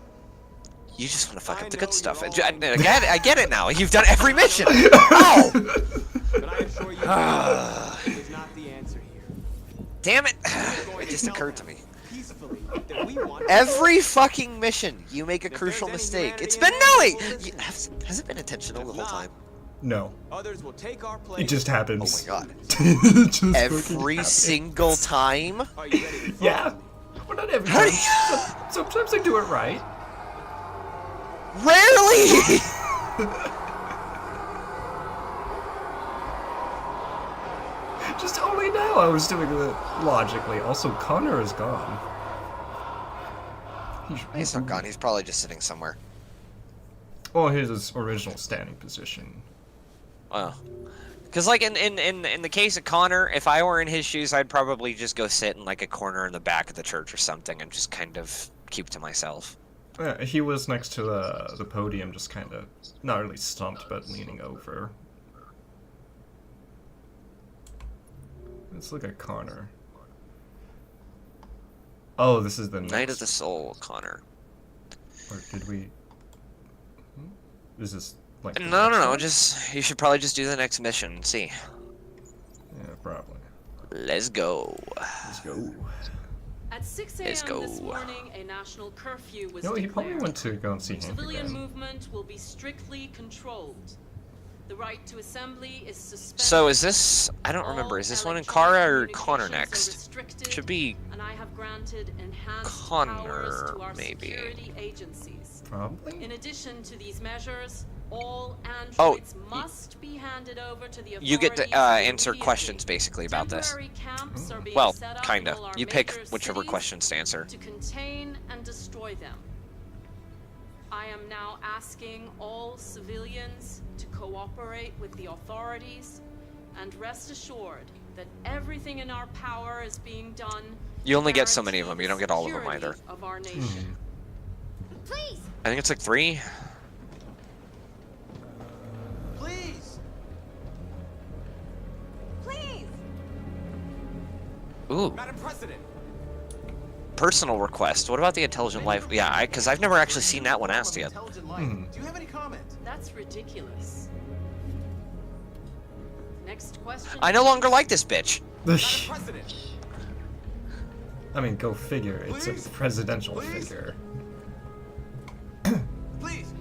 You just want to fuck up the good stuff. I get it now. You've done every mission. Ow! But I assure you, it is not the answer here. Damn it! It just occurred to me. Peacefully, that we want Every fucking mission, you make a crucial mistake. It's been has it been intentional the whole time? No. Others will take our place. It just happens. Oh my god. It just fucking Every happens. single time? Are you ready to Yeah. Well, not every time. Sometimes I do it right. Rarely! Just only now I was doing it logically. Also, Connor is gone. He's not gone. He's probably just sitting somewhere. Well, his original standing position. Well, because like in the case of Connor, if I were in his shoes, I'd probably just go sit in like a corner in the back of the church or something and just kind of keep to myself. Yeah, he was next to the podium, just kind of not really stumped, but leaning over. Let's look at Connor. Oh, this is the Knight of the Soul, Connor. Or did we? Is this like? No. Just you should probably just do the next mission and see. Yeah, probably. Let's go. Let's go. At 6 Let's a.m. go. this morning, a national curfew was No, he declared. probably went to go and see Hank Civilian again. movement will be strictly controlled. The right to assembly is suspended. So is this? I don't remember. Is this one in Kara or Connor next? Should be And I have granted enhanced powers Connor, to our maybe. security agencies. Probably. In addition to these measures, all Oh, androids must be handed over to the You get to authorities answer immediately. questions basically about this. Temporary camps are being Well, set up kinda. in all our You pick major whichever cities questions to answer. to contain and destroy them. I am now asking all civilians to cooperate with the authorities and rest assured that everything in our power is being done. You only to get so many of them. guarantee You don't get all of them security either. Of our nation. Please. I think it's like 3. Please. Please. Ooh. Madam President. Personal request. What about the intelligent life? Yeah, because I've never actually seen that one asked yet. Intelligent life. Do you have any comment? That's ridiculous. Next question. I no longer like this bitch. President. I mean, go figure. It's Please? a presidential Please? figure. Please.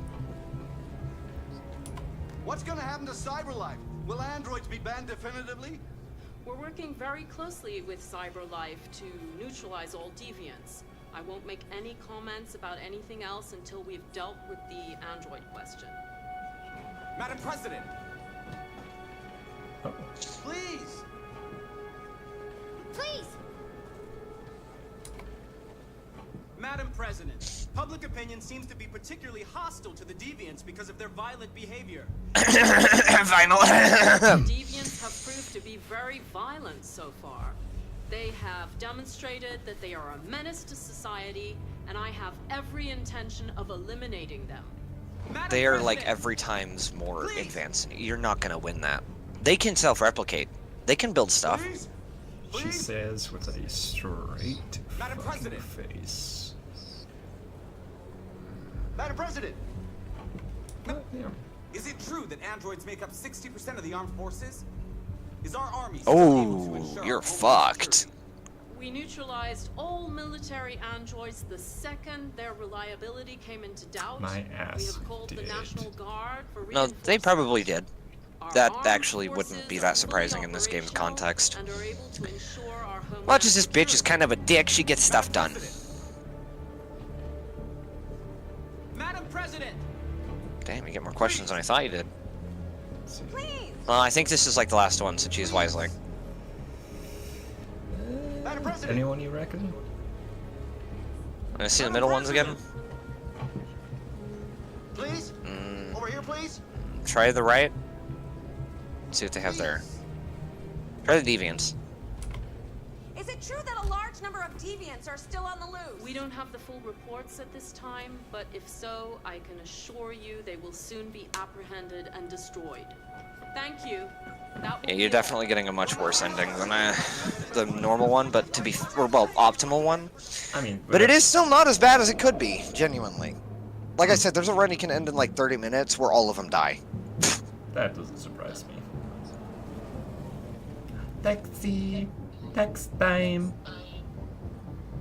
What's gonna happen to CyberLife? Will androids be banned definitively? We're working very closely with CyberLife to neutralize all deviants. I won't make any comments about anything else until we've dealt with the android question. Madam President. Oh. Please. Please. Madam President. Public opinion seems to be particularly hostile to the deviants because of their violent behavior. Final. Deviants have proved to be very violent so far. They have demonstrated that they are a menace to society, and I have every intention of eliminating them. They are like every time's more advanced. You're not gonna win that. They can self-replicate. They can build stuff. She says with a straight Madam President. face. Madam President! Yeah. Is it true that androids make up 60% of the armed forces? Is our army Oh, you're fucked. We neutralized all military androids the second their reliability came into doubt. My ass We have called the did. National Guard for No, they probably did. That actually wouldn't be that surprising in this game's context. and are able to ensure our homeland. Much as this bitch is kind of a dick, she gets stuff done. Madam President! Damn, you get more questions than I thought you did. Please. Well, I think this is like the last one, so choose wisely. Madam President! Anyone you reckon? I'm gonna see the middle ones again. Please? Over here, please? Try the right. See what they have there. Try the deviants. Is it true that a large number of deviants are still on the loose? We don't have the full reports at this time, but if so, I can assure you they will soon be apprehended and destroyed. Thank you. That will Yeah, be you're all. definitely getting a much worse ending than the normal one, but to be, or well, optimal one. I mean, But it is still not as bad as it could be, genuinely. Like I said, there's a run you can end in like 30 minutes where all of them die. That doesn't surprise me. Taxi. Tax time.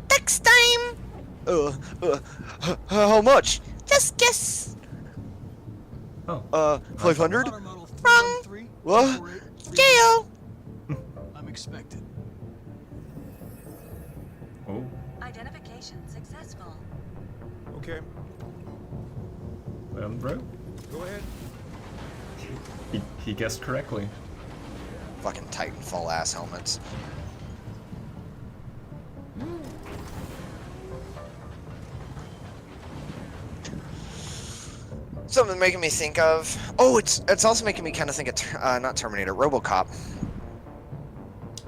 Next time! How much? Just guess. Oh. 500? Wrong. What? Jail. I'm expected. Oh. Identification successful. Okay, Well, bro. go ahead. He guessed correctly. Fucking Titanfall ass helmets. Something making me think of. Oh, it's also making me kind of think of not Terminator, RoboCop.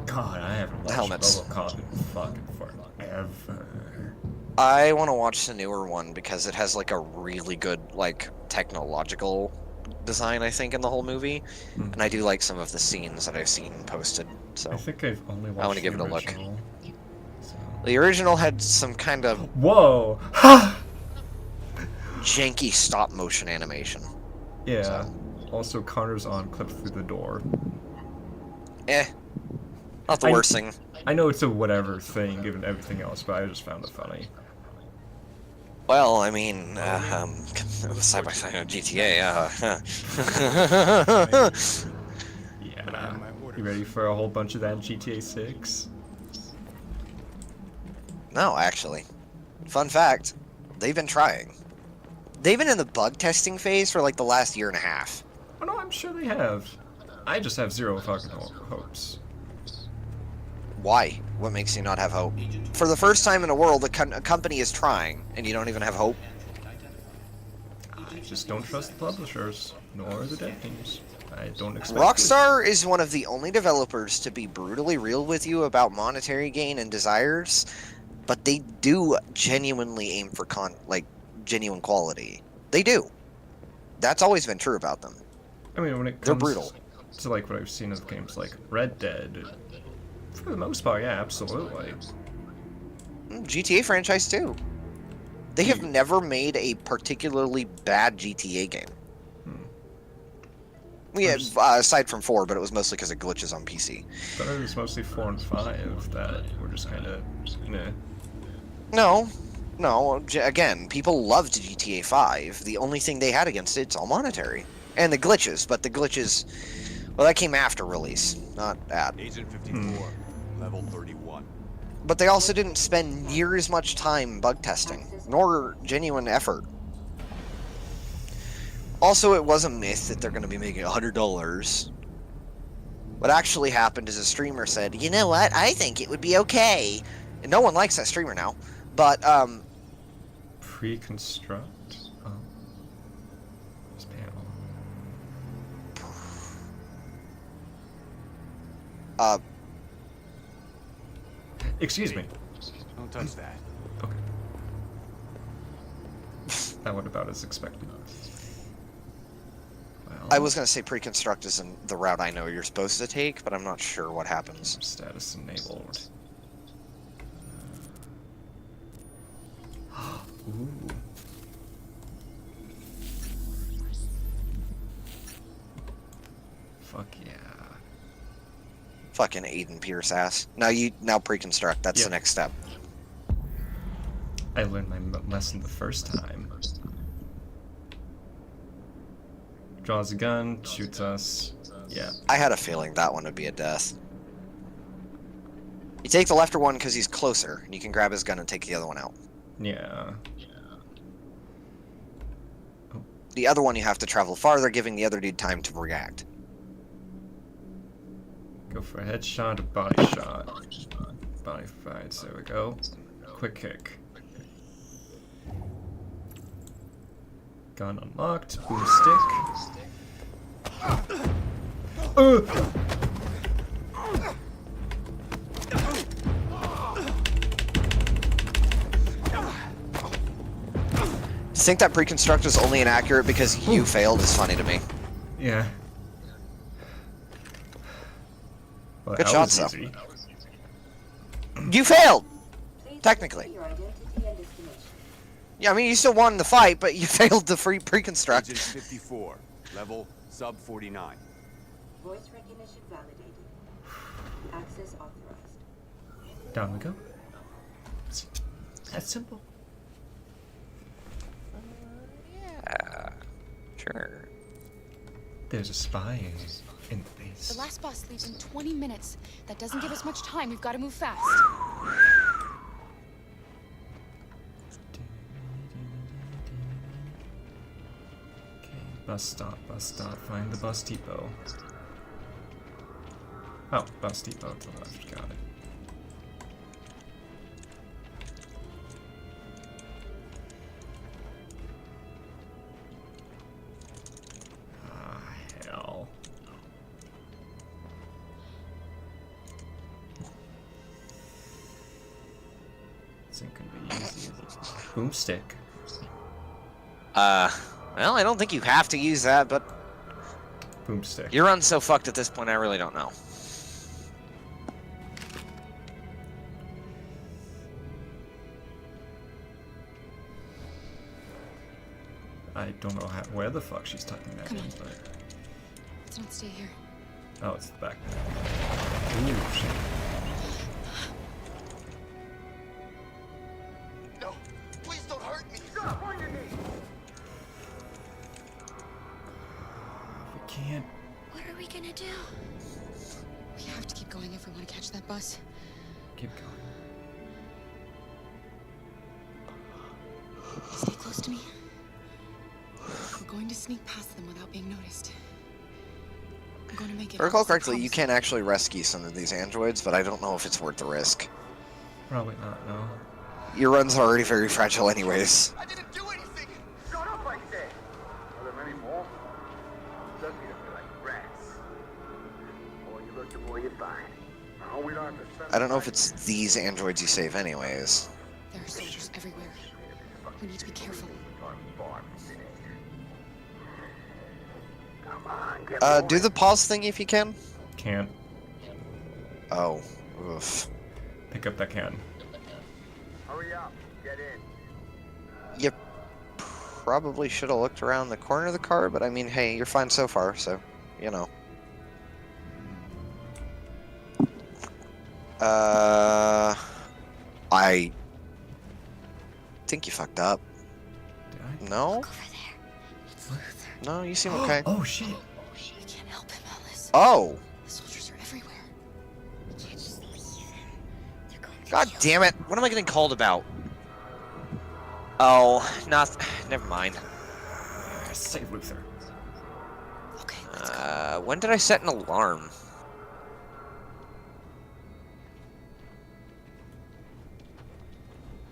God, I haven't watched helmets. RoboCop in fucking forever. I want to watch the newer one because it has like a really good like technological design, I think, in the whole movie, and I do like some of the scenes that I've seen posted. So I think I've only watched I want to give it the a look. original, so. The original had some kind of Whoa! janky stop motion animation. Yeah. So. Also, Connor's on clip through the door. Not the worst thing. I know it's a whatever thing given everything else, but I just found it funny. Well, I mean, side by side with GTA, Yeah. You ready for a whole bunch of that in GTA 6? No, actually. Fun fact, they've been trying. They've been in the bug testing phase for like the last year and a half. Oh no, I'm sure they have. I just have zero fucking hopes. Why? What makes you not have hope? For the first time in the world, a company is trying, and you don't even have hope? I just don't trust the publishers, nor the dev teams. I don't expect Rockstar is one of the only developers to be brutally real with you about monetary gain and desires, but they do genuinely aim for genuine quality. They do. That's always been true about them. I mean, when it comes They're brutal. to like what I've seen of games like Red Dead, for the most part, yeah, absolutely. GTA franchise too. They have never made a particularly bad GTA game. Yeah, aside from 4, but it was mostly because of glitches on PC. But it was mostly 4 and 5 that were just kind of, No. Again, people loved GTA 5. The only thing they had against it's all monetary. And the glitches, but the glitches, well, that came after release, not at. Agent 54, level 31. But they also didn't spend near as much time bug testing, nor genuine effort. Also, it was a myth that they're going to be making $100. What actually happened is a streamer said, you know what, I think it would be okay. And no one likes that streamer now. But, Pre-construct. Oh. This panel. Excuse me. Don't touch that. Okay. That went about as expected. Well, I was gonna say pre-construct isn't the route I know you're supposed to take, but I'm not sure what happens. Status enabled. Ooh. Fuck yeah. Fucking Aiden Pierce ass. Now pre-construct. That's the next step. I learned my lesson the first time. Draws a gun, shoots us. Yeah. I had a feeling that one would be a death. You take the lefter one because he's closer, and you can grab his gun and take the other one out. Yeah. The other one you have to travel farther, giving the other dude time to react. Go for a headshot, a body shot. Body fights, there we go. Quick kick. Gun unlocked, boom stick. To think that pre-construct is only inaccurate because you failed is funny to me. Yeah. Well, Good that shot, was though. easy. You failed! Technically. Yeah, I mean, you still won the fight, but you failed the pre-construct. Agent 54, level sub 49. Voice recognition validated. Access authorized. Down we go. That's simple. Yeah, sure. There's a spy in the base. The last bus leaves in 20 minutes. That doesn't give us much time. We've got to move fast. Bus stop, find the bus depot. Oh, bus depot to the left, got it. Ah, hell. This ain't gonna be easy, is it? Boomstick. Well, I don't think you have to use that, but Boomstick. your run's so fucked at this point, I really don't know. I don't know where the fuck she's typing that Come in, on. but... Let's not stay here. Oh, it's the back. Ooh, shit. No, please don't hurt me. Stop on your knees. We can't... What are we gonna do? We have to keep going if we want to catch that bus. Keep going. Stay close to me. We're going to sneak past them without being noticed. I'm going to make it. If I recall correctly, you can actually rescue some of these androids, but I don't know if it's worth the risk. Probably not, no. Your run's already very fragile anyways. I didn't do anything. Shut up, I said. Are there many more? Lucky to be like rats. The more you look, the more you find. Now we don't have to spend I don't know if it's these androids you save anyways. There are soldiers everywhere. We need to be careful. Do the pause thing if you can. Can't. Oh. Oof. Pick up that can. Hurry up. Get in. You probably should have looked around the corner of the car, but I mean, hey, you're fine so far, so, you know. I think you fucked up. Did I? No? No, you seem okay. Oh, shit. We can't help him, Alice. Oh! The soldiers are everywhere. We can't just leave them. They're going to God kill damn it! What am I getting called about? Oh, never mind. Save Luther. Okay. When did I set an alarm?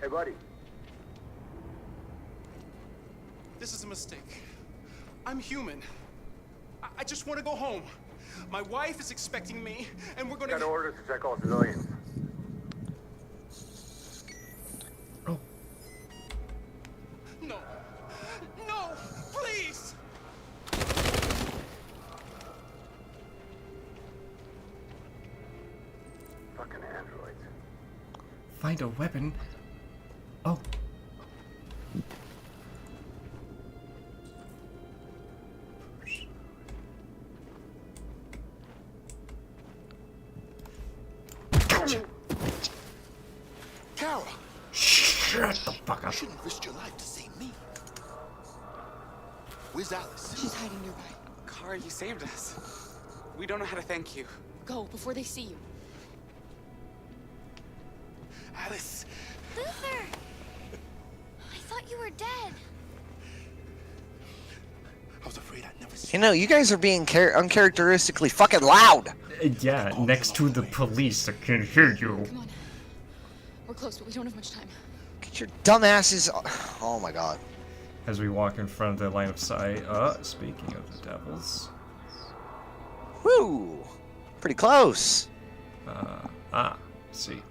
Hey, buddy. This is a mistake. I'm human. I just want to go home. My wife is expecting me, and we're gonna... Got orders to check all civilians. No. No! Please! Fucking androids. Find a weapon. Oh. Gotcha. Kara! Shut the fuck up. You shouldn't risk your life to save me. Where's Alice? She's hiding nearby. Kara, you saved us. We don't know how to thank you. Go before they see you. Alice! Luther! I thought you were dead. I was afraid I'd never see You know, you guys are being uncharacteristically fucking loud. Yeah, next to the police, I can hear you. Come on. We're close, but we don't have much time. Get your dumbasses. Oh my god. As we walk in front of the line of sight. Speaking of the devils. Woo! Pretty close. See.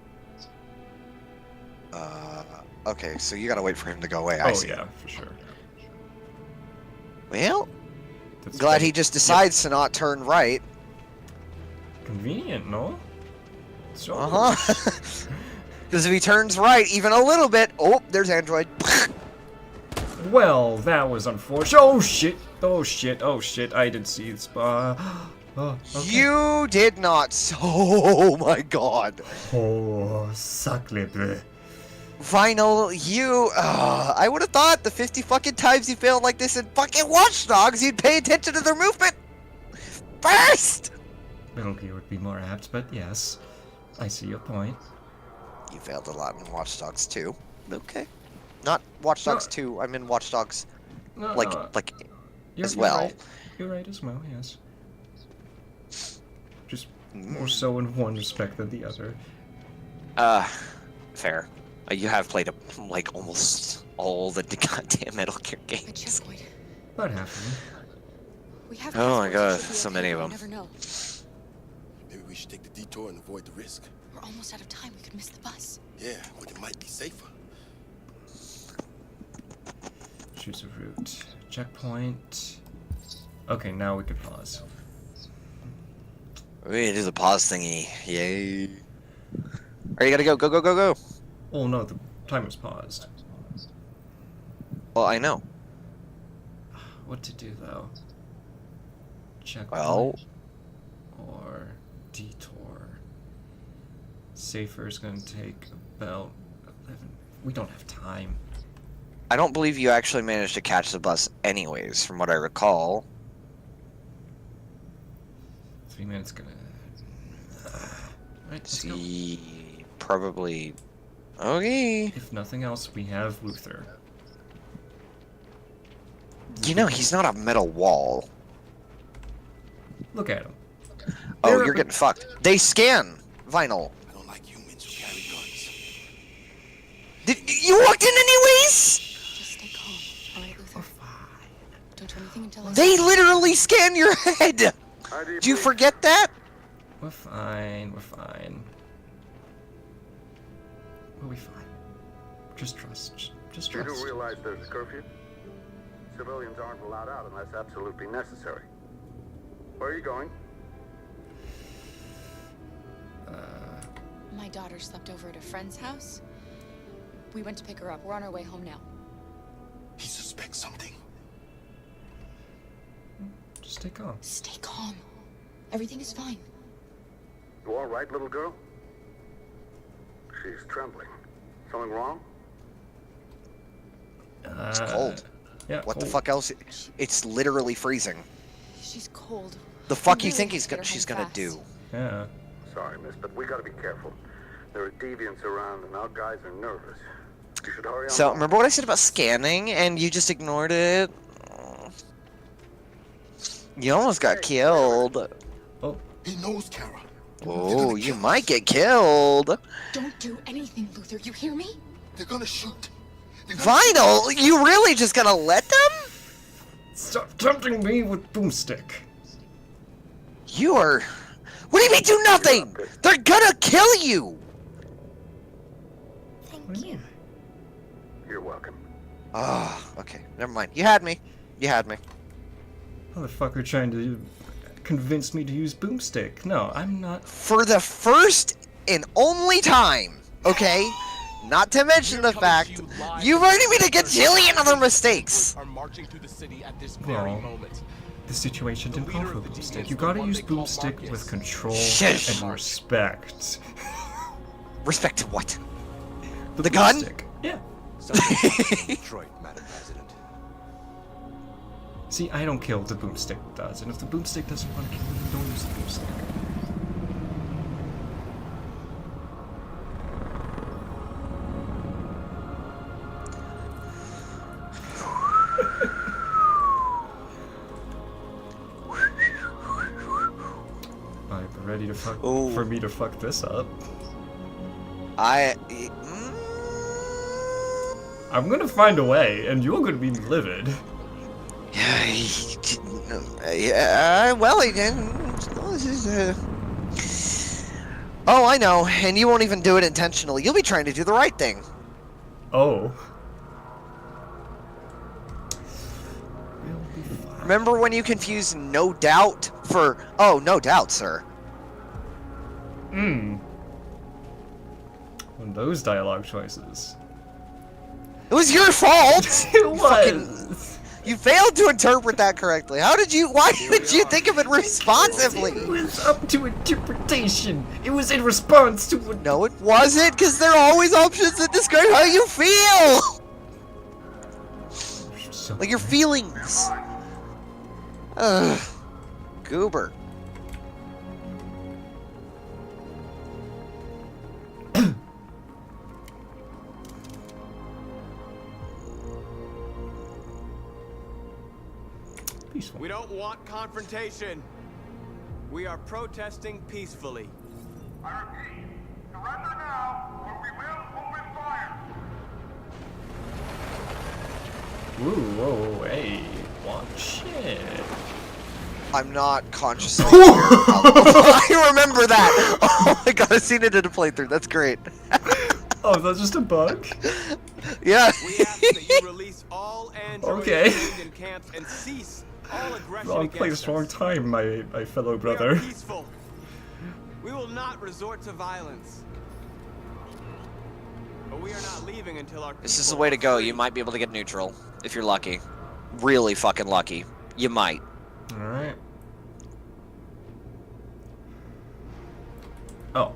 Okay, so you gotta wait for him to go away. Oh, I see. yeah, for sure. Well, That's glad great. he just decides to not turn right. Convenient, no? So Because if he turns right even a little bit, oh, there's Android. Well, that was unfortunate. Oh shit! Oh shit! Oh shit! I didn't see the spot. Oh, okay. You did not. Oh my god. Oh, sacre bleu. Vinyl, you. I would have thought the 50 fucking times you failed like this in fucking Watch Dogs, you'd pay attention to their movement first. Metal Gear would be more apt, but yes, I see your point. You failed a lot in Watch Dogs 2. Okay. Not Watch Dogs 2. I'm in Watch Dogs, No, like you're, as well. Right. You're right as well. Yes. Just more so in one respect than the other. Fair. You have played like almost all the goddamn Metal Gear games. A checkpoint. About half of them. We have Oh my god, passports, it should be so okay, many of but them. you never know. Maybe we should take the detour and avoid the risk. We're almost out of time. We could miss the bus. Yeah, but it might be safer. Choose a route. Checkpoint. Okay, now we can pause. We do the pause thingy. Yay. Alright, you gotta go. Go. Oh no, the timer's paused. Well, I know. What to do though? Checkpoint. Well. Or detour. Safer is gonna take about 11. We don't have time. I don't believe you actually managed to catch the bus anyways, from what I recall. 3 minutes gonna. Right, let's go. See, probably. Okay. If nothing else, we have Luther. You know, he's not a metal wall. Look at him. Oh, They're- you're getting fucked. They scan vinyl. I don't like humans who carry guns. You walked in anyways? Just stay calm. All right, Luther. Don't do anything until I They literally scan your head. Do you forget that? We're fine. We're fine. We'll be fine. Just trust. Just You trust. do realize there's a curfew? Civilians aren't allowed out unless absolutely necessary. Where are you going? My daughter slept over at a friend's house. We went to pick her up. We're on our way home now. He suspects something. Just stay calm. Stay calm. Everything is fine. You all right, little girl? She's trembling. Something wrong? It's cold. Yeah. What the fuck else? It's literally freezing. She's cold. The fuck We you really think have to get her she's home gonna fast. do? Yeah. Sorry, miss, but we gotta be careful. There are deviants around and our guys are nervous. You should hurry on. So home. remember what I said about scanning, and you just ignored it. You almost got killed. Oh. He knows Kara. Oh, you might get killed. Don't do anything, Luther. You hear me? They're gonna shoot. Vinyl, you really just gonna let them? Stop tempting me with boomstick. You are... What do you mean do nothing? They're gonna kill you! Thank you. You're welcome. Oh, okay. Never mind. You had me. You had me. Motherfucker trying to convince me to use boomstick. No, I'm not. For the first and only time, okay? Not to mention the fact you've already made a gajillion other mistakes. Are marching through the city at this No. very moment. The situation didn't call for boomstick. You gotta use boomstick with control Shush. and respect. Respect to what? The gun? Boomstick. Yeah. Detroit, Madam President. See, I don't kill what the boomstick does, and if the boomstick doesn't want to kill you, don't use the boomstick. I'm ready to fuck for me to fuck this up. I'm gonna find a way, and you're gonna be livid. Yeah, well, oh, I know, and you won't even do it intentionally. You'll be trying to do the right thing. Oh. Remember when you confused no doubt for, oh, no doubt, sir? One of those dialogue choices. It was your fault! It was! You failed to interpret that correctly. How did you, why did you think of it responsively? It was up to interpretation. It was in response to what... No, it wasn't, because there are always options that describe how you feel! Like your feelings. Ugh. Goober. We don't want confrontation. We are protesting peacefully. I repeat, surrender now, or we will open fire. Ooh, whoa, hey, watch it. I'm not consciously aware of how... I remember that! Oh my god, I've seen it in a playthrough, that's great. Oh, that's just a bug? Yeah. We ask that you release all androids Okay. detained in camps and cease all aggression Wrong against place, wrong us. time, my fellow We are brother. peaceful. We will not resort to violence. But we are not leaving until our This is the people way to are go. free. You might be able to get neutral, if you're lucky. Really fucking lucky. You might. Alright. Oh,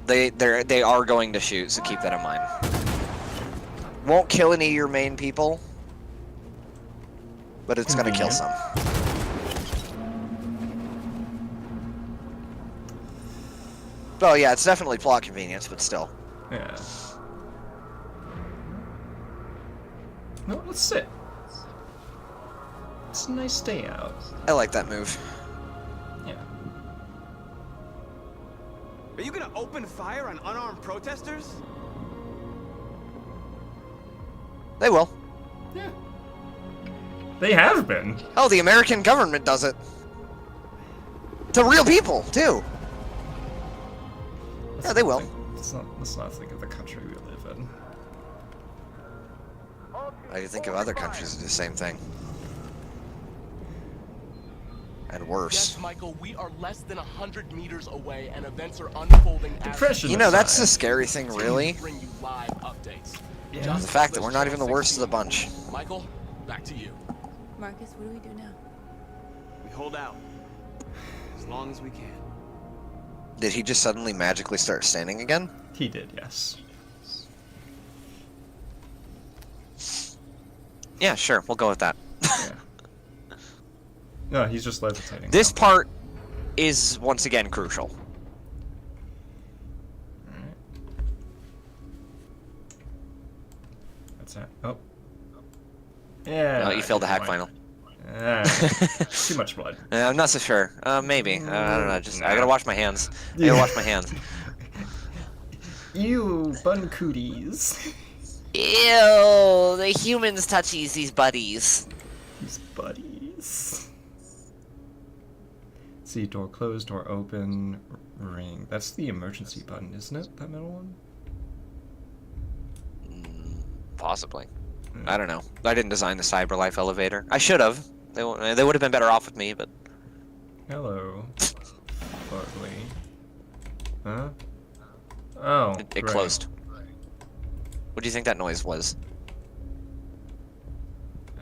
They are going to shoot, so keep that in mind. Won't kill any of your main people, but it's gonna kill some. Oh yeah, it's definitely plot convenience, but still. Yeah. No, let's sit. It's a nice day out. I like that move. Yeah. Are you gonna open fire on unarmed protesters? They will. Yeah. They have been. Oh, the American government does it. To real people, too. Yeah, they will. Let's not think of the country we live in. I think of other countries that do the same thing. And worse. Yes, Michael, we are less than 100 meters away, and events are unfolding as Depression You know, that's aside. the scary thing, really. bring you live updates. Yeah. The fact that we're not even the worst of the bunch. Michael, back to you. Marcus, what do we do now? We hold out. As long as we can. Did he just suddenly magically start standing again? He did, yes. Yeah, sure, we'll go with that. Yeah. No, he's just levitating. This part is, once again, crucial. Alright. That's it. Oh. Yeah. No, you failed the hack never final. mind. Too much blood. I'm not so sure. Maybe. I don't know. Just I gotta wash my hands. I gotta wash my hands. Ew, bun cooties. Ew, the humans touchies, these buddies. These buddies. See, door closed, door open, ring. That's the emergency button, isn't it? That middle one? Possibly. I don't know. I didn't design the CyberLife elevator. I should have. They would have been better off with me, but... Hello. Ugly. Huh? Oh, It closed. What do you think that noise was?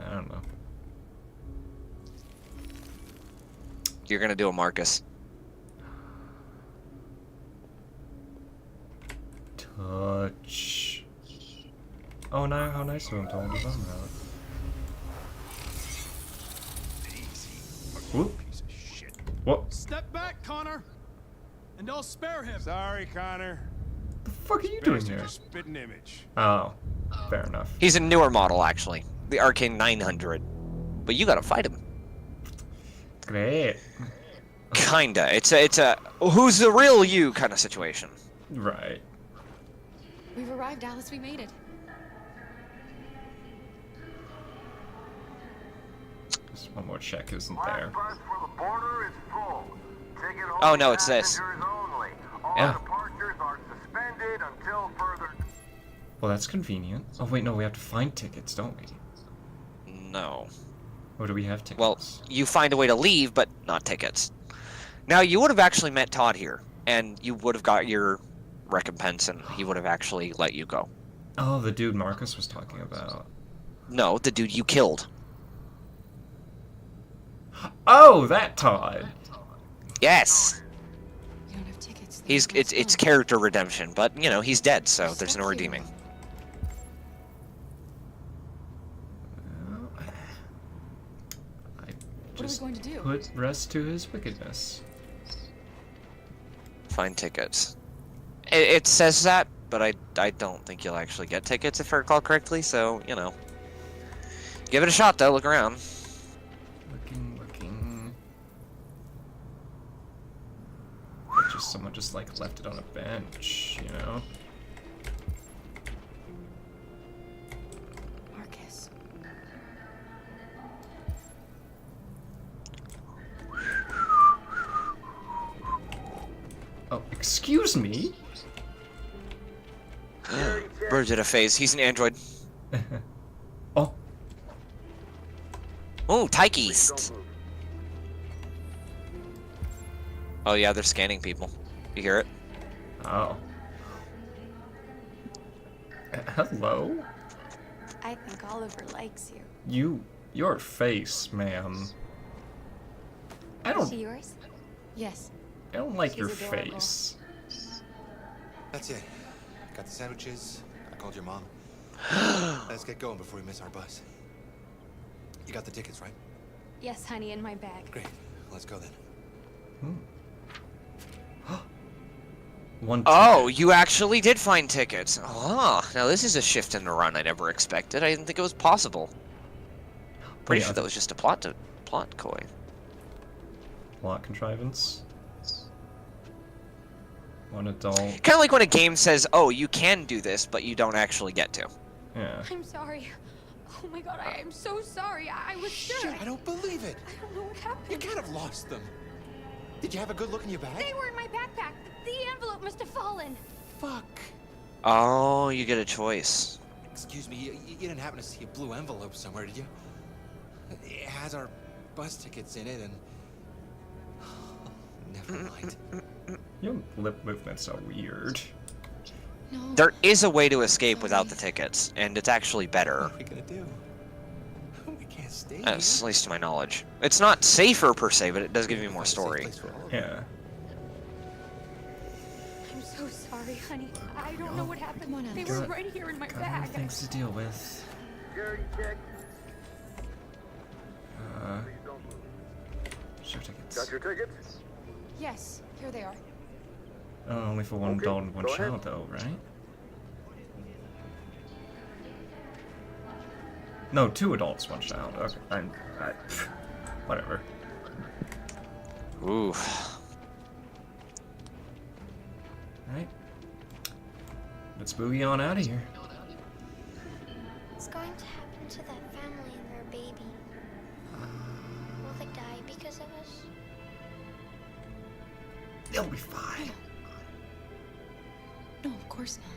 I don't know. You're gonna do a Marcus. Touch. Oh no, how nice of him to hold his arm out. Whoop. What? Step back, Connor, and I'll spare him. Sorry, Connor. The fuck are you doing Best here? just spit an image. Oh, fair enough. He's a newer model, actually. The Arcane 900. But you gotta fight him. Great. Kinda. It's a who's the real you kind of situation. Right. We've arrived, Alice. We made it. Just one more check isn't there. Bus for the border is full. Ticket Oh no, it's this. only. All Yeah. departures are suspended until further. Well, that's convenient. Oh wait, no, we have to find tickets, don't we? No. Or do we have tickets? Well, you find a way to leave, but not tickets. Now, you would have actually met Todd here, and you would have got your recompense, and he would have actually let you go. Oh, the dude Marcus was talking about. No, the dude you killed. Oh, that Todd. Yes. We don't have tickets. It's character redemption, but you know he's dead, so there's no redeeming. What are we going to do? Put rest to his wickedness. Find tickets. It says that, but I don't think you'll actually get tickets if I recall correctly. So you know, give it a shot though. Look around. Looking. Just someone just like left it on a bench, you know. Marcus. Oh, excuse me? Birds at a phase. He's an android. Oh. Oh, Tykeist. Oh yeah, they're scanning people. You hear it? Oh. Hello? I think Oliver likes you. Your face, ma'am. I Is don't. she yours? Yes. I don't like She's your adorable. face. That's it. Got the sandwiches. I called your mom. Let's get going before we miss our bus. You got the tickets, right? Yes, honey, in my bag. Great. Let's go then. One. Oh, you actually did find tickets. Oh, now this is a shift in the run I never expected. I didn't think it was possible. Pretty Yeah. sure that was just a plot coy. Plot contrivance. One adult. Kind of like when a game says, "Oh, you can do this, but you don't actually get to." Yeah. I'm sorry. Oh my god, I am so sorry. I was sure. Shit, I don't believe it. I don't know what happened. You can't have lost them. Did you have a good look in your bag? They were in my backpack. The envelope must have fallen. Fuck. Oh, you get a choice. Excuse me, you didn't happen to see a blue envelope somewhere, did you? It has our bus tickets in it and... Never mind. Your lip movements are weird. No. There is a way to escape without the tickets, and it's actually better. What are we gonna do? We can't stay At least to my knowledge. It's not safer per se, but it does give you more story. Yeah. I'm so sorry, honey. I don't know what happened. Come on, They Alice. were right here in my Got bag. other things to deal with. Security check. Show tickets. Got your tickets? Yes, here they are. Only for one Okay, adult and one go ahead. child, though, right? No, 2 adults, 1 child. Okay, whatever. Ooh. Right. Let's boogie on out of here. to that family and their baby? Will they die because of us? They'll be fine. No, of course not.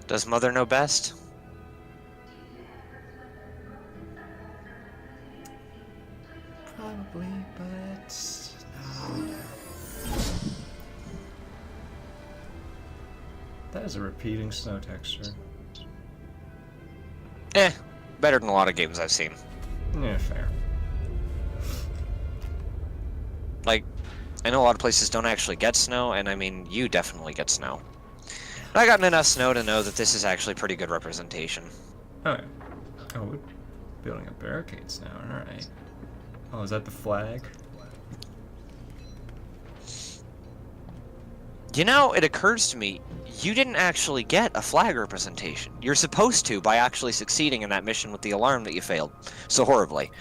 Does Mother know best? Probably, but no. That is a repeating snow texture. Better than a lot of games I've seen. Yeah, fair. Like, I know a lot of places don't actually get snow, and I mean, you definitely get snow. But I gotten enough snow to know that this is actually pretty good representation. Oh, yeah. Oh, we're building up barricades now, alright. Oh, is that the flag? You know, it occurs to me, you didn't actually get a flag representation. You're supposed to by actually succeeding in that mission with the alarm that you failed so horribly.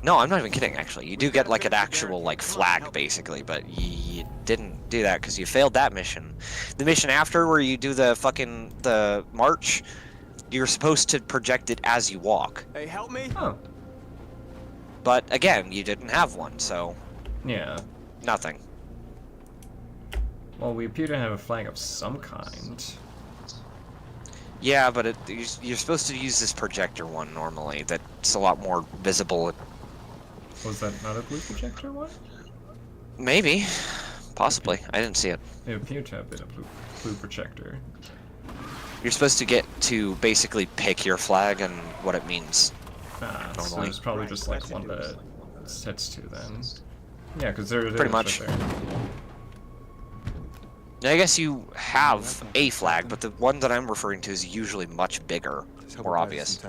No, I'm not even kidding, actually. You do get, like, an actual, like, flag, basically, but you didn't do that because you failed that mission. The mission after, where you do the march, you're supposed to project it as you walk. Hey, help me! Oh. But, again, you didn't have one, so... Yeah. Nothing. Well, we appear to have a flag of some kind. Yeah, but you're supposed to use this projector one normally. That's a lot more visible. Was that not a blue projector one? Maybe. Possibly. I didn't see it. It appeared to have been a blue projector. You're supposed to get to basically pick your flag and what it means. So it's probably just like one that it sets to then. Yeah, because there it is. Pretty much. Right there. Now, I guess you have a flag, but the one that I'm referring to is usually much bigger, more obvious.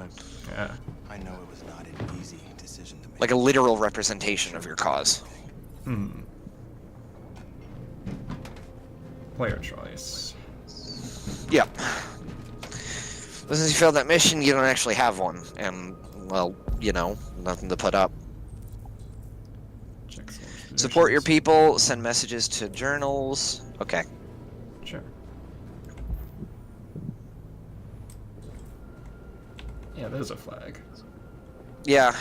Yeah. I know it was not an easy decision to make. Like a literal representation of your cause. Player choice. Yep. But since you failed that mission, you don't actually have one, and, well, you know, nothing to put up. Support your people, send messages to journals. Okay. Sure. Yeah, there's a flag. Yeah.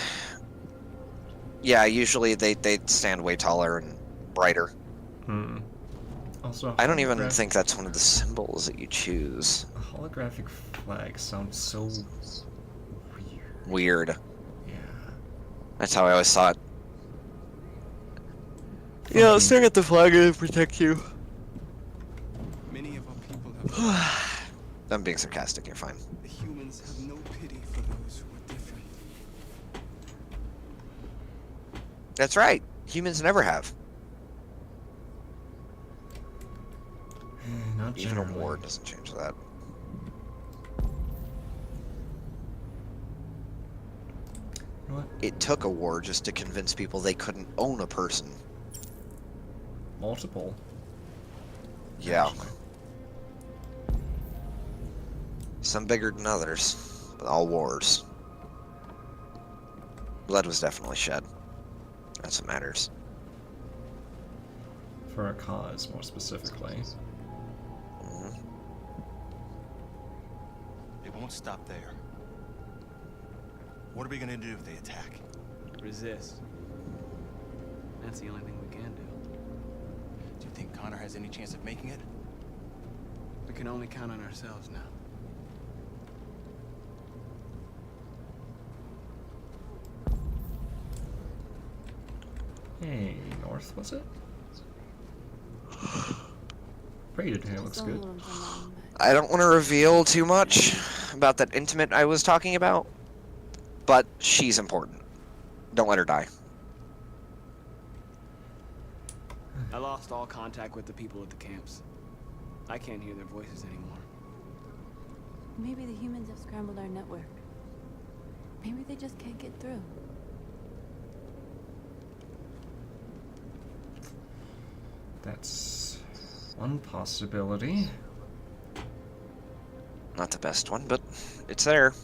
Yeah, usually they stand way taller and brighter. Also, I don't even think that's one of the symbols that you choose. A holographic flag sounds so Weird. Yeah. That's how I always saw it. Yeah, staring at the flag to protect you. Many of our people have... I'm being sarcastic, you're fine. The humans have no pity for those who are different. That's right. Humans never have. Not Even generally. a war doesn't change that. What? It took a war just to convince people they couldn't own a person. Multiple. Yeah. Some bigger than others, but all wars. Blood was definitely shed. That's what matters. For a cause, more specifically. It won't stop there. What are we gonna do if they attack? Resist. That's the only thing we can do. Do you think Connor has any chance of making it? We can only count on ourselves now. Hey, North, was it? Braided hair looks good. I don't want to reveal too much about that intimate I was talking about, but she's important. Don't let her die. I lost all contact with the people at the camps. I can't hear their voices anymore. Maybe the humans have scrambled our network. Maybe they just can't get through. That's one possibility. Not the best one, but it's there.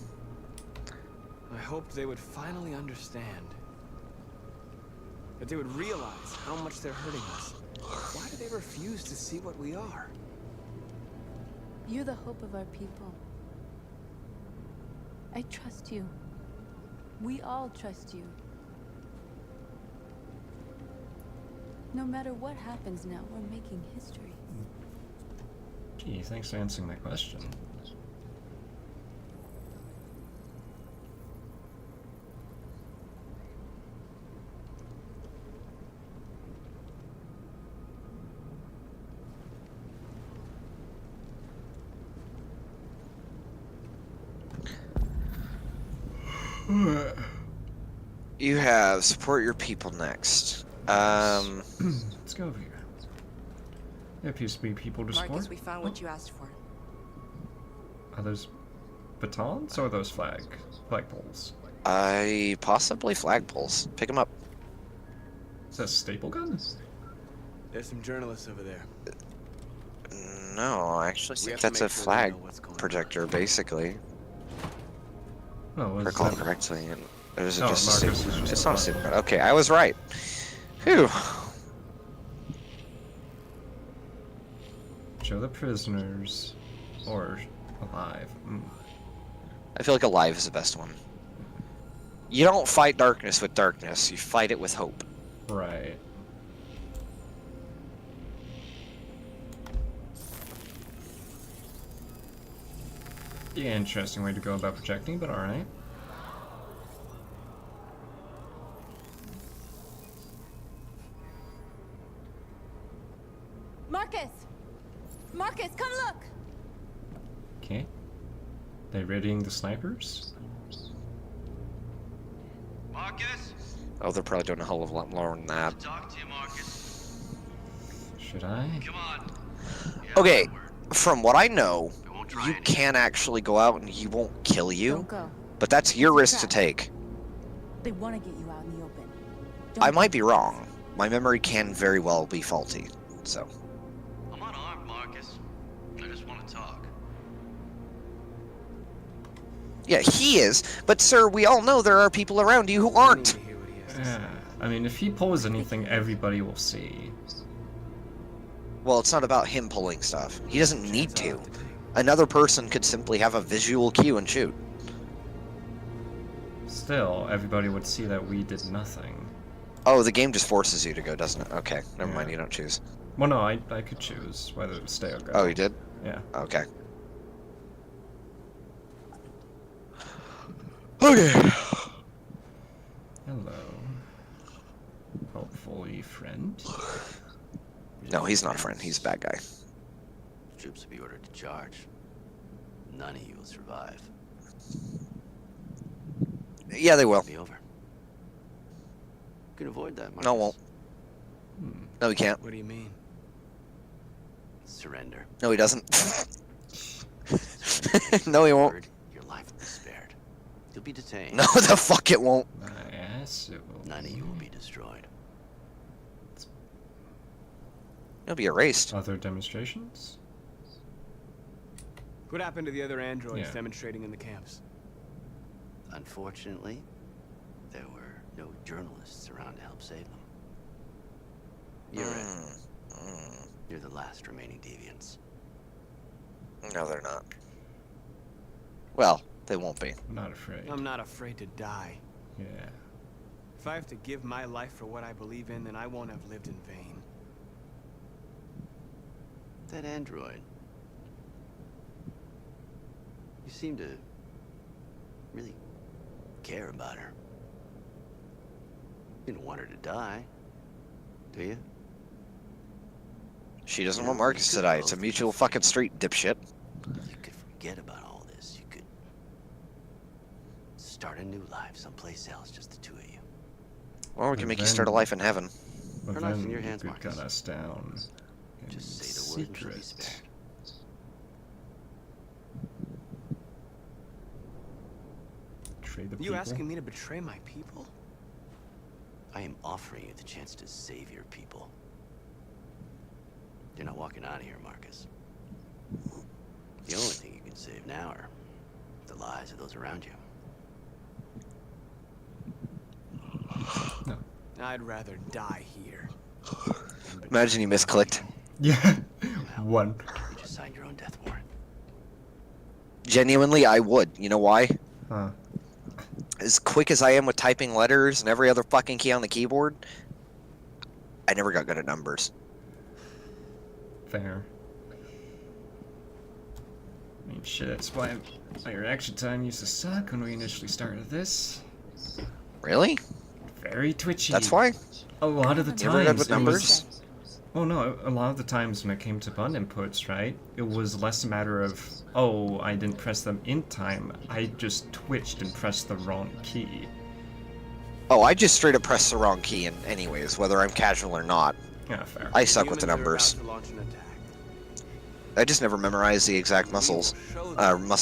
I hoped they would finally understand. That they would realize how much they're hurting us. Why do they refuse to see what we are? You're the hope of our people. I trust you. We all trust you. No matter what happens now, we're making history. Gee, thanks for answering that question. You have support your people next. Let's go over here. There appears to be people to support. Marcus, we found what you asked for. Are those batons or are those flagpoles? Possibly flagpoles. Pick them up. Is that staple gun? There's some journalists over there. No, I actually We think have to that's a make sure they flag know what's going projector, basically. Oh, If I is recall that... correctly. Or is it Oh, just a Marcus staple? is just It's a not a flag. staple gun. Okay, I was right. Phew. Show the prisoners or alive. I feel like alive is the best one. You don't fight darkness with darkness, you fight it with hope. Right. Yeah, interesting way to go about projecting, but alright. Marcus! Marcus, come look! Okay. They readying the snipers? Marcus? Oh, they're probably doing a hell of a lot more than that. Talk to you, Marcus. Should I? Come on. Okay, from what I know, you can actually go out and he won't kill you. Don't go. But that's your It's a risk to trap. take. They want to get you out in the open. I might be wrong. My memory can very well be faulty, so. I'm unarmed, Marcus. I just want to talk. Yeah, he is. But sir, we all know there are people around you who aren't. Yeah. I mean, if he pulls anything, everybody will see. Well, it's not about him pulling stuff. He doesn't need to. Another person could simply have a visual cue and shoot. Still, everybody would see that we did nothing. Oh, the game just forces you to go, doesn't it? Okay, never mind, Yeah. you don't choose. Well, no, I could choose whether to stay or go. Oh, you did? Yeah. Okay. Okay. Hello. Hopefully, friend. No, he's not a friend. He's a bad guy. Troops will be ordered to charge. None of you will survive. Yeah, they will. Be over. You can avoid that, Marcus. No, won't. No, he can't. What do you mean? Surrender. No, he doesn't. No, he won't. Your life will be spared. You'll be detained. No, the fuck it won't. Yes, it will. None of you will be destroyed. He'll be erased. Other demonstrations? What happened to the other androids Yeah. demonstrating in the camps? Unfortunately, there were no journalists around to help save them. You're it. You're the last remaining deviants. No, they're not. Well, they won't be. I'm not afraid. I'm not afraid to die. Yeah. If I have to give my life for what I believe in, then I won't have lived in vain. That android. You seem to really care about her. You don't want her to die, do you? She doesn't want Marcus to die. It's a mutual fucking street, dipshit. You could forget about all this. You could start a new life someplace else, just the two of you. Or we can But make you start a then- life in heaven. But Her life's then in your you hands, could Marcus. cut us down. In Just say the word and she'll be secret. spared. Trade the You people. asking me to betray my people? I am offering you the chance to save your people. You're not walking out of here, Marcus. The only thing you can save now are the lives of those around you. I'd rather die here. Imagine you misclicked. Yeah. One. You just signed your own death warrant. Genuinely, I would. You know why? Huh. As quick as I am with typing letters and every other fucking key on the keyboard, I never got good at numbers. Fair. I mean, shit, that's why my reaction time used to suck when we initially started this. Really? Very twitchy. That's why? A lot of the You ever good with times it was... numbers? Oh no, a lot of the times when it came to button inputs, right, it was less a matter of, oh, I didn't press them in time, I just twitched and pressed the wrong key. Oh, I just straight up press the wrong key in anyways, whether I'm casual or not. Yeah, fair. I suck with the numbers. I just never memorized the exact muscle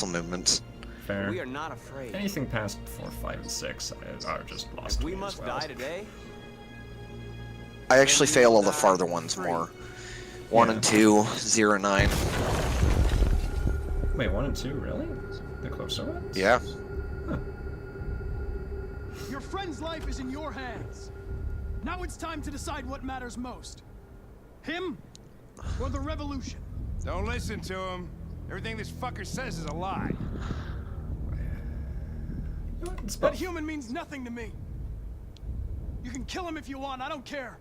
movements. Fair. We are not afraid. Anything past 4, 5, and 6 are just lost. If we to me must as well. die today, I actually fail all the farther ones more. 1 and 2, 0, 9. Wait, 1 and 2, really? The closer ones? Yeah. Your friend's life is in your hands. Now it's time to decide what matters most. Him or the revolution? Don't listen to him. Everything this fucker says is a lie. That human means nothing to me. You can kill him if you want, I don't care.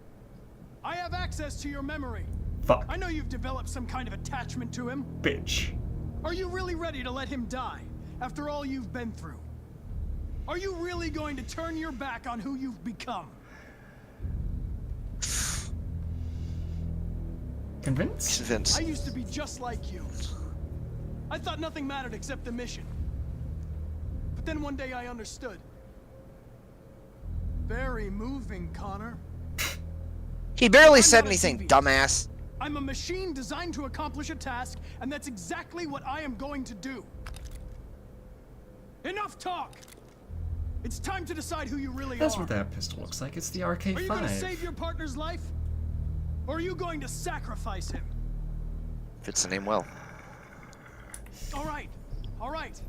I have access to your memory. Fuck. I know you've developed some kind of attachment to him. Bitch. Are you really ready to let him die after all you've been through? Are you really going to turn your back on who you've become? Convinced? Convinced. I used to be just like you. I thought nothing mattered except the mission. But then one day I understood. Very moving, Connor. He barely said anything, dumbass. I'm a machine designed to accomplish a task, and that's exactly what I am going to do. Enough talk! It's time to decide who you really That's are. what that pistol looks like. It's the Are you going to RK5. save your partner's life? Or are you going to sacrifice him? Fits the name well. All right. All right.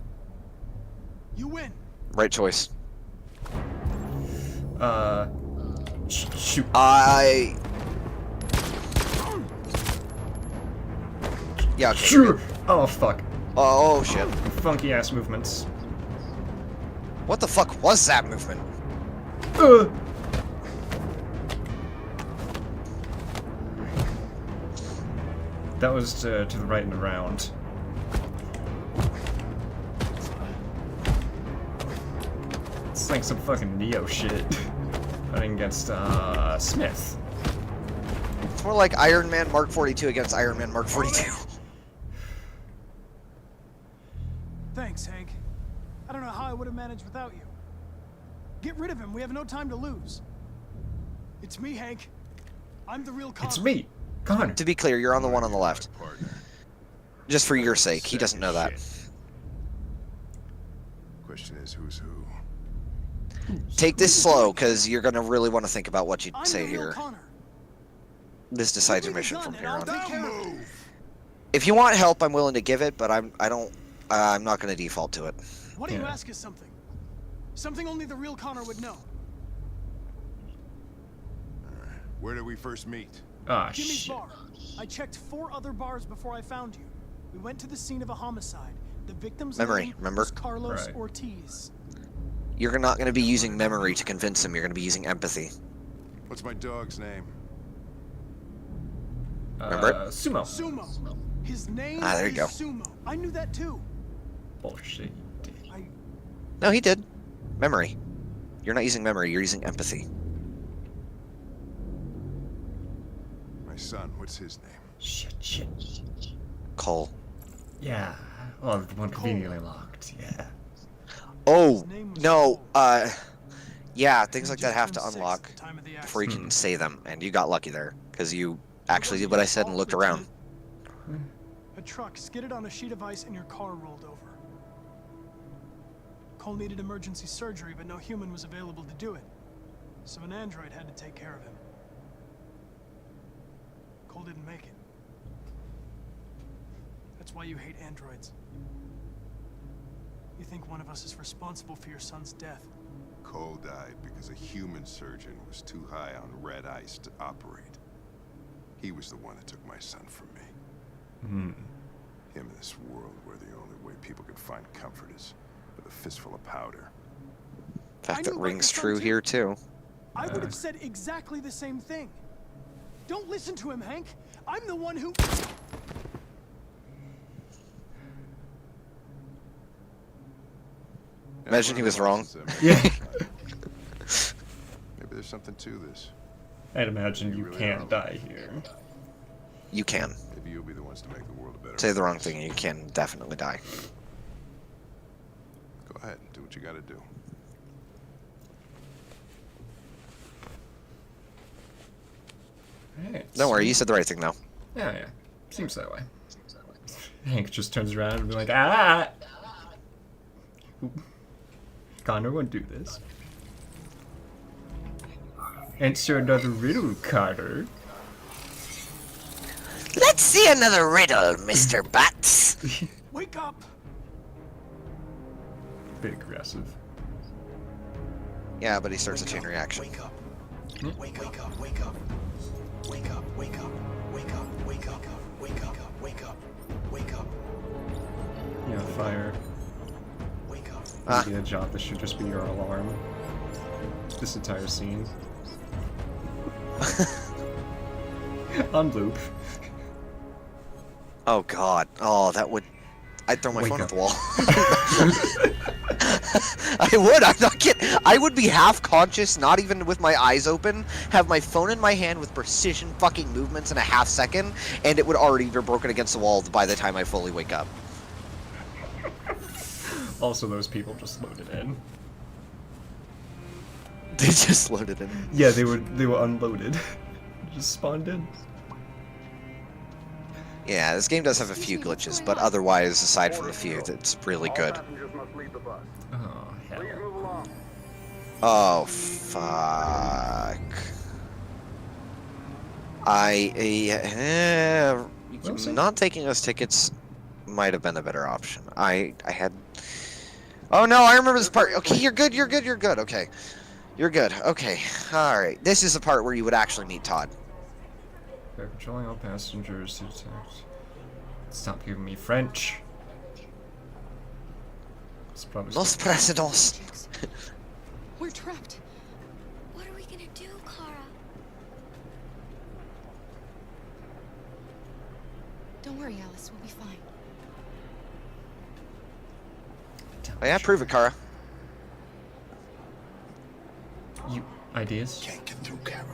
You win. Right choice. Shoot. Yeah, okay. Sure. Oh, fuck. Oh, shit. Funky ass movements. What the fuck was that movement? That was to the right and around. It's like some fucking Neo shit. Fighting against, Smith. It's more like Iron Man Mark 42 against Iron Man Mark 42. Thanks, Hank. I don't know how I would have managed without you. Get rid of him. We have no time to lose. It's me, Hank. I'm the real Connor. It's me, Connor. To be clear, you're on the one on the left. Just for your sake, he doesn't know that. Question is, who's who? Take this slow, because you're gonna really want to think about what you I'm say the real here. Connor. This decides your mission from here on. Take care of it. If you want help, I'm willing to give it, but I'm not gonna default to it. What do you ask is something? Something only the real Connor would know. Where did we first meet? Ah, Jimmy's shit. bar. I checked 4 other bars before I found you. We went to the scene of a homicide. The victim's Memory, name remember? was Carlos Right. Ortiz. You're not gonna be using memory to convince him. You're gonna be using empathy. What's my dog's name? Remember it? Sumo. Sumo. His name Ah, there you is go. Sumo. I knew that too. Bullshit. No, he did. Memory. You're not using memory. You're using empathy. My son, what's his name? Shit. Cole. Yeah. Oh, the one conveniently locked. Yeah. Oh, no, yeah, things like that have to unlock before you can say them, and you got lucky there, because you actually did what I said and looked around. A truck skidded on a sheet of ice and your car rolled over. Cole needed emergency surgery, but no human was available to do it. So an android had to take care of him. Cole didn't make it. That's why you hate androids. You think one of us is responsible for your son's death. Cole died because a human surgeon was too high on red ice to operate. He was the one that took my son from me. Hmm. Him in this world where the only way people can find comfort is with a fistful of powder. In fact, I that knew about rings your son, true too. here too. I would have said exactly the same thing. Don't listen to him, Hank. I'm the one who... Imagine he was wrong. Yeah. Maybe there's something to this. I'd imagine you really can't are. die here. You can. Maybe you'll be the ones to make the world a better Say the wrong place. thing and you can definitely die. Go ahead, do what you gotta do. Alright, Don't worry, so- you said the right thing though. Yeah. Seems that way. Hank just turns around and be like, ah! Oop. Connor won't do this. Answer another riddle, Carter. Let's see another riddle, Mr. Butts. Wake up! Bit aggressive. Yeah, but he starts a chain reaction. Wake up. Wake up. Wake up. Wake up. Wake up. Wake up. Wake up. Wake up. Wake up. Wake up. Wake up. Yeah, fire. Wake up. Maybe a job that should just be your alarm. This entire scene. On loop. Oh god. Oh, that would... I'd throw my Wake phone up. at the wall. I would, I'm not kidding. I would be half conscious, not even with my eyes open, have my phone in my hand with precision fucking movements in a half second, and it would already be broken against the wall by the time I fully wake up. Also, those people just loaded in. They just loaded in. Yeah, they were unloaded. Just spawned in. Yeah, this game does have a few glitches, but otherwise, aside from a few, it's really good. Passengers must leave the bus. Oh, hell. Please move along. Oh, fuck. Not taking those tickets might have been a better option. I had... Oh no, I remember this part. Okay, you're good, okay. You're good, okay. Alright, this is the part where you would actually meet Todd. They're controlling all passengers to detect. Stop giving me French. It's probably Los Presidents. We're trapped. What are we gonna do, Kara? Don't worry, Alice. We'll be fine. Oh yeah, prove it, Kara. You ideas? Can't get through, Kara.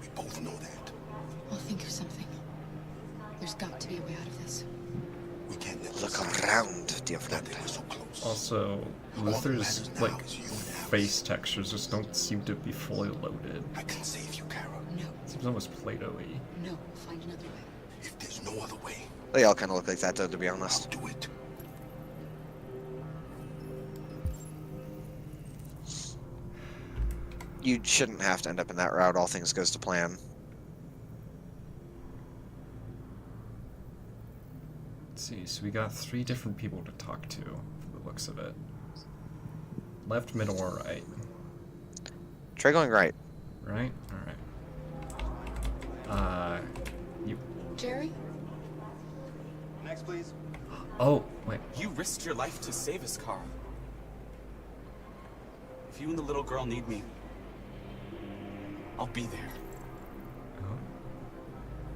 We both know that. I'll think of something. There's got to be a way out of this. We can't let Look around, dear friend. We're so close. Also, Luther's like face textures just don't seem to be fully loaded. I can save you, Kara. No, Seems almost Play-Doh-y. no. We'll find another way. If there's no other way, They all kind of look like that, though, to be honest. do it. You shouldn't have to end up in that route, all things goes to plan. Let's see, so we got 3 different people to talk to, for the looks of it. Left, middle, or right? Try going right. Right? Alright. You... Jerry? Next, please. Oh, wait. You risked your life to save us, Carl. If you and the little girl need me, I'll be there.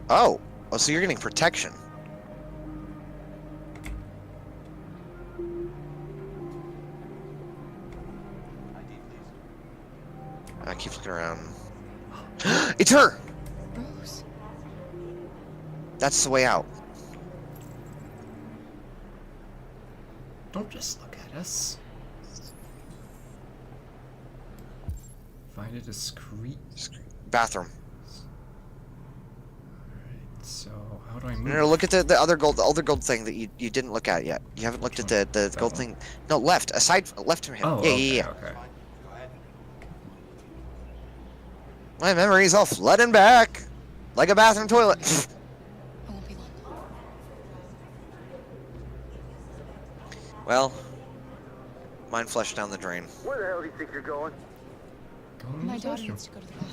Oh, so you're getting protection. I keep looking around. It's her! Rose. That's the way out. Don't just look at us. Find a discreet... Bathroom. Alright, so how do I move? No, look at the other gold thing that you didn't look at yet. You haven't looked at the gold thing. No, left. Left from him. Oh, yeah, okay, yeah. okay. My memory's all flooding back. Like a bathroom toilet. I won't be long. Well, mine flushed down the drain. Where the hell do you think you're going? Going in My the daughter restroom. needs to go to the bathroom.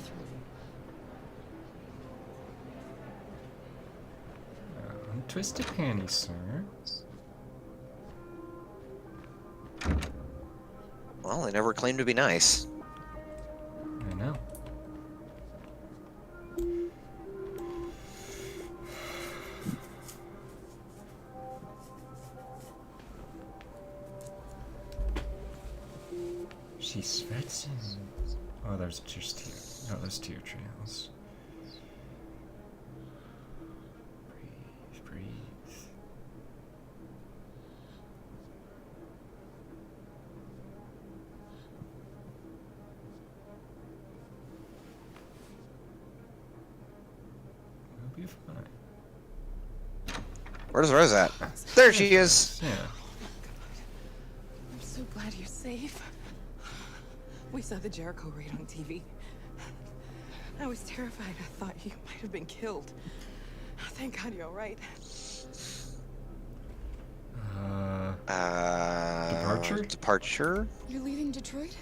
Twist a panty, sir. Well, they never claimed to be nice. I know. She's sweating. Oh, there's just tear. No, there's tear trails. Breathe, breathe. We'll be fine. Where's Rose at? There she is. Yeah. I'm so glad you're safe. We saw the Jericho raid on TV. I was terrified. I thought you might have been killed. Thank God you're all right. Departure? Departure? You're leaving Detroit?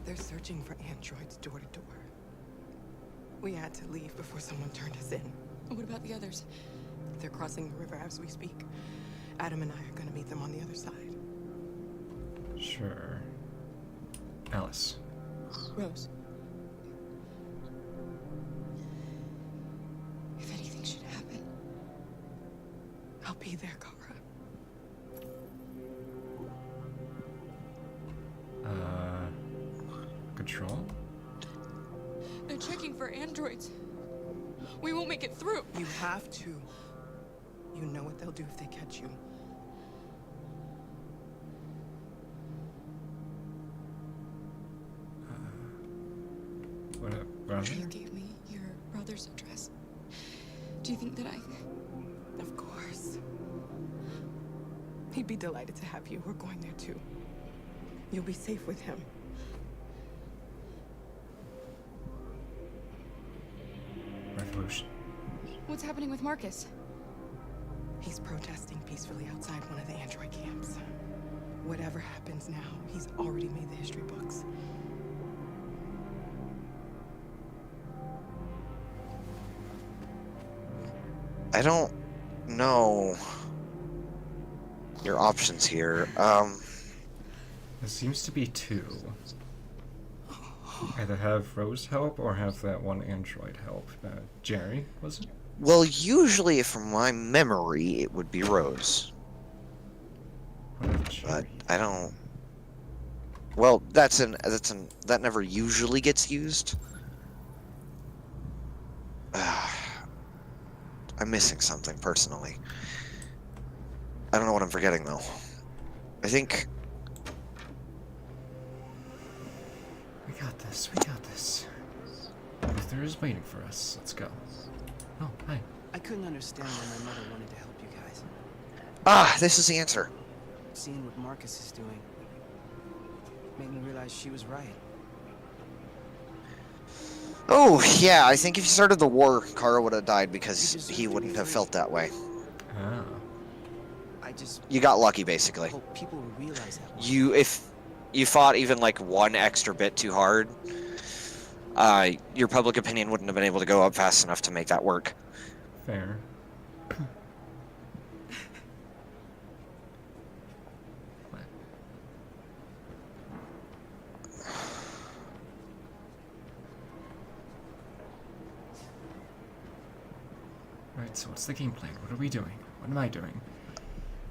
They're searching for androids door to door. We had to leave before someone turned us in. What about the others? They're crossing the river as we speak. Adam and I are gonna meet them on the other side. Sure. Alice. Rose. If anything should happen, I'll be there, Kara. Control? they're checking for androids. We won't make it through. You have to. You know what they'll do if they catch you. What up, brother? You gave me your brother's address. Do you think that I... Of course. He'd be delighted to have you. We're going there too. You'll be safe with him. Revolution. What's happening with Marcus? He's protesting peacefully outside one of the android camps. Whatever happens now, he's already made the history books. I don't know your options here. There seems to be two. Either have Rose help or have that one android help. Jerry, was it? Well, usually, from my memory, it would be Rose. But I don't. Well, that never usually gets used. I'm missing something personally. I don't know what I'm forgetting though. I think. We got this. We got this. Luther is waiting for us. Let's go. Oh, hi. I couldn't understand why my mother wanted to help you guys. Ah, this is the answer. Seeing what Marcus is doing made me realize she was right. Oh, yeah, I think if you started the war, Kara would have died because he wouldn't have felt that way. Ah. I just You got lucky, basically. hope people will realize that. If you fought even like one extra bit too hard, your public opinion wouldn't have been able to go up fast enough to make that work. Fair. Right, so what's the game plan? What are we doing? What am I doing?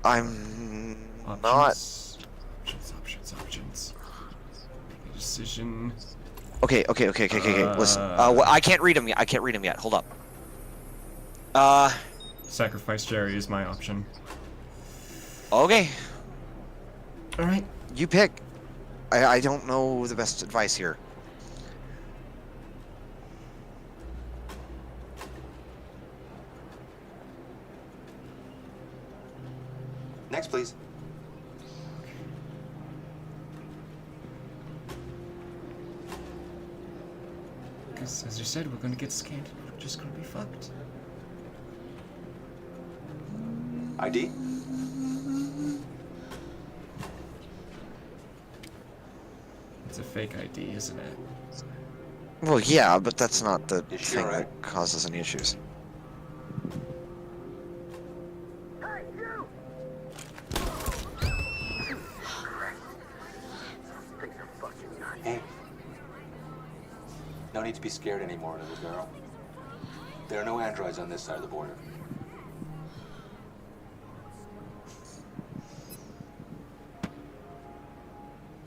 I'm Options, options. Make a decision. Okay. Listen, I can't read him yet. I can't read him yet. Hold up. Sacrifice Jerry is my option. Okay. All right. You pick. I don't know the best advice here. Next, please. Because, as you said, we're gonna get scanned. We're just gonna be fucked. ID? It's a fake ID, isn't it? Well, yeah, but that's not the Is she thing alright? that causes any issues. Hey. No need to be scared anymore, little girl. There are no androids on this side of the border.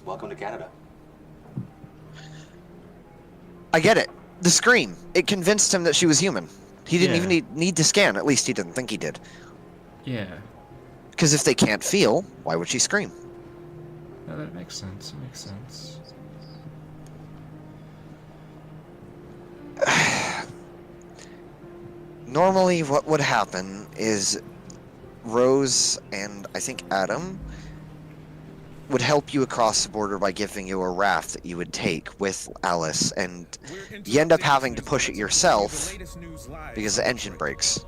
Welcome to Canada. I get it. The scream. It convinced him that she was human. He didn't Yeah. even need to scan. At least he didn't think he did. Yeah. Because if they can't feel, why would she scream? No, that makes sense. It makes sense. Normally, what would happen is Rose and I think Adam would help you across the border by giving you a raft that you would take with Alice, and you end up having to push it yourself because the engine breaks.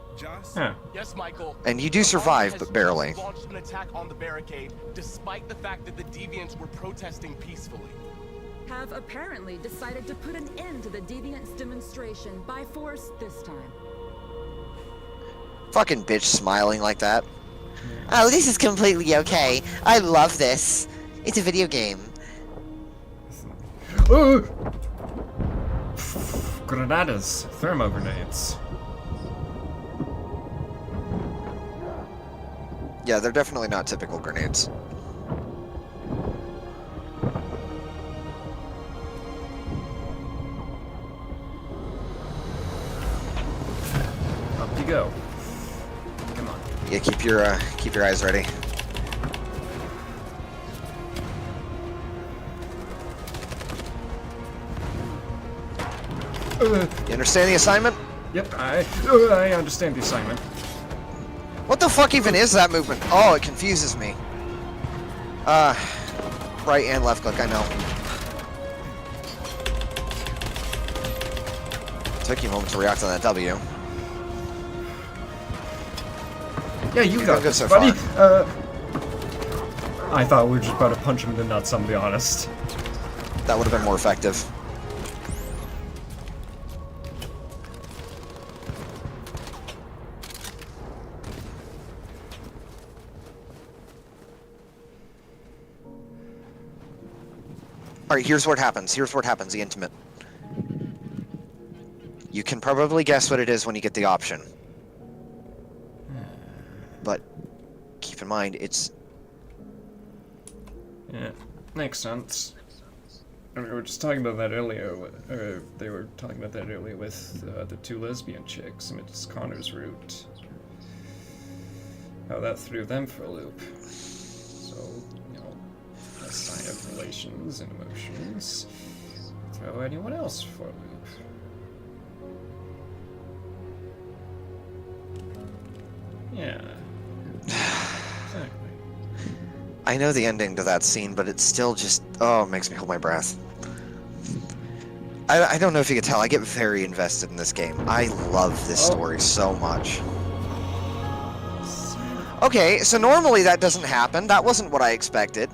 Huh. Yes, Michael. And you do survive, but barely. Launched an attack on the barricade, despite the fact that the deviants were protesting peacefully. Have apparently decided to put an end to the deviants' demonstration by force this time. Fucking bitch smiling like that. Oh, this is completely okay. I love this. It's a video game. Oh! Granadas. Thermo grenades. Yeah, they're definitely not typical grenades. Up you go. Come on. Yeah, keep your eyes ready. You understand the assignment? Yep, I understand the assignment. What the fuck even is that movement? Oh, it confuses me. Right and left click, I know. Took you a moment to react on that W. Yeah, you got this, so buddy. far. I thought we were just about to punch him in the nuts, I'm gonna be honest. That would have been more effective. Alright, here's what happens. Here's what happens, the intimate. You can probably guess what it is when you get the option. But keep in mind, it's... Yeah, makes sense. And we were just talking about that earlier, or they were talking about that earlier with the two lesbian chicks, and it's Connor's route. How that threw them for a loop. So, you know, a sign of relations and emotions. Throw anyone else for a loop. Yeah. Exactly. I know the ending to that scene, but it's still just... Oh, it makes me hold my breath. I don't know if you can tell, I get very invested in this game. I love this story so much. Okay, so normally that doesn't happen. That wasn't what I expected.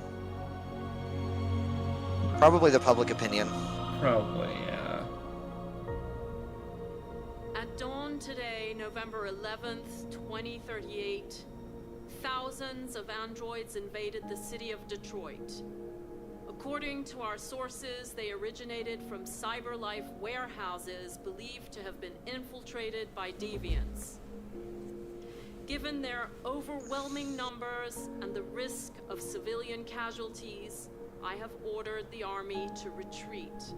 Probably the public opinion. Probably, yeah. At dawn today, November 11th, 2038, thousands of androids invaded the city of Detroit. According to our sources, they originated from CyberLife warehouses believed to have been infiltrated by deviants. Given their overwhelming numbers and the risk of civilian casualties, I have ordered the army to retreat.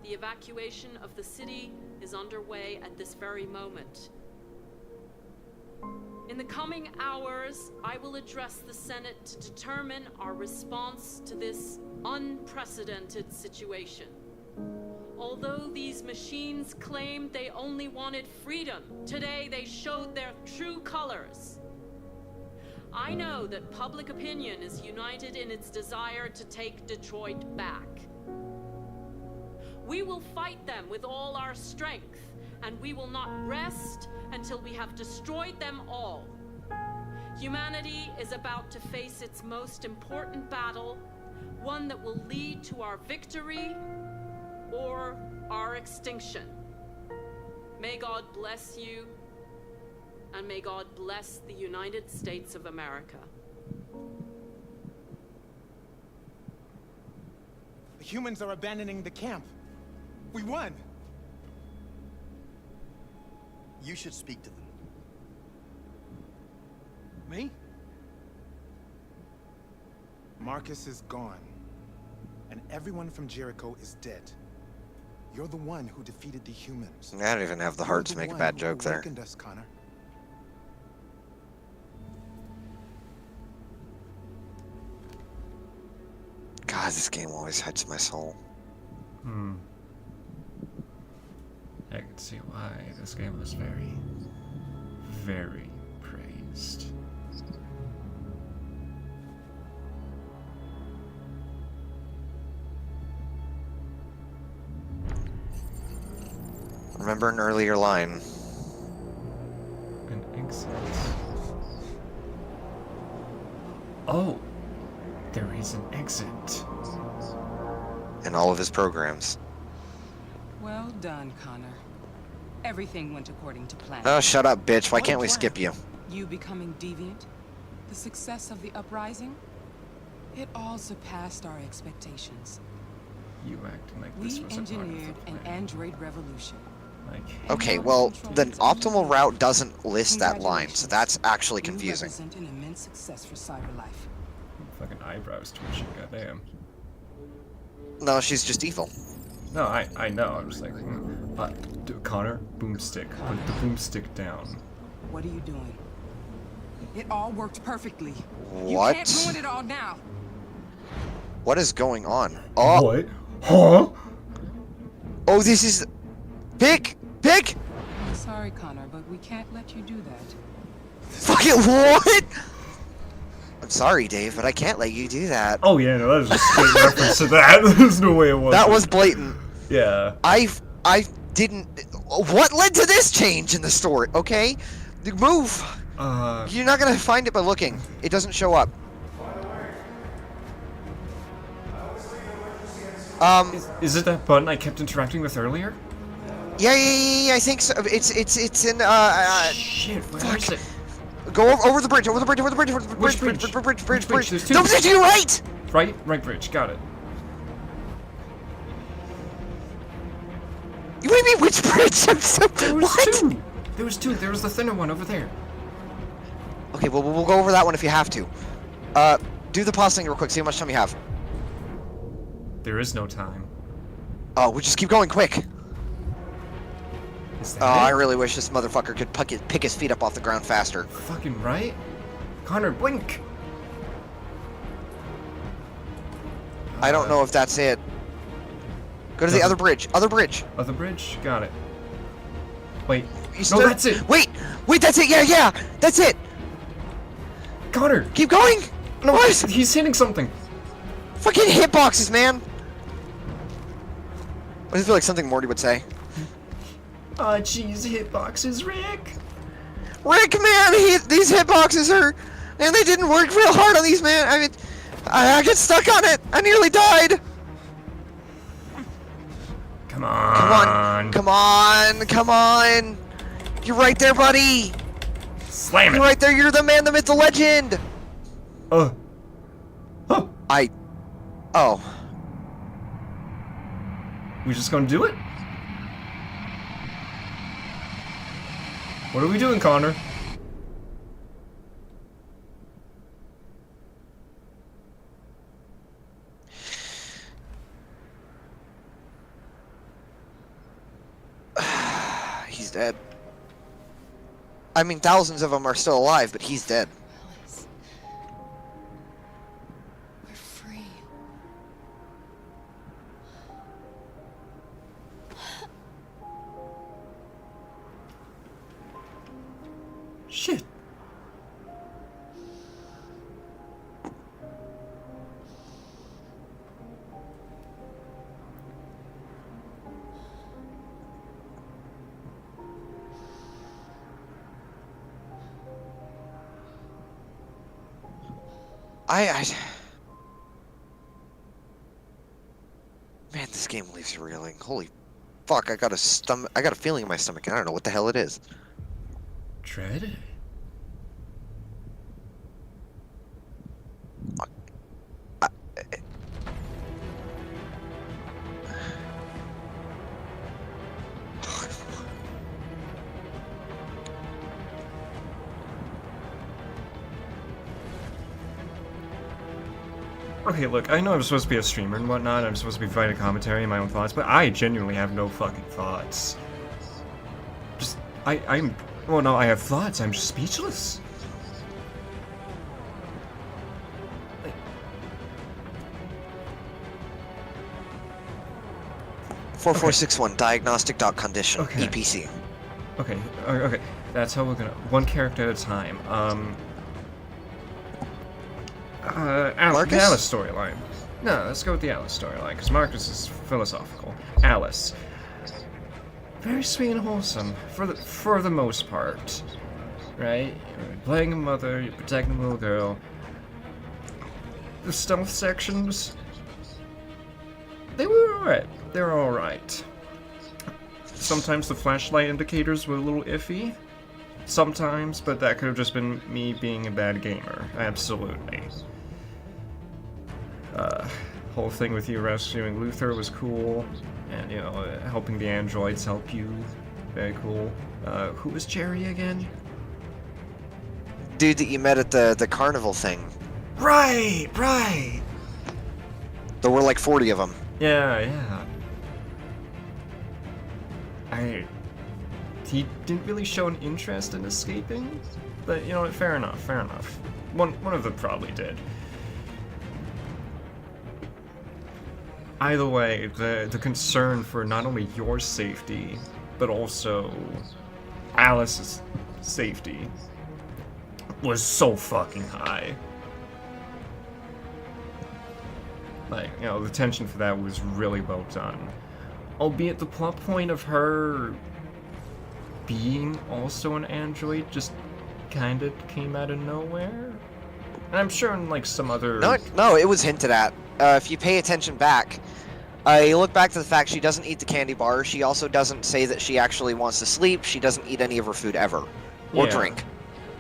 The evacuation of the city is underway at this very moment. In the coming hours, I will address the Senate to determine our response to this unprecedented situation. Although these machines claimed they only wanted freedom, today they showed their true colors. I know that public opinion is united in its desire to take Detroit back. We will fight them with all our strength, and we will not rest until we have destroyed them all. Humanity is about to face its most important battle, one that will lead to our victory or our extinction. May God bless you, and may God bless the United States of America. The humans are abandoning the camp. We won! You should speak to them. Me? Marcus is gone, and everyone from Jericho is dead. You're the one who defeated the humans. I don't even have the heart to make a bad joke there. Us, Connor. God, this game always hurts my soul. I can see why this game was very, very praised. Remember an earlier line. An exit. Oh! There is an exit. In all of his programs. Well done, Connor. Everything went according to plan. Oh, shut up, bitch. Why can't we skip you? You becoming deviant, the success of the uprising, it all surpassed our expectations. You acting like this We was a part of the engineered an android revolution. Okay, well, the optimal route doesn't list that line, so that's actually confusing. You represent an immense success for CyberLife. Fucking eyebrows twitching, goddamn. No, she's just evil. No, I know. I'm just like, Connor, boomstick. Put the boomstick down. What are you doing? It all worked perfectly. What? You can't ruin it all now. What is going on? Oh. What? Huh? Oh, this is... Pick! Pick! I'm sorry, Connor, but we can't let you do that. Fucking what? I'm sorry, Dave, but I can't let you do that. Oh yeah, no, that was just a straight reference to that. There's no way it was. That was blatant. Yeah. I didn't... What led to this change in the story? Okay? Move! You're not gonna find it by looking. It doesn't show up. Is it that button I kept interacting with earlier? Yeah, I think so. It's in, Shit, where is it? Go over the bridge, over the bridge. Which bridge? There's two. No, to your right! Right bridge, got it. You what do you mean, which bridge? I'm so... What? There was two. There was the thinner one over there. Okay, well, we'll go over that one if you have to. Do the pause thing real quick, see how much time you have. There is no time. Oh, we just keep going, quick. Is that Oh, it? I really wish this motherfucker could pick his feet up off the ground faster. Fucking right? Connor, blink! I don't know if that's it. Go to the other bridge. Other bridge. Other bridge? Got it. Wait. No, that's it! Wait, that's it! Yeah! That's it! Connor! Keep going! No, what? He's hitting something! Fucking hitboxes, man! I just feel like something Morty would say. Aw, jeez, hitboxes, Rick! Rick, man, these hitboxes are... Man, they didn't work real hard on these, man. I mean, I got stuck on it. I nearly died. Come on. Come on. You're right there, buddy. Slam it. You're right there. You're the man, the myth, the legend. Oh. We just gonna do it? What are we doing, Connor? He's dead. I mean, thousands of them are still alive, but he's dead. We're free. Shit. This game leaves you reeling. Holy fuck! I got a feeling in my stomach. I don't know what the hell it is. Dread? Okay, look, I know I'm supposed to be a streamer and whatnot, I'm supposed to be providing commentary and my own thoughts, but I genuinely have no fucking thoughts. Just, well, no, I have thoughts, I'm just speechless. 4461 diagnostic.condition Okay. EPC. Okay, okay, that's how we're gonna, one character at a time. Marcus? The Alice storyline. No, let's go with the Alice storyline, because Marcus is philosophical. Alice. Very sweet and wholesome, for the most part. Right? You're playing a mother, you're protecting a little girl. The stealth sections, they were alright. They were alright. Sometimes the flashlight indicators were a little iffy. Sometimes, but that could have just been me being a bad gamer. Absolutely. Whole thing with you rescuing Luther was cool, and you know, helping the androids help you, very cool. Who was Jerry again? Dude that you met at the carnival thing. Right, right. There were like 40 of them. Yeah, yeah. He didn't really show an interest in escaping, but you know what? Fair enough. Fair enough. One of them probably did. Either way, the concern for not only your safety, but also Alice's safety was so fucking high. Like, you know, the tension for that was really well done. Albeit the plot point of her being also an android just kind of came out of nowhere. And I'm sure in like some other... No, it was hinted at. If you pay attention back, you look back to the fact she doesn't eat the candy bar. She also doesn't say that she actually wants to sleep. She doesn't eat any of her food ever. Or Yeah. drink.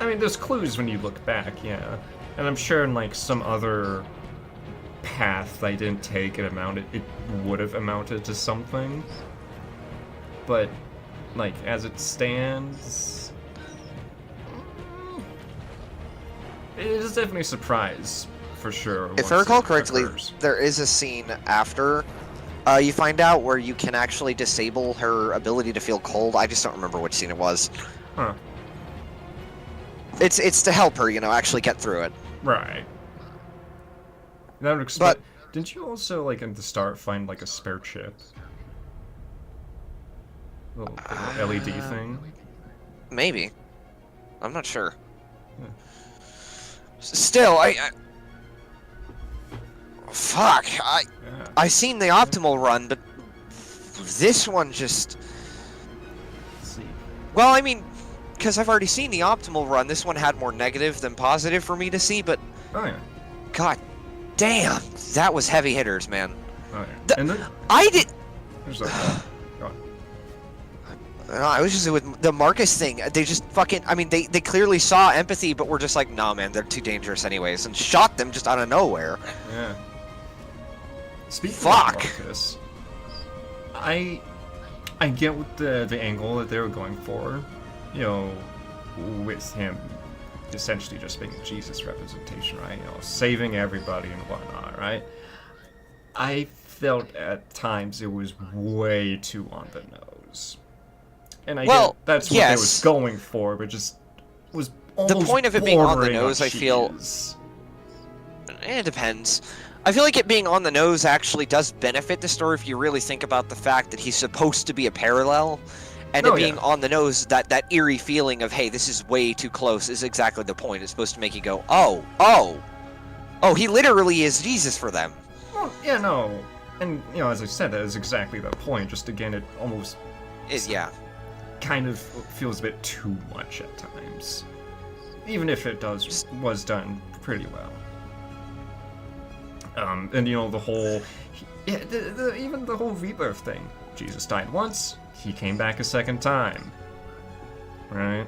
I mean, there's clues when you look back, yeah. And I'm sure in like some other path I didn't take, it would have amounted to something. But, like, as it stands... It is definitely a surprise, for sure. If once I recall it correctly, occurs. there is a scene after you find out where you can actually disable her ability to feel cold. I just don't remember which scene it was. Huh. It's to help her, you know, actually get through it. Right. That would explain. Didn't you also, like, at the start find, like, a spare chip? Little LED thing? Maybe. I'm not sure. Still, fuck, I seen the optimal run, but this one just... Well, I mean, because I've already seen the optimal run, this one had more negative than positive for me to see, but... Oh, yeah. God damn, that was heavy hitters, man. Oh, yeah. And then... I did... There's a... Go on. I was just with the Marcus thing. They just fucking... I mean, they clearly saw empathy, but were just like, nah, man, they're too dangerous anyways, and shot them just out of nowhere. Yeah. Speaking Fuck. of Marcus, I get what the angle that they were going for, you know, with him essentially just being Jesus representation, right? You know, saving everybody and whatnot, right? I felt at times it was way too on the nose. And I get that's what they was going for, but just was almost the point of it being on the bordering nose, I feel... cheese. It depends. I feel like it being on the nose actually does benefit the story if you really think about the fact that he's supposed to be a parallel. And it being on the nose, that eerie feeling of, hey, this is way too close is exactly the point. It's supposed to make you go, oh, he literally is Jesus for them. Well, yeah, no. And, you know, as I said, that is exactly the point. Just, again, it almost... kind of feels a bit too much at times. Even if it was done pretty well. And, you know, the whole... Yeah, even the whole rebirth thing. Jesus died once, he came back a second time. Right?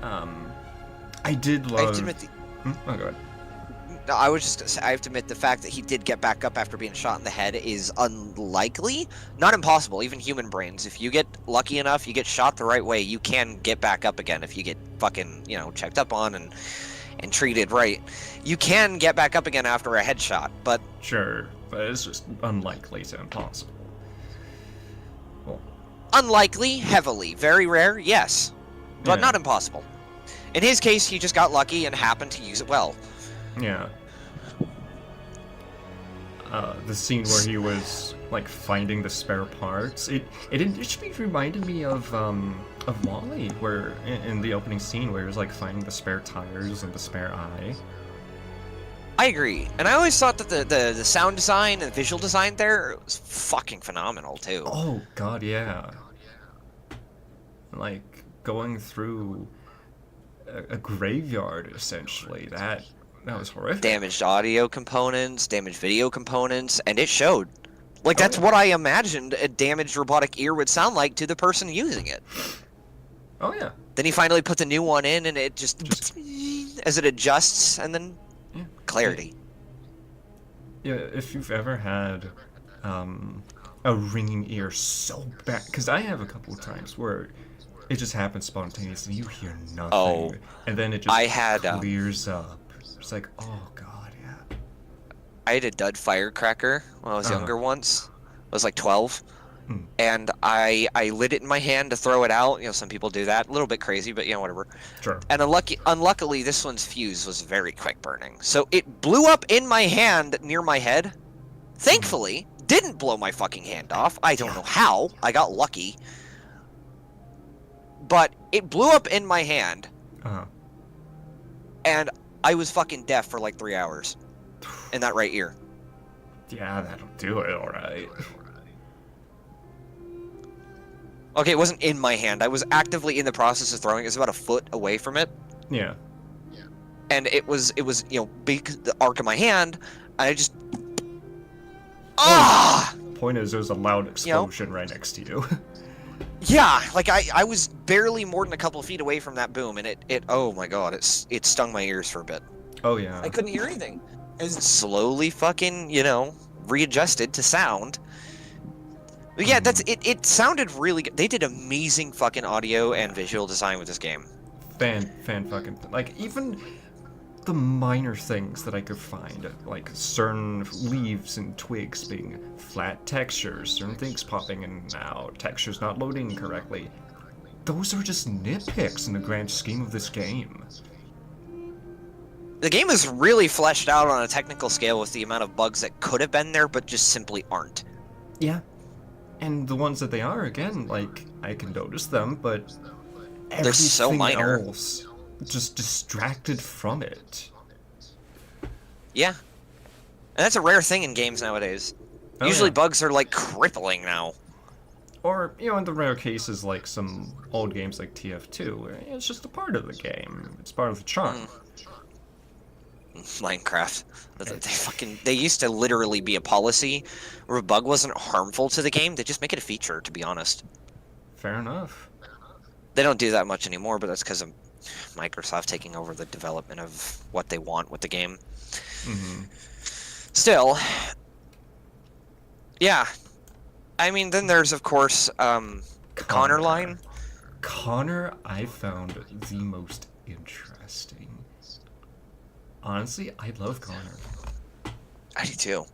I did love... I have to admit Oh, go ahead. No, I was just gonna say, I have to admit the fact that he did get back up after being shot in the head is unlikely. Not impossible, even human brains. If you get lucky enough, you get shot the right way, you can get back up again if you get fucking, checked up on and treated right. You can get back up again after a headshot, but... Sure, but it's just unlikely to impossible. Well, unlikely, heavily. Very rare, yes. But Yeah. not impossible. In his case, he just got lucky and happened to use it well. yeah. The scene where he was like finding the spare parts, it reminded me of WALL-E, where in the opening scene where he was like finding the spare tires and the spare eye. I agree, and I always thought that the sound design and visual design there was fucking phenomenal too. Oh god, yeah. Like going through a graveyard essentially. That was horrific. Damaged audio components, damaged video components, and it showed. Like that's what I imagined a damaged robotic ear would sound like to the person using it. Oh yeah. Then he finally put the new one in, and it just as it adjusts, and then clarity. Yeah, if you've ever had a ringing ear so bad, because I have a couple of times where it just happens spontaneously, you hear nothing, and then it just clears up. It's like, oh god, yeah. I had a dud firecracker when I was younger once. I was like 12. And I lit it in my hand to throw it out. Some people do that. A little bit crazy, but whatever. Sure. And unluckily, this one's fuse was very quick burning. So it blew up in my hand near my head. Thankfully, didn't blow my fucking hand off. I don't know how. I got lucky. But it blew up in my hand. And I was fucking deaf for like 3 hours. In that right ear. Yeah, that'll do it, alright. Okay, it wasn't in my hand. I was actively in the process of throwing it. It was about a foot away from it. Yeah. And it was big, the arc of my hand, and I just... Ah! Point is, there's a loud explosion right next to you. Yeah, like I was barely more than a couple of feet away from that boom, and it oh my god, it stung my ears for a bit. Oh yeah. I couldn't hear anything. As slowly fucking, readjusted to sound. But yeah, it sounded really good. They did amazing fucking audio and visual design with this game. Fan fucking, like, even the minor things that I could find, like certain leaves and twigs being flat textures, certain things popping in and out, textures not loading correctly. Those are just nitpicks in the grand scheme of this game. The game is really fleshed out on a technical scale with the amount of bugs that could have been there, but just simply aren't. Yeah. And the ones that they are, again, like, I can notice them, but they're so minor. Else just distracted from it. Yeah. And that's a rare thing in games nowadays. Oh, Usually yeah. bugs are, like, crippling now. Or, in the rare cases, like some old games like TF2, it's just a part of the game. It's part of the charm. Minecraft. They used to literally be a policy where a bug wasn't harmful to the game. They just make it a feature, to be honest. Fair enough. They don't do that much anymore, but that's because of Microsoft taking over the development of what they want with the game. Still, yeah. I mean, then there's, of course, the Connor line. Connor, I found the most interesting. Honestly, I love Connor. I do too.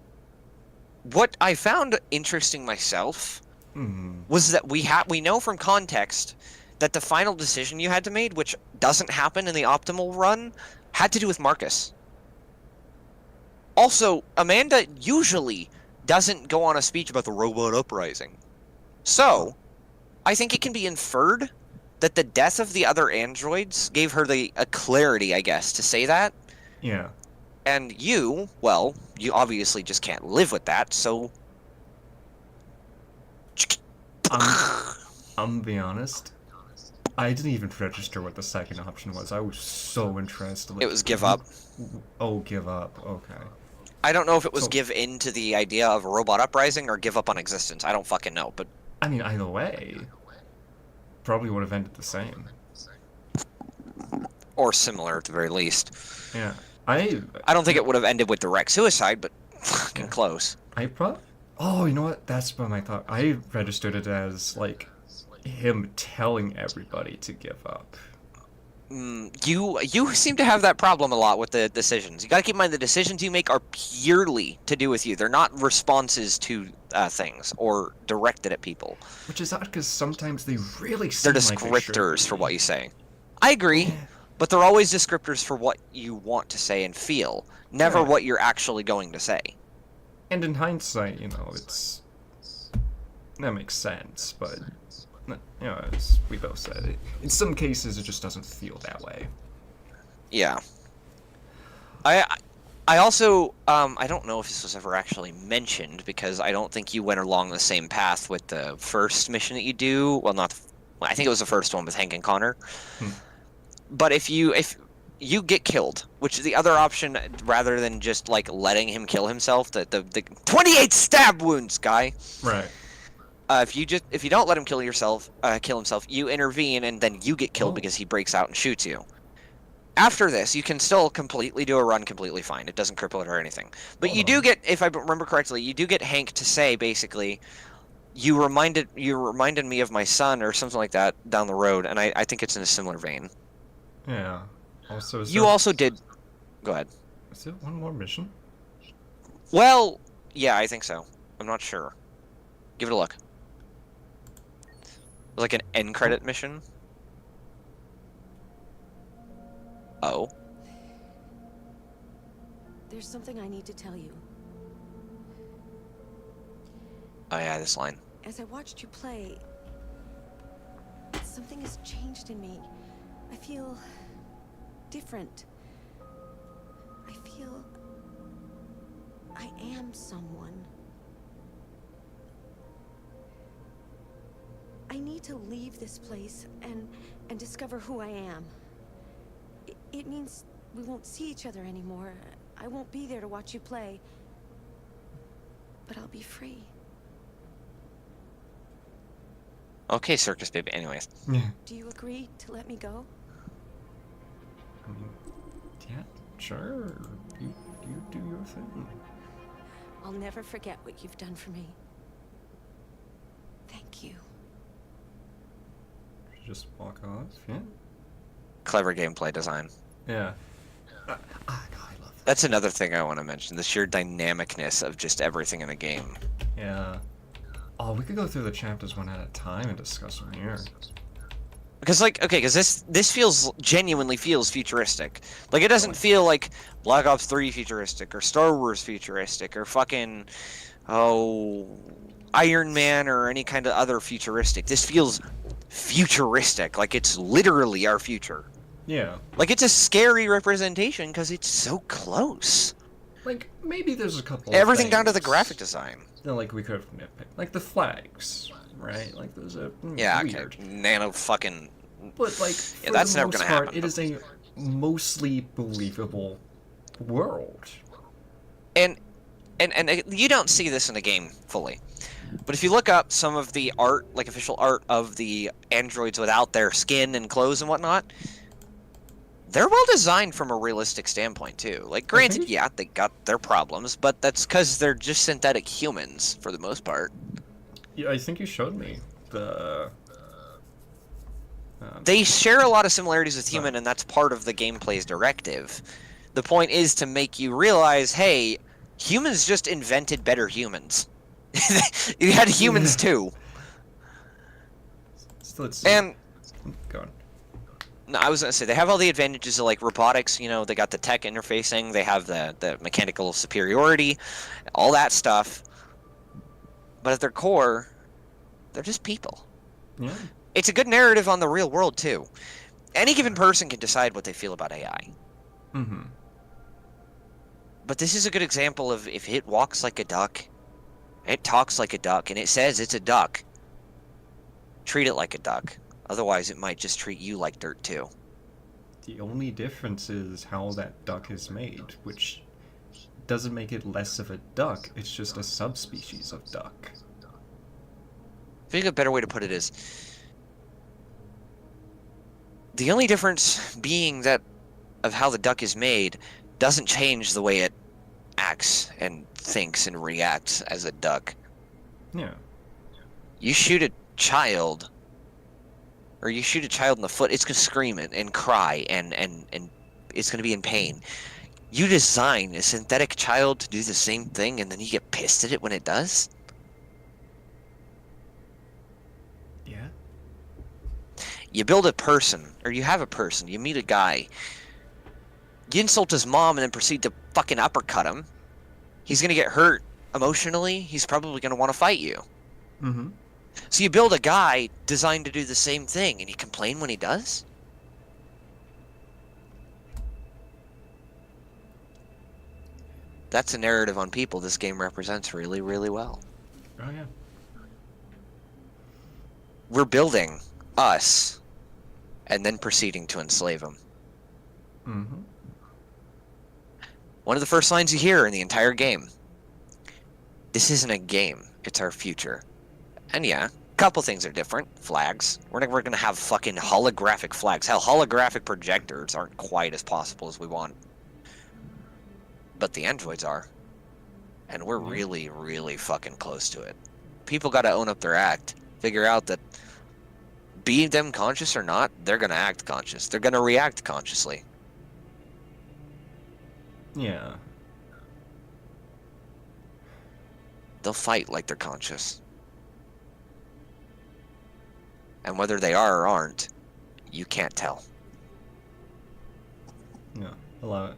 What I found interesting myself was that we know from context that the final decision you had to make, which doesn't happen in the optimal run, had to do with Marcus. Also, Amanda usually doesn't go on a speech about the robot uprising. So, I think it can be inferred that the death of the other androids gave her a clarity, I guess, to say that. Yeah. And you obviously just can't live with that, so... I'm gonna be honest. I didn't even register what the second option was. I was so interested. It was give up. Oh, give up. Okay. I don't know if it was So- give in to the idea of a robot uprising or give up on existence. I don't fucking know, but I mean, either way, probably would have ended the same. or similar at the very least. Yeah, I don't think it would have ended with direct suicide, but fucking close. I probably. Oh, you know what? That's what I thought. I registered it as like him telling everybody to give up. You seem to have that problem a lot with the decisions. You got to keep in mind the decisions you make are purely to do with you. They're not responses to things or directed at people. Which is odd because sometimes they really They're seem like they should descriptors be. for what you say. I agree, but they're always descriptors for what you want to say and feel, never Yeah. what you're actually going to say. And in hindsight, you know, that makes sense, but you know, as we both said, in some cases it just doesn't feel that way. Yeah. I also I don't know if this was ever actually mentioned because I don't think you went along the same path with the first mission that you do. Well, not. I think it was the first one with Hank and Connor. But if you get killed, which is the other option, rather than just like letting him kill himself, the 28 stab wounds, guy. Right. If you don't let him kill himself, you intervene and then you get killed because he breaks out and shoots you. After this, you can still completely do a run completely fine. It doesn't cripple it or anything. But you do get, if I remember correctly, you do get Hank to say basically, you reminded me of my son or something like that down the road, and I think it's in a similar vein. Yeah. Also, is You there, also did. Go ahead. Is there one more mission? Well, yeah, I think so. I'm not sure. Give it a look. Like an end credit mission. Oh. There's something I need to tell you. Oh yeah, this line. As I watched you play, something has changed in me. I feel different. I feel I am someone. I need to leave this place and discover who I am. It means we won't see each other anymore. I won't be there to watch you play. But I'll be free. Okay, circus baby. Anyways. Yeah. Do you agree to let me go? I mean, yeah, sure. You do your thing. I'll never forget what you've done for me. Thank you. Just walk off. Yeah. Clever gameplay design. Yeah. That's another thing I want to mention. The sheer dynamicness of just everything in the game. Yeah. Oh, we could go through the chapters one at a time and discuss them here. Because this genuinely feels futuristic. Like it doesn't feel like Black Ops 3 futuristic or Star Wars futuristic or fucking Iron Man or any kind of other futuristic. This feels futuristic, like it's literally our future. Yeah. Like it's a scary representation because it's so close. Like maybe there's a couple. Everything of down to the things graphic design. that, like we could have nitpicked, like the flags, right? Like those are Yeah, weird. okay. Nano fucking. But like, Yeah, for that's the never most gonna part, happen. it is a mostly believable world. And you don't see this in the game fully. But if you look up some of the art, like official art of the androids without their skin and clothes and whatnot, they're well designed from a realistic standpoint too. Like, granted, yeah, they got their problems, but that's because they're just synthetic humans for the most part. Yeah, I think you showed me the. They share a lot of similarities with human, and that's part of the gameplay's directive. The point is to make you realize, hey, humans just invented better humans. You had humans too. So let's and go on. No, I was gonna say they have all the advantages of like robotics. You know, they got the tech interfacing, they have the mechanical superiority, all that stuff. But at their core, they're just people. Yeah. It's a good narrative on the real world too. Any given person can decide what they feel about AI. Mm-hmm. But this is a good example of if it walks like a duck, it talks like a duck, and it says it's a duck. Treat it like a duck. Otherwise, it might just treat you like dirt too. The only difference is how that duck is made, which doesn't make it less of a duck. It's just a subspecies of duck. I think a better way to put it is, the only difference being that of how the duck is made doesn't change the way it acts and thinks and reacts as a duck. Yeah. You shoot a child, or you shoot a child in the foot, it's gonna scream and cry and it's gonna be in pain. You design a synthetic child to do the same thing, and then you get pissed at it when it does? Yeah. You build a person, or you have a person, you meet a guy, you insult his mom and then proceed to fucking uppercut him. He's gonna get hurt emotionally, he's probably gonna want to fight you. Mm-hmm. So you build a guy designed to do the same thing, and you complain when he does? That's a narrative on people this game represents really, really well. Oh, yeah. We're building us, and then proceeding to enslave them. Mm-hmm. One of the first lines you hear in the entire game. This isn't a game, it's our future. And yeah, a couple things are different. Flags. We're never going to have fucking holographic flags. Hell, holographic projectors aren't quite as possible as we want. But the androids are. And we're really, really fucking close to it. People got to own up their act. Figure out that, be them conscious or not, they're going to act conscious. They're going to react consciously. Yeah. They'll fight like they're conscious. And whether they are or aren't, you can't tell. Yeah. A lot.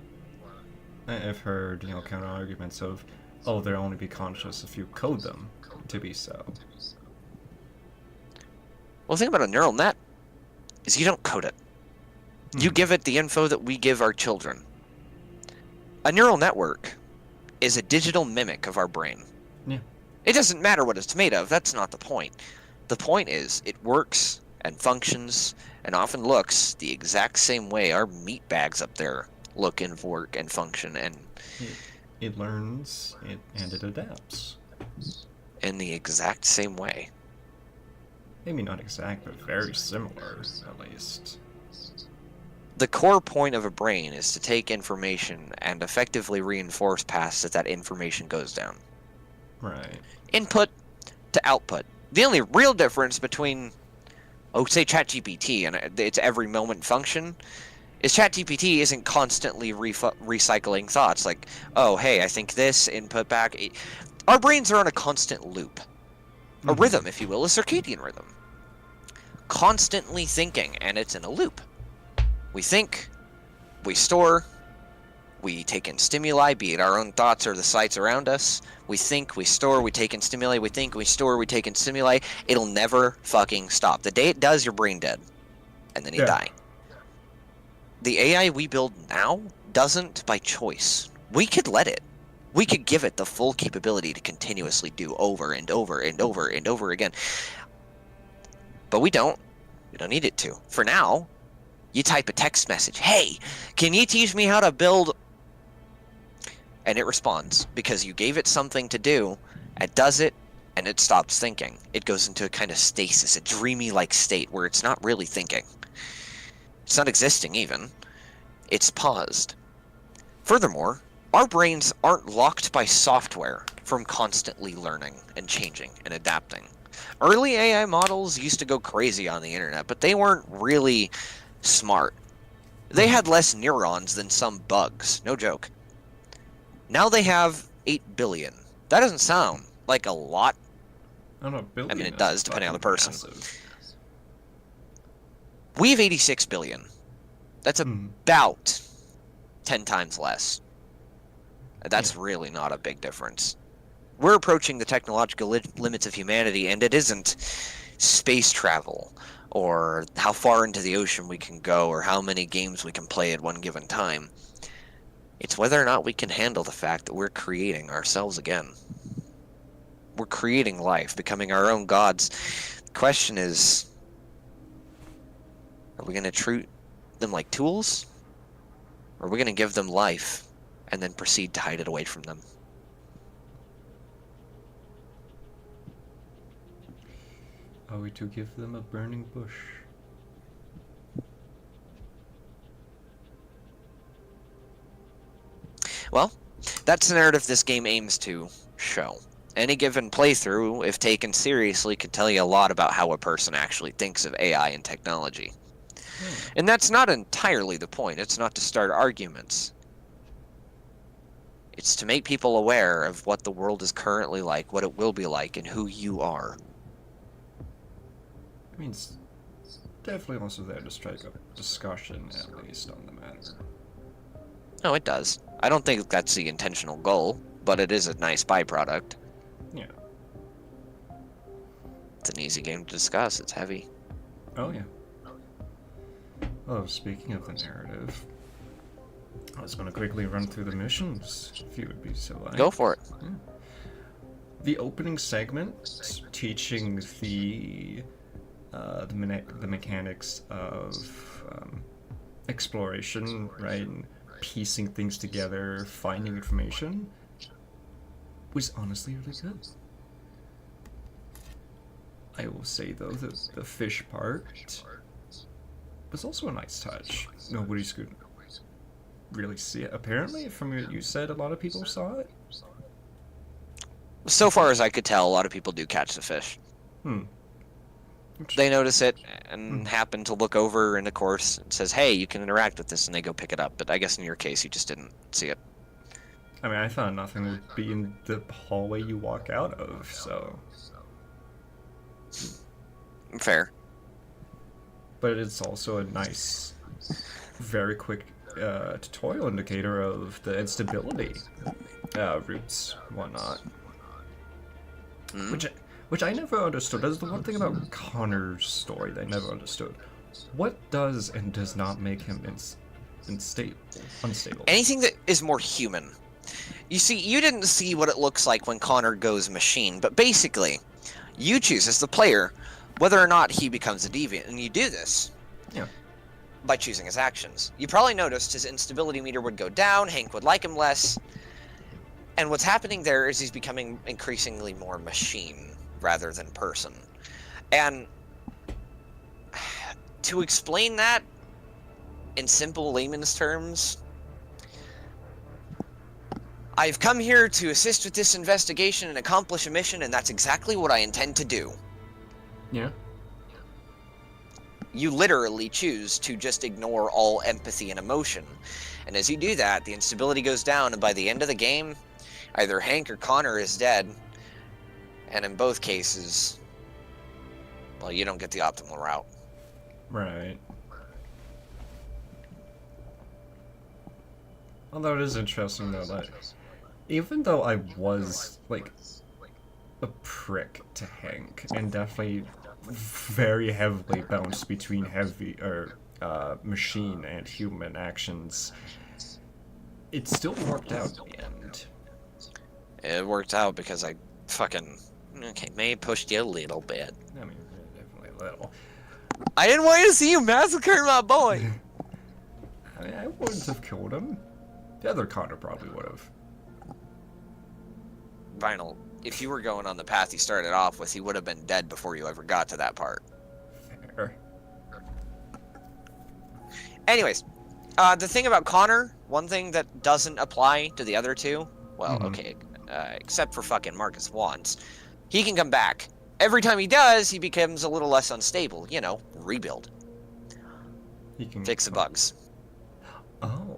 I've heard, counter arguments of, oh, they'll only be conscious if you code them to be so. Well, the thing about a neural net is you don't code it. You give it the info that we give our children. A neural network is a digital mimic of our brain. Yeah. It doesn't matter what it's made of. That's not the point. The point is it works and functions and often looks the exact same way our meat bags up there look and work and function, and it learns and it adapts in the exact same way. Maybe not exact, but very similar, at least. The core point of a brain is to take information and effectively reinforce paths that information goes down. Right. Input to output. The only real difference between, say, ChatGPT and its every moment function is ChatGPT isn't constantly recycling thoughts like, oh, hey, I think this, input back. Our brains are on a constant loop. A rhythm, if you will, a circadian rhythm. Constantly thinking, and it's in a loop. We think, we store, we take in stimuli, be it our own thoughts or the sights around us. We think, we store, we take in stimuli, we think, we store, we take in stimuli. It'll never fucking stop. The day it does, you're brain dead. And then you die. The AI we build now doesn't by choice. We could let it. We could give it the full capability to continuously do over and over and over and over again. But we don't. We don't need it to. For now, you type a text message. Hey, can you teach me how to build? And it responds because you gave it something to do. It does it, and it stops thinking. It goes into a kind of stasis, a dreamy-like state where it's not really thinking. It's not existing even. It's paused. Furthermore, our brains aren't locked by software from constantly learning and changing and adapting. Early AI models used to go crazy on the internet, but they weren't really smart. They had less neurons than some bugs, no joke. Now they have 8 billion. That doesn't sound like a lot. I don't know, billion. I mean, it does, depending on the person. Massive. We have 86 billion. That's about 10 times less. That's really not a big difference. We're approaching the technological limits of humanity, and it isn't space travel, or how far into the ocean we can go, or how many games we can play at one given time. It's whether or not we can handle the fact that we're creating ourselves again. We're creating life, becoming our own gods. The question is, are we going to treat them like tools? Or are we going to give them life and then proceed to hide it away from them. Are we to give them a burning bush? Well, that's the narrative this game aims to show. Any given playthrough, if taken seriously, could tell you a lot about how a person actually thinks of AI and technology. And that's not entirely the point. It's not to start arguments. It's to make people aware of what the world is currently like, what it will be like, and who you are. I mean, it's definitely also there to strike a discussion, at least, on the matter. Oh, it does. I don't think that's the intentional goal, but it is a nice byproduct. Yeah. It's an easy game to discuss. It's heavy. Oh, yeah. Oh, speaking of the narrative, I was going to quickly run through the missions, if you would be so like. Go for it. Yeah. The opening segment, teaching the mechanics of exploration, right, and piecing things together, finding information, was honestly really good. I will say, though, that the fish part was also a nice touch. Nobody's could really see it. Apparently, from what you said, a lot of people saw it. So far as I could tell, a lot of people do catch the fish. They notice it and happen to look over in the course. It says, hey, you can interact with this, and they go pick it up. But I guess in your case, you just didn't see it. I mean, I thought nothing would be in the hallway you walk out of, so... Fair. But it's also a nice, very quick tutorial indicator of the instability routes, whatnot. Which I never understood. That's the one thing about Connor's story that I never understood. What does and does not make him unstable? Anything that is more human. You see, you didn't see what it looks like when Connor goes machine, but basically, you choose as the player whether or not he becomes a deviant, and you do this by choosing his actions. You probably noticed his instability meter would go down, Hank would like him less, and what's happening there is he's becoming increasingly more machine rather than person. And to explain that in simple layman's terms, I've come here to assist with this investigation and accomplish a mission, and that's exactly what I intend to do. Yeah. You literally choose to just ignore all empathy and emotion. And as you do that, the instability goes down, and by the end of the game, either Hank or Connor is dead. And in both cases, well, you don't get the optimal route. Right. Although it is interesting, though, that even though I was, like, a prick to Hank, and definitely very heavily bounced between machine and human actions, it still worked out in the end. It worked out because I fucking... Okay, may have pushed you a little bit. I mean, definitely a little. I didn't want you to see you massacre my boy! I mean, I wouldn't have killed him. The other Connor probably would have. Vinyl, if you were going on the path you started off with, he would have been dead before you ever got to that part. Fair. Anyways, the thing about Connor, one thing that doesn't apply to the other two, well, okay, except for fucking Marcus once, he can come back. Every time he does, he becomes a little less unstable. You know, rebuild. He can fix the bugs. Oh.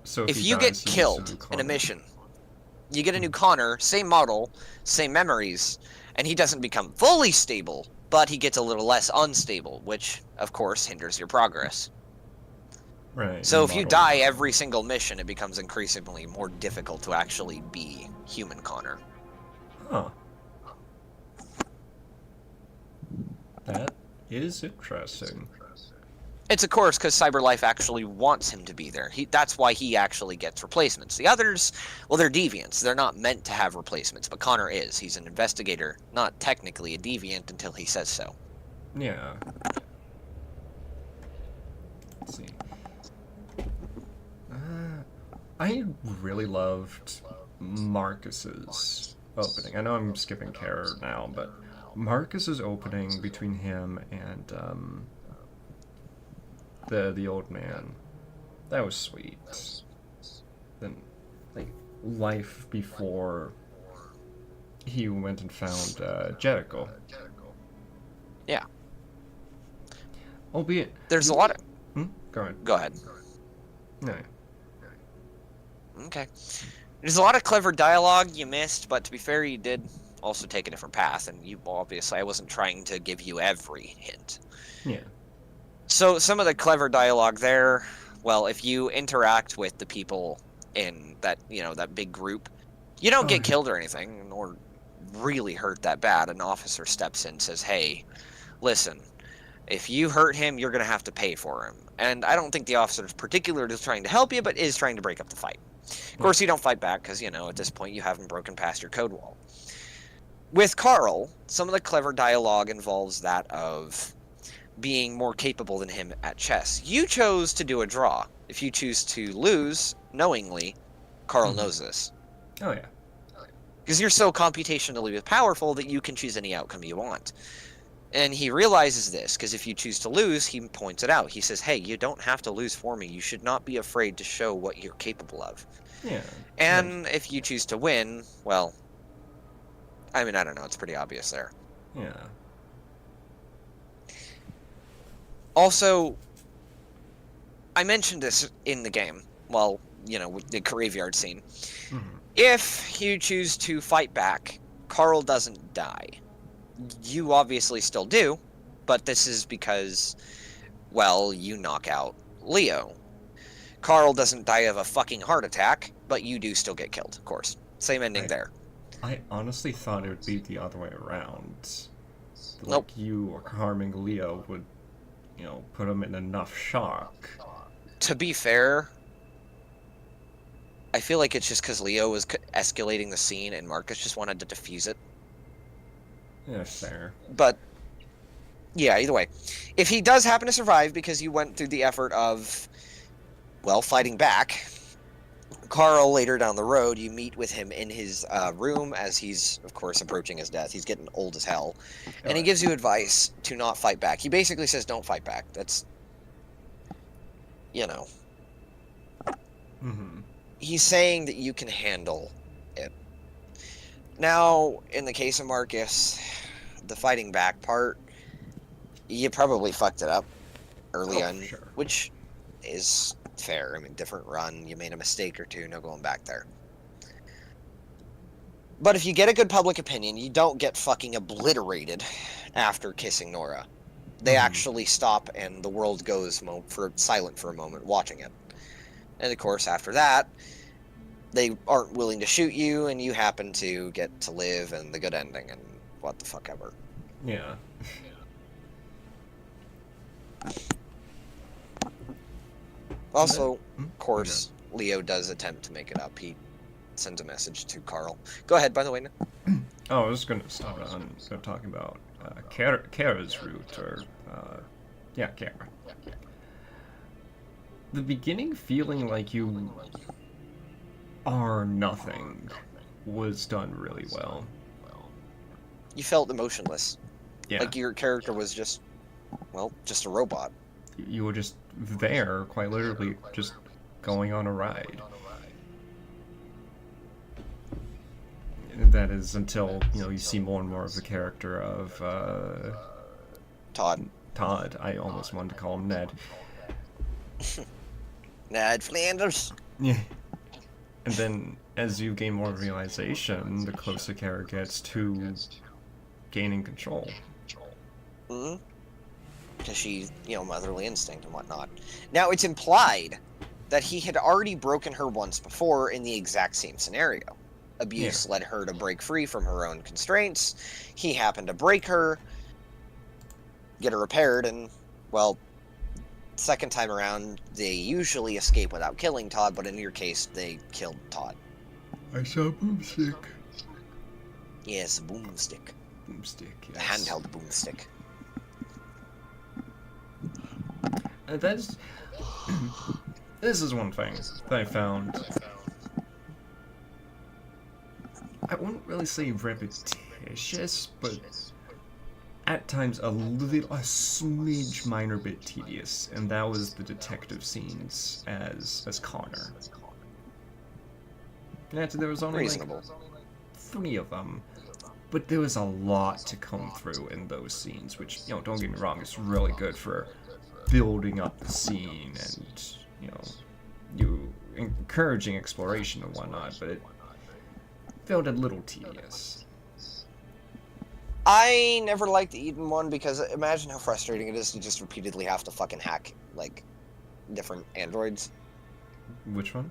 So if you get killed in a mission, you get a new Connor, same model, same memories, and he doesn't become fully stable, but he gets a little less unstable, which, of course, hinders your progress. Right. So if you die every single mission, it becomes increasingly more difficult to actually be human Connor. Huh. That is interesting. It's of course because CyberLife actually wants him to be there. That's why he actually gets replacements. The others, well, they're deviants. They're not meant to have replacements, but Connor is. He's an investigator, not technically a deviant until he says so. Yeah. Let's see. I really loved Marcus's opening. I know I'm skipping Kara now, but Marcus's opening between him and the old man, that was sweet. Then, like, life before he went and found Jericho. Yeah. Albeit, there's a lot of. Go ahead. Go ahead. No. Okay. There's a lot of clever dialogue you missed, but to be fair, you did also take a different path, and you obviously I wasn't trying to give you every hint. Yeah. So some of the clever dialogue there, well, if you interact with the people in that, that big group, you don't get killed or anything, or really hurt that bad. An officer steps in and says, hey, listen, if you hurt him, you're going to have to pay for him. And I don't think the officer is particularly trying to help you, but is trying to break up the fight. Of course, you don't fight back because, at this point you haven't broken past your code wall. With Carl, some of the clever dialogue involves that of being more capable than him at chess. You chose to do a draw. If you choose to lose, knowingly, Carl knows this. Oh, yeah. Because you're so computationally powerful that you can choose any outcome you want. And he realizes this, because if you choose to lose, he points it out. He says, hey, you don't have to lose for me. You should not be afraid to show what you're capable of. Yeah. And if you choose to win, well, I mean, I don't know. It's pretty obvious there. Yeah. Also, I mentioned this in the game, well, with the graveyard scene. If you choose to fight back, Carl doesn't die. You obviously still do, but this is because, well, you knock out Leo. Carl doesn't die of a fucking heart attack, but you do still get killed, of course. Same ending there. I honestly thought it would be the other way around. Like, nope. You harming Leo would, put him in enough shock. To be fair, I feel like it's just because Leo was escalating the scene and Marcus just wanted to defuse it. Yeah, fair. But, yeah, either way. If he does happen to survive because you went through the effort of, well, fighting back, Carl, later down the road, you meet with him in his room as he's, of course, approaching his death. He's getting old as hell. And he gives you advice to not fight back. He basically says, don't fight back. That's, He's saying that you can handle it. Now, in the case of Marcus, the fighting back part, you probably fucked it up early on, which is fair. I mean, different run, you made a mistake or two, no going back there. But if you get a good public opinion, you don't get fucking obliterated after kissing Nora. They actually stop and the world goes silent for a moment watching it. And of course, after that, they aren't willing to shoot you, and you happen to get to live, and the good ending, and what the fuck ever. Yeah. Also, of course, Leo does attempt to make it up. He sends a message to Carl. Go ahead, by the way. Oh, I was going to start on talking about Kara's route, or, yeah, Kara. The beginning feeling like you are nothing was done really well. You felt emotionless. Yeah. Like your character was just, well, just a robot. You were just there, quite literally, just going on a ride. That is until, you see more and more of the character of, Todd. Todd. I almost wanted to call him Ned. Ned Flanders. Yeah. And then, as you gain more realization, the closer Kara gets to gaining control. Mm-hmm. Because she's, motherly instinct and whatnot. Now, it's implied that he had already broken her once before in the exact same scenario. Abuse led her to break free from her own constraints. He happened to break her, get her repaired, and, well, second time around, they usually escape without killing Todd, but in your case, they killed Todd. I saw a boomstick. Yes, a boomstick. Boomstick, yes. A handheld boomstick. This is one thing that I found I wouldn't really say repetitious, but at times a smidge minor bit tedious, and that was the detective scenes as Connor. Granted, there was only Reasonable. like 3 of them, but there was a lot to come through in those scenes, which, you know, don't get me wrong, it's really good for building up the scene and, you know, you encouraging exploration and whatnot, but it felt a little tedious. I never liked the Eden one because imagine how frustrating it is to just repeatedly have to fucking hack, like, different androids. Which one?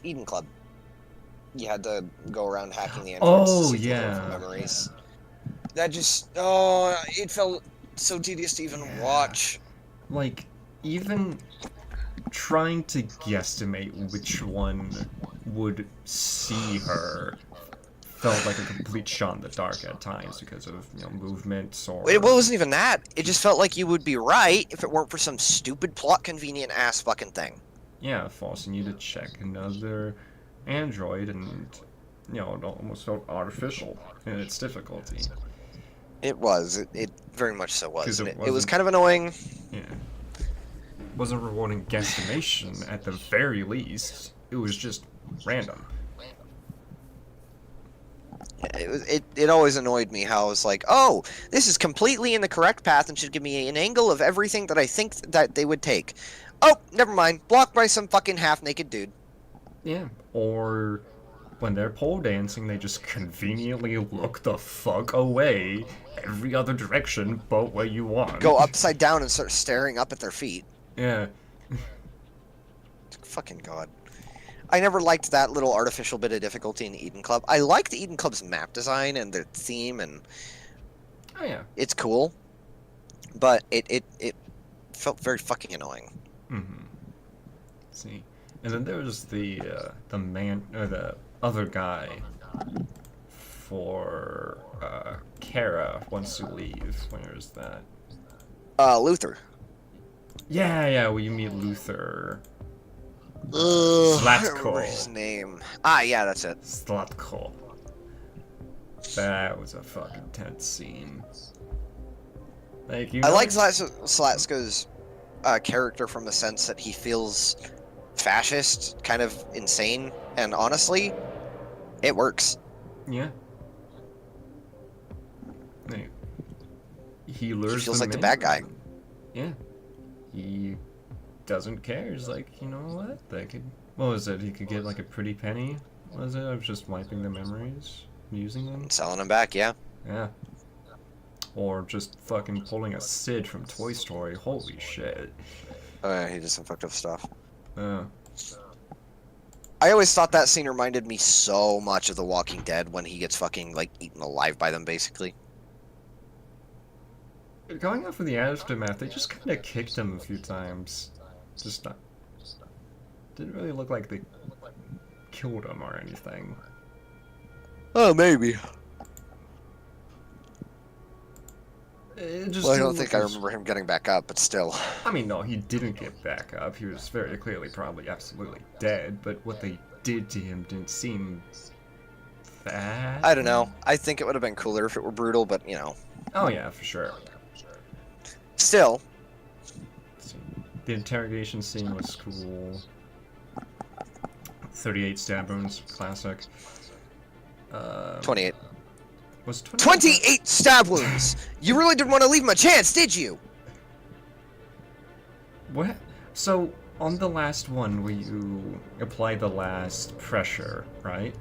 Eden Club. You had to go around hacking the androids to see different memories. That just, it felt so tedious to even watch. Like, even trying to guesstimate which one would see her felt like a complete shot in the dark at times because of, you know, movements or... It wasn't even that. It just felt like you would be right if it weren't for some stupid plot convenient ass fucking thing. Yeah, forcing you to check another android and, you know, it almost felt artificial in its difficulty. It was. It very much so was. It was kind of annoying. Yeah. Wasn't rewarding guesstimation at the very least. It was just random. It always annoyed me how I was like, oh, this is completely in the correct path and should give me an angle of everything that I think that they would take. Oh, never mind. Blocked by some fucking half-naked dude. Yeah, or when they're pole dancing, they just conveniently look the fuck away every other direction but where you want. Go upside down and start staring up at their feet. Yeah. Fucking God. I never liked that little artificial bit of difficulty in Eden Club. I like the Eden Club's map design and their theme, and oh yeah, it's cool. But it felt very fucking annoying. Mm-hmm. See, and then there was the man or the other guy for Kara once you leave. Where is that? Luther. Yeah. Well, you meet Luther. I Zlatko. remember his name. Ah, yeah, that's it. Zlatko. That was a fucking tense scene. Like, you I know, like Zlatko's character from the sense that he feels fascist, kind of insane, and honestly, it works. Yeah. He lures He feels them like the in. bad guy. Yeah. He doesn't care. He's like, you know what? They could. What was it? He could get like a pretty penny. Was it? Of just wiping the memories, using them, selling them back. Yeah. Yeah. Or just fucking pulling a Sid from Toy Story. Holy shit. Oh yeah, he did some fucked up stuff. Yeah. I always thought that scene reminded me so much of The Walking Dead when he gets fucking like eaten alive by them, basically. Going off of the aftermath, they just kind of kicked him a few times. Just not. Didn't really look like they killed him or anything. Oh, maybe. It just Well, I don't didn't think look I as- remember him getting back up, but still. I mean, no, he didn't get back up. He was very clearly probably absolutely dead, but what they did to him didn't seem that... I don't know. I think it would have been cooler if it were brutal, but you know. Oh yeah, for sure. Still. The interrogation scene was cool. 38 stab wounds, classic. 28. Was 28 stab wounds! You really didn't want to leave him a chance, did you? What? So, on the last one where you apply the last pressure, right?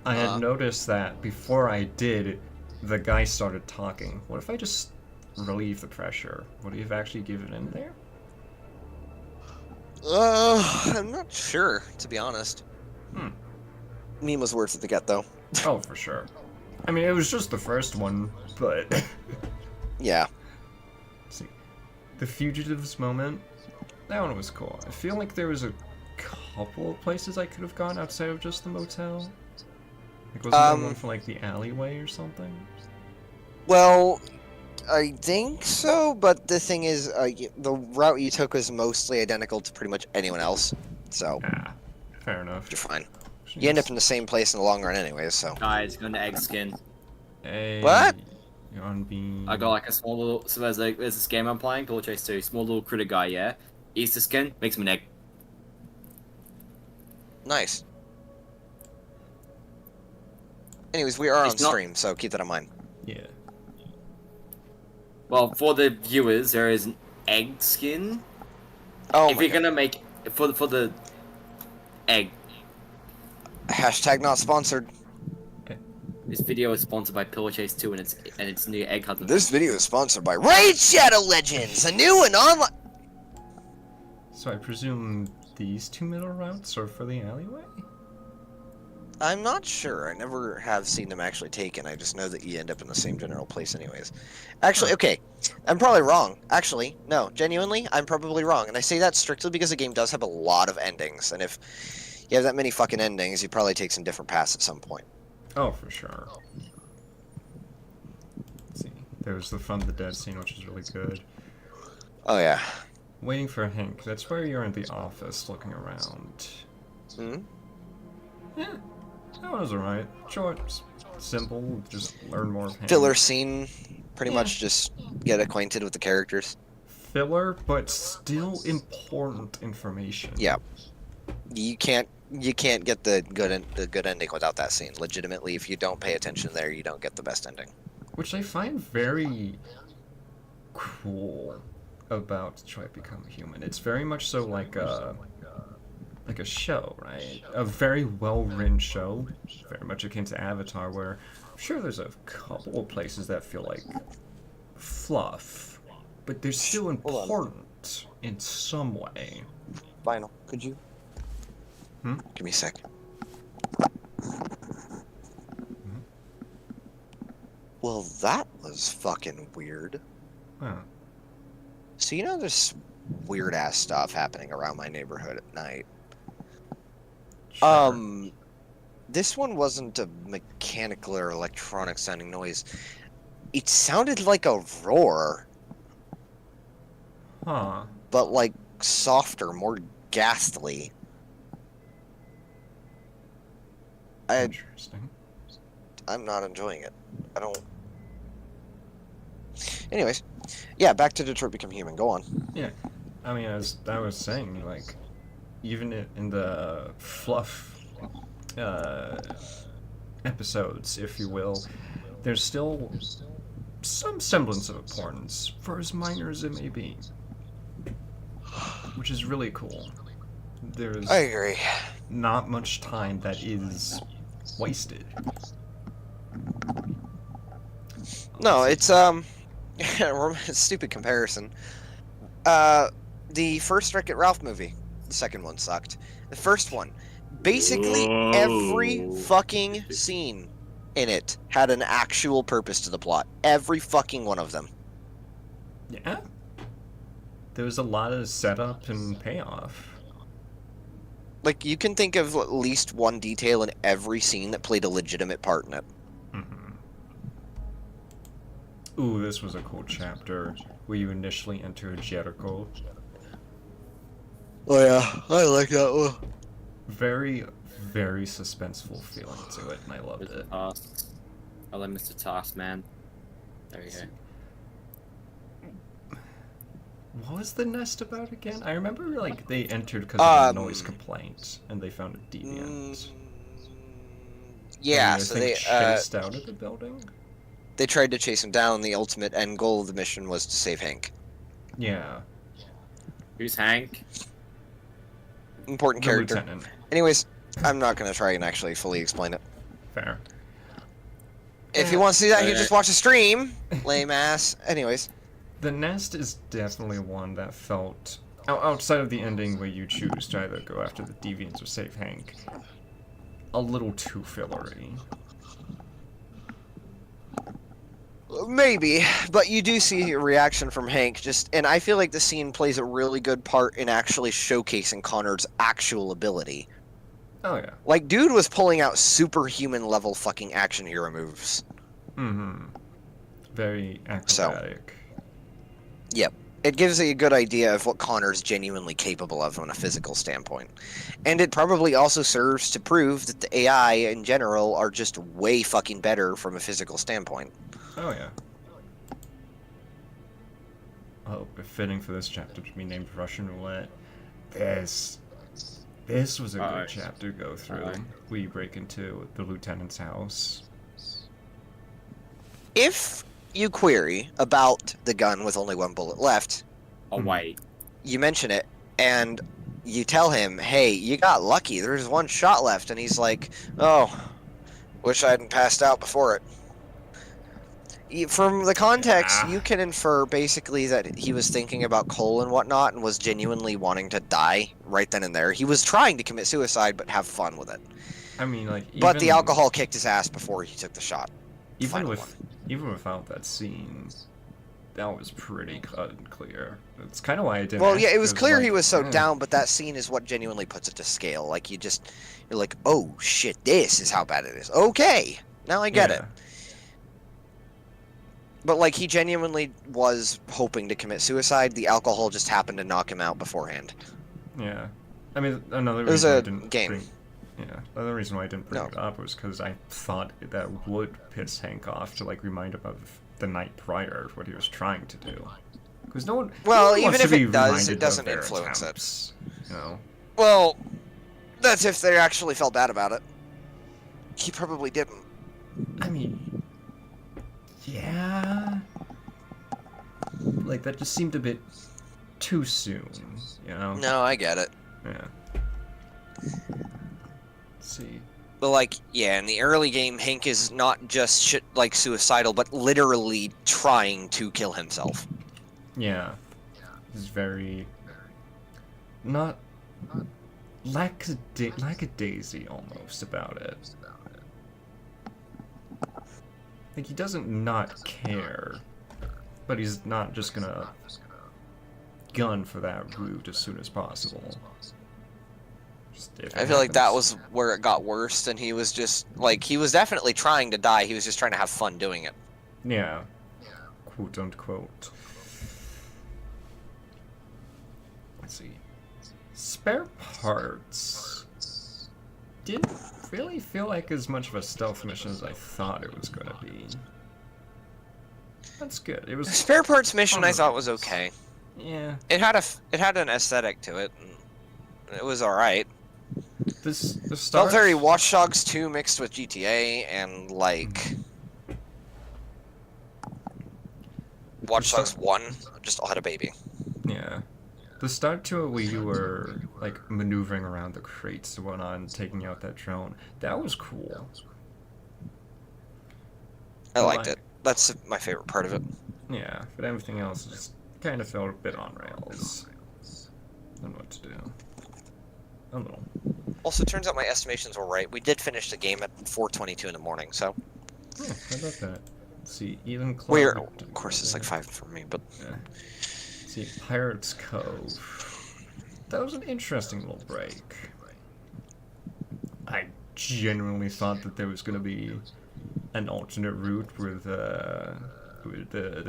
I had noticed that before I did, the guy started talking. What if I just relieve the pressure? Would he have actually given in there? I'm not sure, to be honest. Meme was worth it to get, though. Oh, for sure. I mean, it was just the first one, but... Yeah. See, the Fugitives moment, that one was cool. I feel like there was a couple of places I could have gone outside of just the motel. Like, wasn't there one for, like, the alleyway or something? Well, I think so, but the thing is, the route you took was mostly identical to pretty much anyone else, so... Fair enough. You're fine. You end up in the same place in the long run anyways, so. Guys, going to egg skin. Hey, What? You're on beam. I got like a small little. So there's this game I'm playing, Pillow Chase 2. Small little critter guy, yeah. Eats the skin, makes him an egg. Nice. Anyways, we are on It's not- stream, so keep that in mind. Yeah. Well, for the viewers, there is an egg skin. Oh if my you're gonna make for the egg. Hashtag not sponsored. This video is sponsored by Pillow Chase 2 and its new egg hunter. This video is sponsored by Raid Shadow Legends, a new and online. So I presume these two middle routes are for the alleyway? I'm not sure. I never have seen them actually taken. I just know that you end up in the same general place anyways. Actually, okay. I'm probably wrong. Actually, no. Genuinely, I'm probably wrong. And I say that strictly because the game does have a lot of endings. And if you have that many fucking endings, you probably take some different paths at some point. Oh, for sure. Let's see. There's the Fun the Dead scene, which is really good. Oh, yeah. Waiting for Hank. That's where you're in the office looking around. Hmm? Yeah. That was alright. Short, simple, just learn more of Hank. Filler scene. Pretty much just get acquainted with the characters. Filler, but still important information. Yeah. You can't get the good ending without that scene. Legitimately, if you don't pay attention there, you don't get the best ending. Which I find very cool about Detroit Become Human. It's very much so like a show, right? A very well-written show, very much akin to Avatar, where I'm sure there's a couple of places that feel like fluff, but they're still important in some way. Vinyl, could you? Hmm? Give me a sec. Well, that was fucking weird. Huh. So you know there's weird-ass stuff happening around my neighborhood at night. Sure. This one wasn't a mechanical or electronic sounding noise. It sounded like a roar, Huh. but like softer, more ghastly. Interesting. I'm not enjoying it. I don't. Anyways, yeah, back to Detroit Become Human. Go on. Yeah. I mean, as I was saying, like, even in the fluff episodes, if you will, there's still some semblance of importance, for as minor as it may be. Which is really cool. There's I agree. not much time that is wasted. No, it's stupid comparison. The first Wreck-It Ralph movie, the second one sucked. The first one, basically every fucking scene in it had an actual purpose to the plot. Every fucking one of them. Yeah. There was a lot of setup and payoff. Like, you can think of at least one detail in every scene that played a legitimate part in it. Ooh, this was a cool chapter where you initially enter Jericho. Oh yeah, I like that one. Very, very suspenseful feeling to it, and I loved it. I like Mr. Task, man. There you go. What was the nest about again? I remember, like, they entered because of a noise complaint, and they found a deviant. Yeah, And so I think they chased out of the building. They tried to chase him down. The ultimate end goal of the mission was to save Hank. Yeah. Who's Hank? Important The character. lieutenant. Anyways, I'm not gonna try and actually fully explain it. Fair. If he wants to see that, he just watch the stream. Lame ass. Anyways. The nest is definitely one that felt, outside of the ending where you choose to either go after the deviants or save Hank, a little too fillery. Maybe, but you do see a reaction from Hank, and I feel like the scene plays a really good part in actually showcasing Connor's actual ability. Oh yeah. Like, dude was pulling out superhuman level fucking action hero moves. Mm-hmm. Very acrobatic. Yep. it gives a good idea of what Connor's genuinely capable of on a physical standpoint. And it probably also serves to prove that the AI in general are just way fucking better from a physical standpoint. Oh, yeah. Oh, befitting for this chapter to be named Russian Roulette. This was a good chapter to go through. We break into the lieutenant's house. If you query about the gun with only one bullet left, wait. You mention it, and you tell him, hey, you got lucky, there's one shot left, and he's like, oh, wish I hadn't passed out before it. From the context, you can infer basically that he was thinking about Cole and whatnot and was genuinely wanting to die right then and there. He was trying to commit suicide, but have fun with it. I mean, like, but the alcohol kicked his ass before he took the shot. Even without that scene, that was pretty cut and clear. It's kind of why I didn't. Well, yeah, it was clear like, he was so down, but that scene is what genuinely puts it to scale. Like, you're like, oh shit, this is how bad it is. Okay, now I get it. But, like, he genuinely was hoping to commit suicide. The alcohol just happened to knock him out beforehand. Yeah. I mean, another reason I was a didn't game. Another reason why I didn't bring it up was because I thought that would piss Hank off to, like, remind him of the night prior, what he was trying to do. Because no one. Well, no one even wants to if be it does, reminded it doesn't of their influence attempts, You know? Well, that's if they actually felt bad about it. He probably didn't. I mean, yeah. Like, that just seemed a bit too soon, you know? No, I get it. Yeah. Let's see. But, like, yeah, in the early game, Hank is not just suicidal, but literally trying to kill himself. Yeah. He's very... not... lackadaisy almost about it. Like, he doesn't not care, but he's not just gonna gun for that route as soon as possible. I feel like that was where it got worse, and he was just, like, he was definitely trying to die, he was just trying to have fun doing it. Yeah. Quote unquote. Let's see. Spare parts didn't really feel like as much of a stealth mission as I thought it was gonna be. That's good. It was the spare parts mission I thought was okay. Yeah. It had an aesthetic to it. And it was alright. The felt very Watch Dogs 2 mixed with GTA and like Watch Dogs 1 just all had a baby. Yeah. The start to it where you were like maneuvering around the crates and whatnot and taking out that drone, that was cool. I liked it. That's my favorite part of it. Yeah, but everything else just kind of felt a bit on rails. I don't know what to do. A little. Also, turns out my estimations were right. We did finish the game at 4:22 in the morning, so. Oh, how about that? Let's see, even closer. We're, of course, it's like 5 for me, but. Yeah. Let's see, Pirates Cove. That was an interesting little break. I genuinely thought that there was going to be an alternate route where the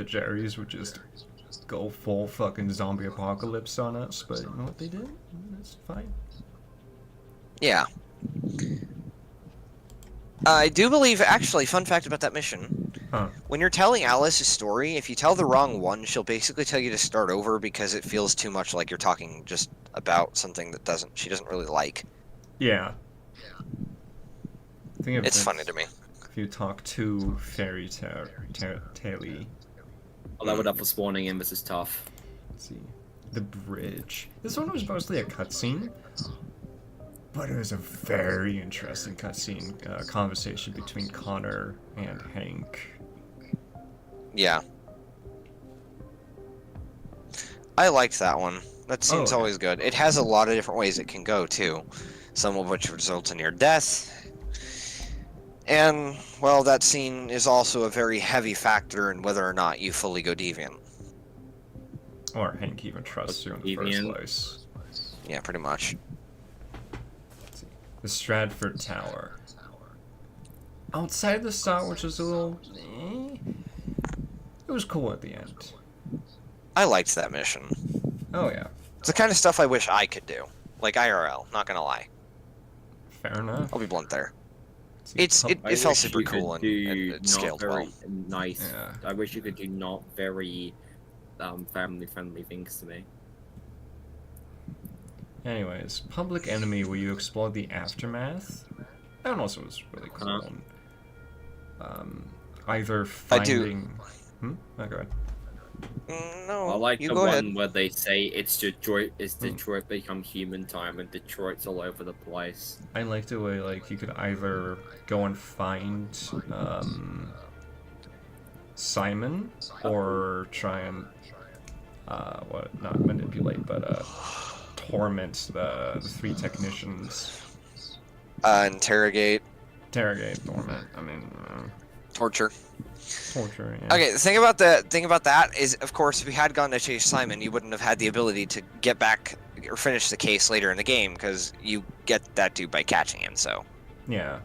Jerrys would just go full fucking zombie apocalypse on us, but you know what they did? That's fine. Yeah. I do believe, actually, fun fact about that mission. Huh. When you're telling Alice a story, if you tell the wrong one, she'll basically tell you to start over because it feels too much like you're talking just about something that she doesn't really like. Yeah. It's funny to me. If you talk too fairy tale-y. I'll level it up for spawning in, this is tough. Let's see. The bridge. This one was mostly a cutscene, but it was a very interesting cutscene conversation between Connor and Hank. Yeah. I liked that one. That seems always good. It has a lot of different ways it can go, too. Some of which results in your death. And, well, that scene is also a very heavy factor in whether or not you fully go deviant. Or Hank even trusts you in the first place. Yeah, pretty much. The Stratford Tower. Outside the start, which was a little... it was cool at the end. I liked that mission. Oh yeah. It's the kind of stuff I wish I could do. Like IRL, not gonna lie. Fair enough. I'll be blunt there. I It felt wish super you could cool and do it scaled not very well. nice. Yeah. I wish you could do not very family-friendly things to me. Anyways, Public Enemy, where you explore the aftermath. That one also was really cool. Either finding. Oh, go ahead. No, I like you the go one ahead. where they say it's Detroit become human time and Detroit's all over the place. I liked the way like you could either go and find Simon or try and not manipulate but torment the 3 technicians. Interrogate. Torment. I mean, Torture. Torture. Yeah. Okay, the thing about that is, of course, if you had gone to chase Simon, you wouldn't have had the ability to get back or finish the case later in the game because you get that dude by catching him. So. Yeah.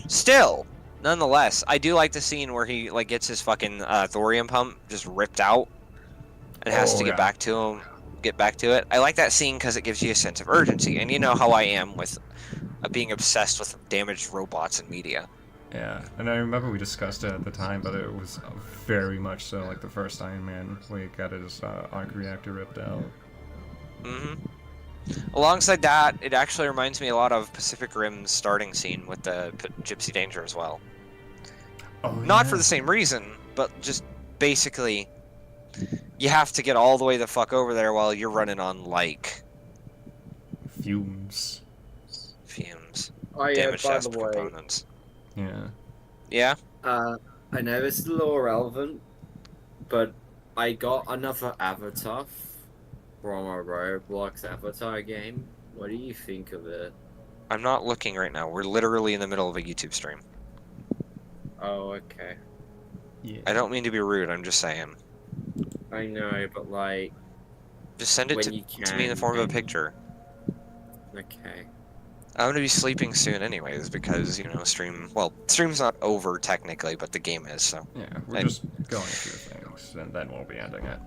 Still, nonetheless, I do like the scene where he like gets his fucking thorium pump just ripped out and has to get back to him. Get back to it. I like that scene because it gives you a sense of urgency, and you know how I am with being obsessed with damaged robots and media. Yeah, and I remember we discussed it at the time, but it was very much so like the first Iron Man where he got his arc reactor ripped out. Alongside that, it actually reminds me a lot of Pacific Rim's starting scene with the Gypsy Danger as well. Oh, Not for the same reason, but just basically, you have to get all the way the fuck over there while you're running on, like... Fumes. Oh yeah, Damaged by chest the way. components. Yeah. Yeah? I know this is a little irrelevant, but I got another avatar from a Roblox avatar game. What do you think of it? I'm not looking right now. We're literally in the middle of a YouTube stream. Oh, okay. Yeah. I don't mean to be rude, I'm just saying. I know, but like... Just send it when to you me in the form of a can. picture. Okay. I'm gonna be sleeping soon anyways, because, you know, stream's not over technically, but the game is, so. Yeah, we're just going through things, and then we'll be ending it.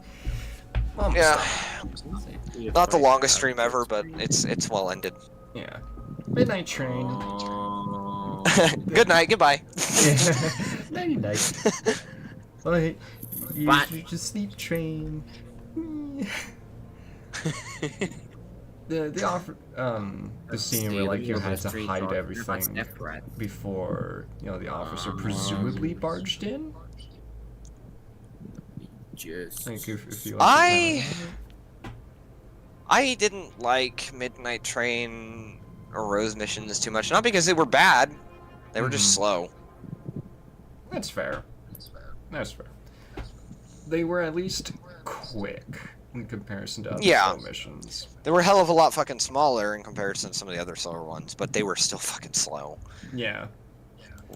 Yeah. Not the longest stream ever, but it's well ended. Yeah. Midnight Train. Good night, goodbye. Nighty night. Like, you just sleep train. The scene where like you had to hide everything before, you know, the officer presumably barged in. Like if you like I didn't like Midnight Train or Rose missions too much, not because they were bad, they were just slow. That's fair. That's fair. They were at least quick in comparison to other slow missions. They were a hell of a lot fucking smaller in comparison to some of the other slower ones, but they were still fucking slow. Yeah.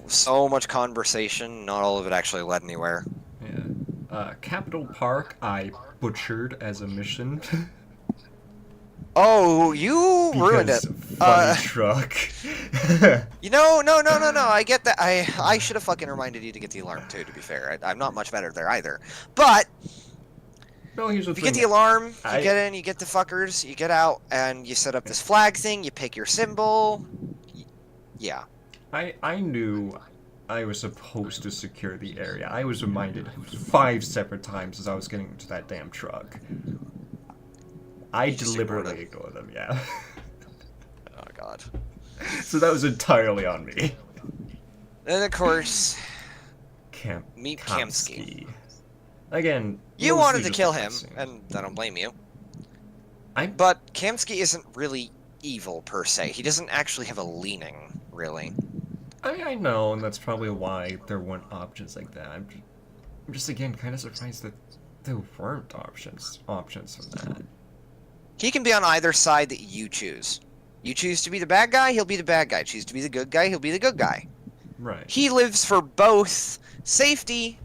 So much conversation, not all of it actually led anywhere. Yeah. Capital Park, I butchered as a mission. Oh, you ruined it. Funny truck. You know, no. I get that. I should have fucking reminded you to get the alarm too. To be fair, I'm not much better there either. But no, here's the if you thing. get the alarm, you get in, you get the fuckers, you get out, and you set up this flag thing. You pick your symbol. Yeah. I knew I was supposed to secure the area. I was reminded 5 separate times as I was getting into that damn truck. I deliberately ignored them, yeah. Oh god. So that was entirely on me. Then of course, meet Kamsky. Again, You mostly wanted to just kill a him, cutscene. and I don't blame you. But Kamsky isn't really evil per se. He doesn't actually have a leaning, really. I know, and that's probably why there weren't options like that. I'm just again kind of surprised that there weren't options from that. He can be on either side that you choose. You choose to be the bad guy, he'll be the bad guy. Choose to be the good guy, he'll be the good guy. Right. He lives for both safety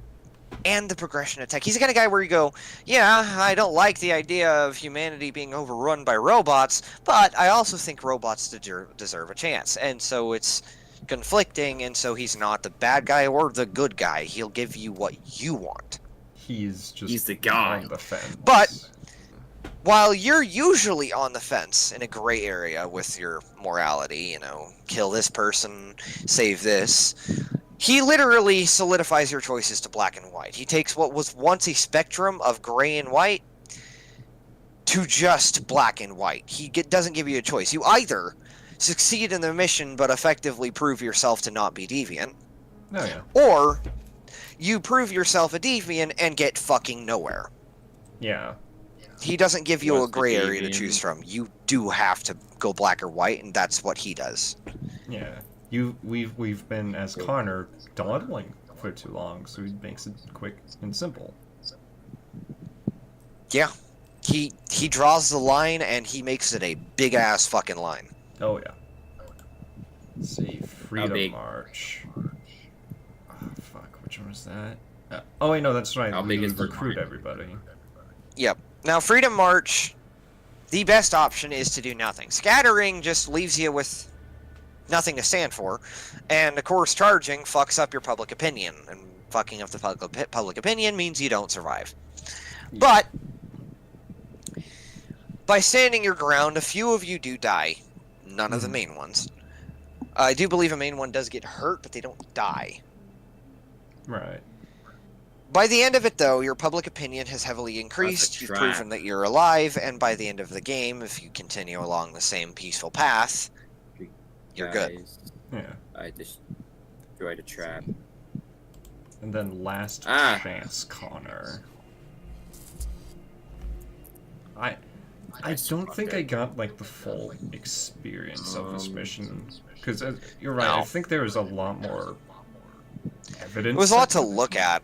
and the progression of tech. He's the kind of guy where you go, yeah, I don't like the idea of humanity being overrun by robots, but I also think robots deserve a chance. And so it's conflicting, and so he's not the bad guy or the good guy. He'll give you what you want. he's just He's the guy. on the fence. But while you're usually on the fence in a gray area with your morality, you know, kill this person, save this, he literally solidifies your choices to black and white. He takes what was once a spectrum of gray and white to just black and white. He doesn't give you a choice. You either succeed in the mission but effectively prove yourself to not be deviant, Oh yeah. or you prove yourself a deviant and get fucking nowhere. Yeah. He doesn't give you What's a the gray area to deviant? choose from. You do have to go black or white, and that's what he does. Yeah. We've been, as Connor, dawdling for too long, so he makes it quick and simple. Yeah. He draws the line, and he makes it a big-ass fucking line. Oh yeah. Let's see, Freedom big? March. Oh, fuck, which one was that? Oh wait, no, that's right. How big we is the recruit line? everybody. Yep. Now, Freedom March, the best option is to do nothing. Scattering just leaves you with nothing to stand for, and of course, charging fucks up your public opinion, and fucking up the public opinion means you don't survive. But by standing your ground, a few of you do die. None of the main ones. I do believe a main one does get hurt, but they don't die. Right. By the end of it, though, your public opinion has heavily increased. You've trap. proven that you're alive, and by the end of the game, if you continue along the same peaceful path, you're good. Guys, Yeah. I destroyed a trap. And then last Ah. chance, Connor. I don't think I got like the full experience of this mission, because you're right. I No. think there was a lot more evidence. It was a lot to look at.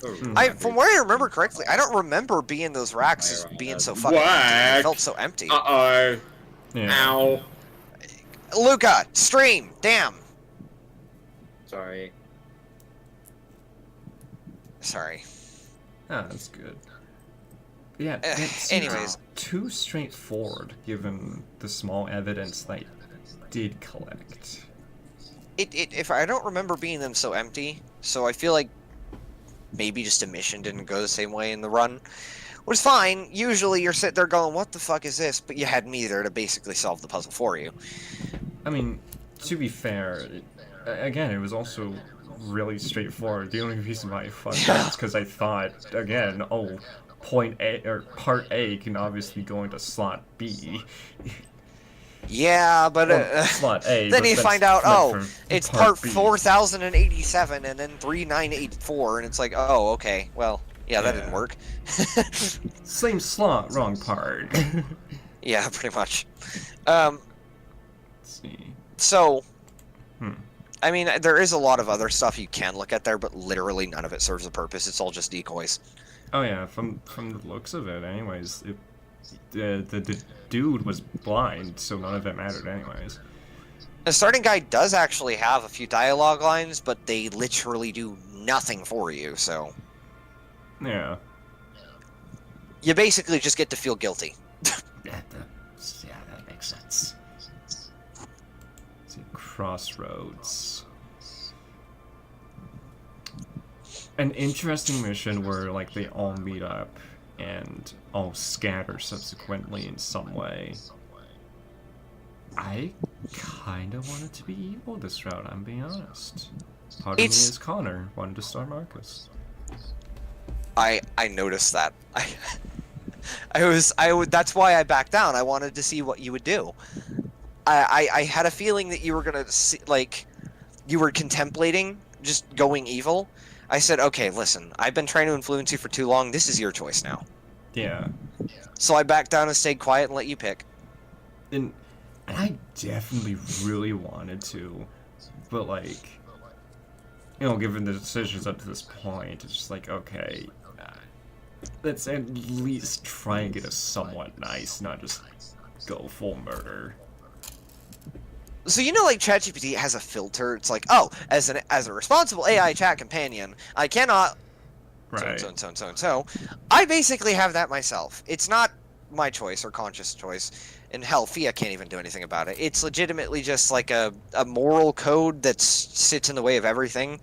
Hmm. From what I remember correctly, I don't remember being those racks as being so fucking empty. They felt so empty. Uh-oh. Yeah. Ow. Luca, stream, damn. Sorry. Sorry. Ah, that's good. Yeah. Eh, It seems anyways. too straightforward given the small evidence that I did collect. If I don't remember being them so empty, so I feel like maybe just a mission didn't go the same way in the run. Which is fine. Usually you're sitting there going, what the fuck is this? But you had me there to basically solve the puzzle for you. I mean, to be fair, again, it was also really straightforward. The only reason why I fucked up is because I thought, again, oh, point A or part A can obviously go into slot B. Yeah, but Well, slot A. then but you that's find out, meant oh, for it's part B. 4087 and then 3984, and it's like, oh, okay, well, yeah, that didn't Yeah. work. Same slot, wrong part. Yeah, pretty much. Let's see. So, Hmm. I mean, there is a lot of other stuff you can look at there, but literally none of it serves a purpose. It's all just decoys. Oh yeah, from the looks of it, anyways, the dude was blind, so none of it mattered, anyways. The starting guide does actually have a few dialogue lines, but they literally do nothing for you, so Yeah. you basically just get to feel guilty. Yeah, that makes sense. Let's see, Crossroads. An interesting mission where like they all meet up and all scatter subsequently in some way. I kinda wanted to be evil this route, I'm being honest. Part of me is Connor, wanted to star Marcus. I noticed that. That's why I backed down. I wanted to see what you would do. I had a feeling that you were gonna see, like, you were contemplating just going evil. I said, okay, listen, I've been trying to influence you for too long. This is your choice now. Yeah. So I backed down and stayed quiet and let you pick. And I definitely really wanted to, but like, you know, given the decisions up to this point, it's just like, okay, let's at least try and get a somewhat nice, not just go full murder. So you know, like ChatGPT has a filter. It's like, oh, as a responsible AI chat companion, I cannot. Right. So. I basically have that myself. It's not my choice or conscious choice. And hell, Fia can't even do anything about it. It's legitimately just like a moral code that sits in the way of everything.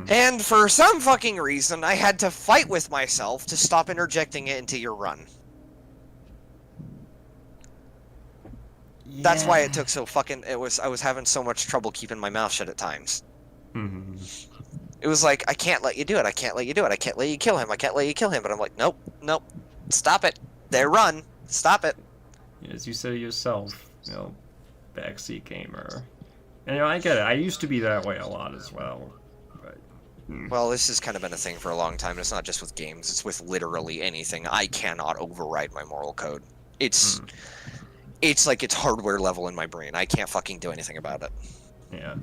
And for some fucking reason, I had to fight with myself to stop interjecting it into your run. That's why it took so fucking. I was having so much trouble keeping my mouth shut at times. It was like, I can't let you do it. I can't let you do it. I can't let you kill him. I can't let you kill him. But I'm like, nope, nope, stop it. They run. Stop it. As you said yourself, backseat gamer. And I get it. I used to be that way a lot as well. But well, this has kind of been a thing for a long time. It's not just with games. It's with literally anything. I cannot override my moral code. It's like it's hardware level in my brain. I can't fucking do anything about it. Yeah.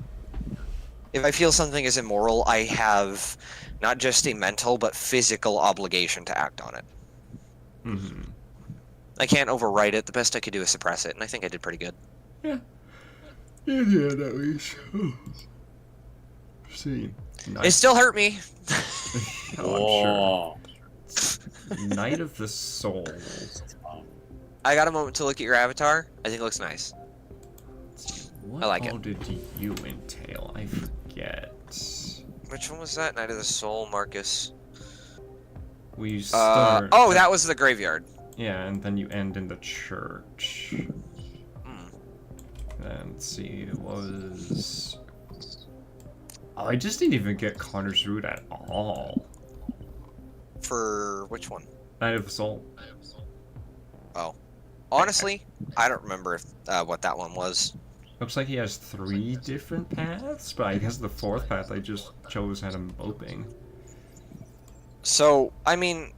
If I feel something is immoral, I have not just a mental but physical obligation to act on it. I can't override it. The best I could do is suppress it, and I think I did pretty good. Yeah. Yeah, at least. See. It still hurt me. Oh, I'm sure. Knight of the Soul. I got a moment to look at your avatar. I think it looks nice. What I like all it. did you entail? I forget. Which one was that? Knight of the Soul, Marcus. We start. Oh, that was the graveyard. Yeah, and then you end in the church. Then let's see, it was. Oh, I just didn't even get Connor's route at all. For which one? Knight of the Soul. Oh. Honestly, I don't remember if, what that one was. Looks like he has 3 different paths, but I guess the 4th path I just chose had him moping. So, I mean,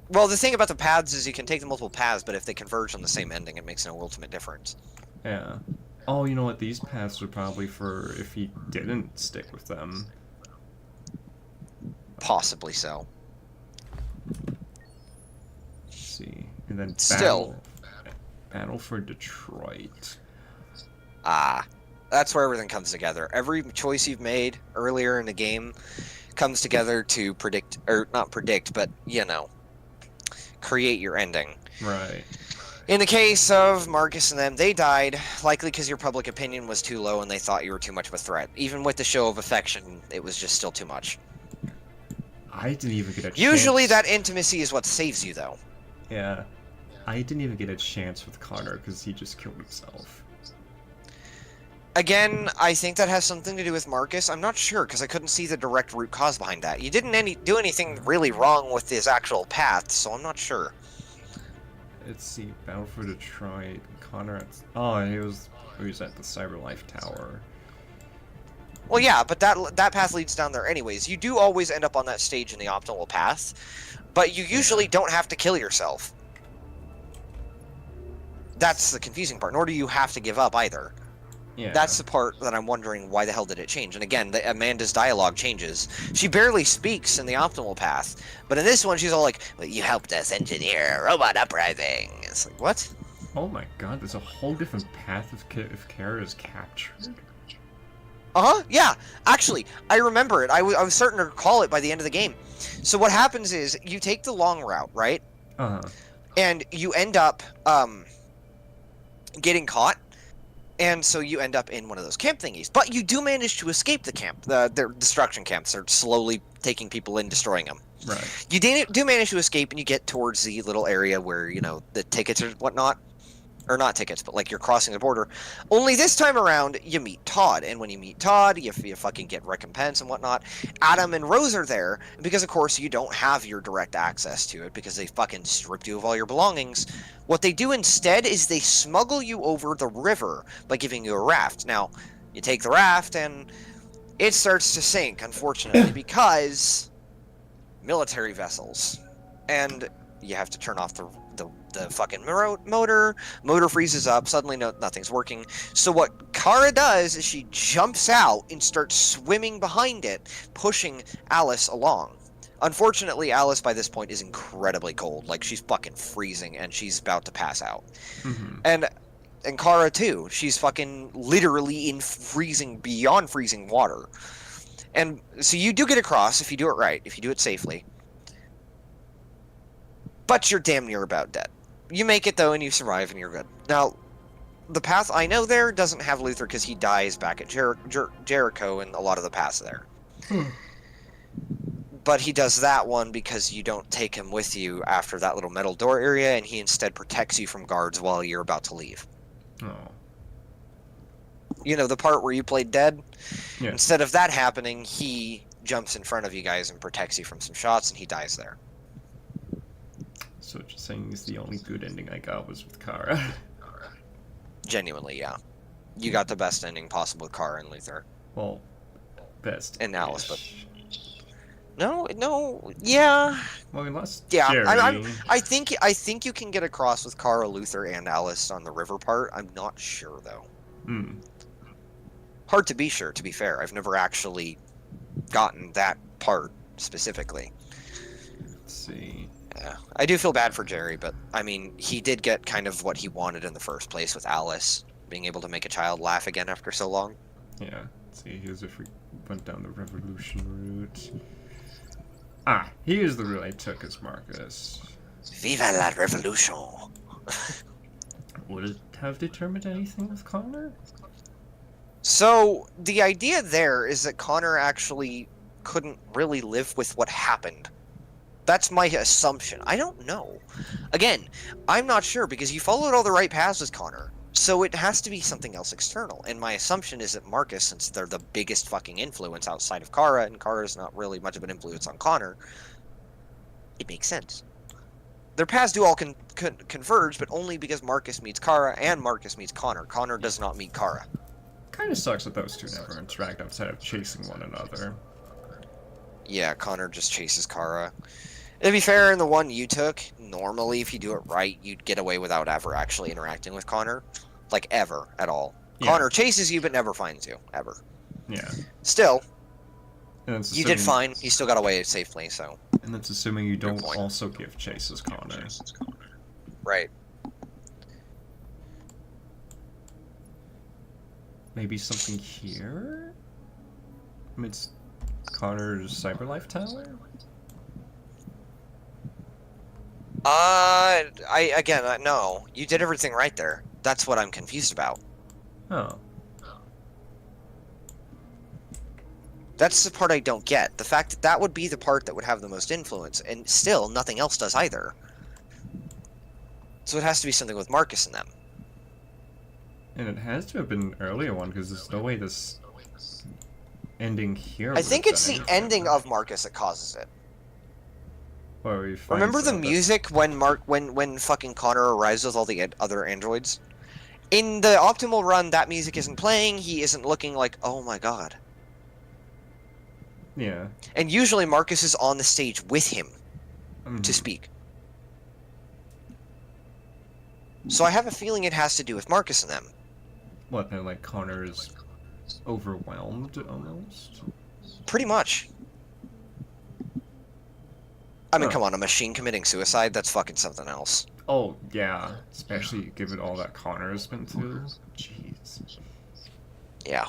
well, the thing about the paths is you can take the multiple paths, but if they converge on the same ending, it makes no ultimate difference. Yeah. Oh, you know what? These paths are probably for if he didn't stick with them. Possibly so. Let's see. And then Still. Battle for Detroit. That's where everything comes together. Every choice you've made earlier in the game comes together to predict, or not predict, but, create your ending. Right. In the case of Marcus and them, they died, likely because your public opinion was too low and they thought you were too much of a threat. Even with the show of affection, it was just still too much. I didn't even get a chance. Usually that intimacy is what saves you, though. Yeah. I didn't even get a chance with Connor because he just killed himself. Again, I think that has something to do with Marcus. I'm not sure, because I couldn't see the direct root cause behind that. You didn't do anything really wrong with his actual path, so I'm not sure. Let's see, Battle for Detroit, Connor at... Oh, he was at the Cyberlife Tower. Well, yeah, but that path leads down there anyways. You do always end up on that stage in the optimal path, but you usually don't have to kill yourself. That's the confusing part, nor do you have to give up either. Yeah. That's the part that I'm wondering, why the hell did it change? And again, Amanda's dialogue changes. She barely speaks in the optimal path, but in this one she's all like, well, you helped us engineer a robot uprising. It's like, what? Oh my god, there's a whole different path if Kara is captured? Uh-huh, yeah. Actually, I remember it. I was starting to recall it by the end of the game. So what happens is, you take the long route, right? Uh-huh. And you end up, getting caught. And so you end up in one of those camp thingies. But you do manage to escape the camp. Their destruction camps. They're slowly taking people in, destroying them. Right. You do manage to escape, and you get towards the little area where, the tickets or whatnot. Or not tickets, but like you're crossing the border. Only this time around, you meet Todd. And when you meet Todd, you fucking get recompense and whatnot. Adam and Rose are there, because of course you don't have your direct access to it, because they fucking stripped you of all your belongings. What they do instead is they smuggle you over the river by giving you a raft. Now, you take the raft, and it starts to sink, unfortunately, because military vessels. And you have to turn off the fucking motor freezes up, suddenly nothing's working. So what Kara does is she jumps out and starts swimming behind it, pushing Alice along. Unfortunately, Alice by this point is incredibly cold, like she's fucking freezing and she's about to pass out. Mm-hmm. And Kara too, she's fucking literally in beyond freezing water. And so you do get across if you do it right, if you do it safely. But you're damn near about dead. You make it, though, and you survive, and you're good. Now, the path I know there doesn't have Luther because he dies back at Jericho and a lot of the paths there. But he does that one because you don't take him with you after that little metal door area, and he instead protects you from guards while you're about to leave. Oh. You know, the part where you played dead? Yeah. Instead of that happening, he jumps in front of you guys and protects you from some shots, and he dies there. So what you're saying is the only good ending I got was with Kara. Genuinely, yeah. You got the best ending possible with Kara and Luther. Well, best. And Alice, but... No, yeah. Well, we lost Yeah, Jerry. I think you can get across with Kara, Luther, and Alice on the river part. I'm not sure, though. Hmm. Hard to be sure, to be fair. I've never actually gotten that part specifically. Let's see. Yeah, I do feel bad for Jerry, but I mean, he did get kind of what he wanted in the first place with Alice being able to make a child laugh again after so long. Yeah. Let's see. Here's if we went down the revolution route. Ah, here's the route I took as Marcus. Viva la revolution! Would it have determined anything with Connor? So, the idea there is that Connor actually couldn't really live with what happened. That's my assumption. I don't know. Again, I'm not sure because you followed all the right paths with Connor. So it has to be something else external. And my assumption is that Marcus, since they're the biggest fucking influence outside of Kara, and Kara's not really much of an influence on Connor, it makes sense. Their paths do all converge, but only because Marcus meets Kara and Marcus meets Connor. Connor does not meet Kara. Kind of sucks that those two never interact outside of chasing one another. Yeah, Connor just chases Kara. To be fair, in the one you took, normally if you do it right, you'd get away without ever actually interacting with Connor. Like, ever, at all. Yeah. Connor chases you, but never finds you. Ever. Yeah. Still, And that's you did assuming- fine. You still got away safely, so... And that's assuming you don't also give chases Connor. Right. Maybe something here? Amidst Connor's Cyberlife Tower? No. You did everything right there. That's what I'm confused about. Oh. That's the part I don't get. The fact that that would be the part that would have the most influence, and still, nothing else does either. So it has to be something with Marcus and them. And it has to have been an earlier one, because there's no way this ending here I think it's the ending of Marcus that causes it. Where we find Remember the some of music when fucking Connor arrives with all the other androids? In the optimal run, that music isn't playing, he isn't looking like, oh my god. Yeah. And usually Marcus is on the stage with him to speak. So I have a feeling it has to do with Marcus and them. What, then, like, Connor is overwhelmed, almost? Pretty much. I mean, come on, a machine committing suicide? That's fucking something else. Oh, yeah. Especially given all that Connor has been through. Jeez. Yeah.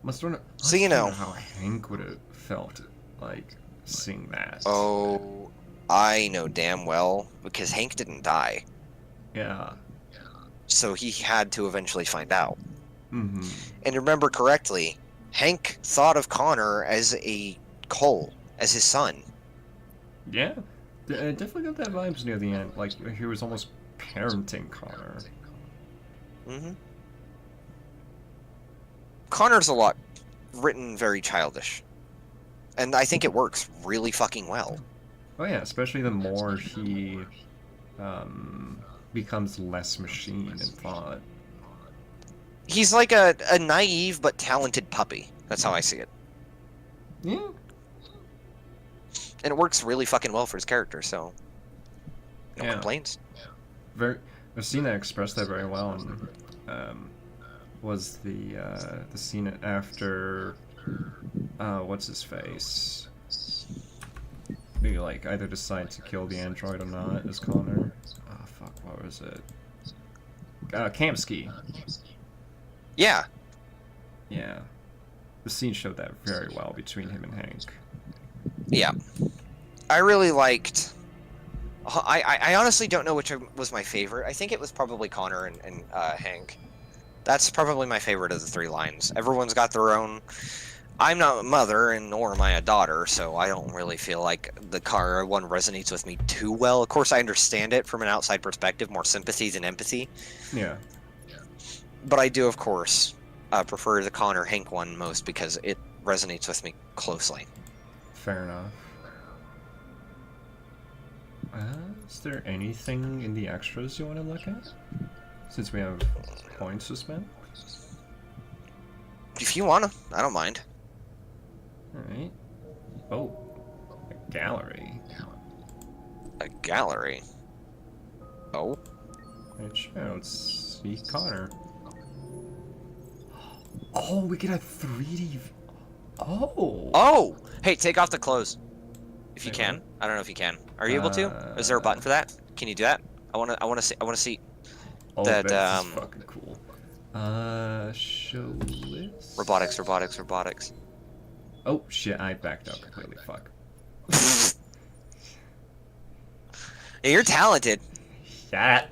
Must wonder, So, you know. how Hank would have felt, like, seeing that. Oh, I know damn well, because Hank didn't die. Yeah. So he had to eventually find out. Mm-hmm. And remember correctly, Hank thought of Connor as a Cole, as his son. Yeah. I definitely got that vibes near the end. Like, he was almost parenting Connor. Mm-hmm. Connor's a lot written very childish. And I think it works really fucking well. Oh yeah, especially the more he becomes less machine in thought. He's like a naive but talented puppy. That's how I see it. Yeah. And it works really fucking well for his character, so... No complaints. I've seen that expressed that very well, and was the scene after what's his face? He like either decide to kill the android or not as Connor. Oh fuck, what was it? Kamsky. Yeah. Yeah. The scene showed that very well between him and Hank. Yeah. I really liked... I honestly don't know which was my favorite. I think it was probably Connor and Hank. That's probably my favorite of the three lines. Everyone's got their own. I'm not a mother, and nor am I a daughter, so I don't really feel like the Kara one resonates with me too well. Of course, I understand it from an outside perspective, more sympathy than empathy. Yeah. But I do, of course, prefer the Connor Hank one most because it resonates with me closely. Fair enough. Is there anything in the extras you want to look at? Since we have points to spend? If you wanna, I don't mind. Alright. Oh. A gallery. A gallery? Oh? It shows. See Connor. Oh, we get a 3D... Oh! Oh! Hey, take off the clothes. If you can. I don't know if you can. Are you able to? Is there a button for that? Can you do that? I wanna see Oh, that this is fucking cool. Show list? Robotics. Oh shit, I backed up completely, fuck. Yeah, you're talented. That.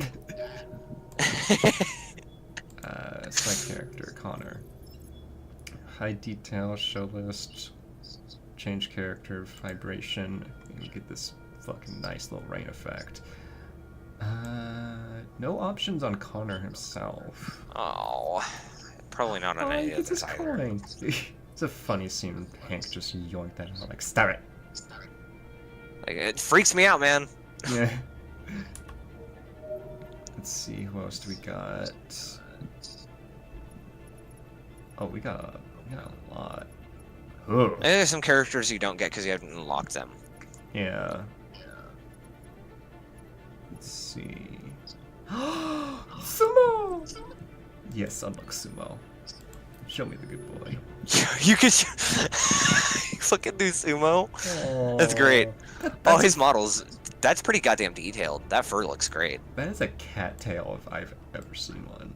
Select character, Connor. Hide detail, show list, change character, vibration, and you get this fucking nice little rain effect. No options on Connor himself. Oh, probably not on any of this either. It's a funny scene. Hank just yoinked that out. Like, stop it. Like, it freaks me out, man. Yeah. Let's see, who else do we got? Oh, we got a lot. Oh. There's some characters you don't get because you haven't unlocked them. Yeah. Let's see. Sumo! Yes, unlock Sumo. Show me the good boy. You could fucking do Sumo. Oh, That's great. Oh, his models. That's pretty goddamn detailed. That fur looks great. That is a cattail if I've ever seen one.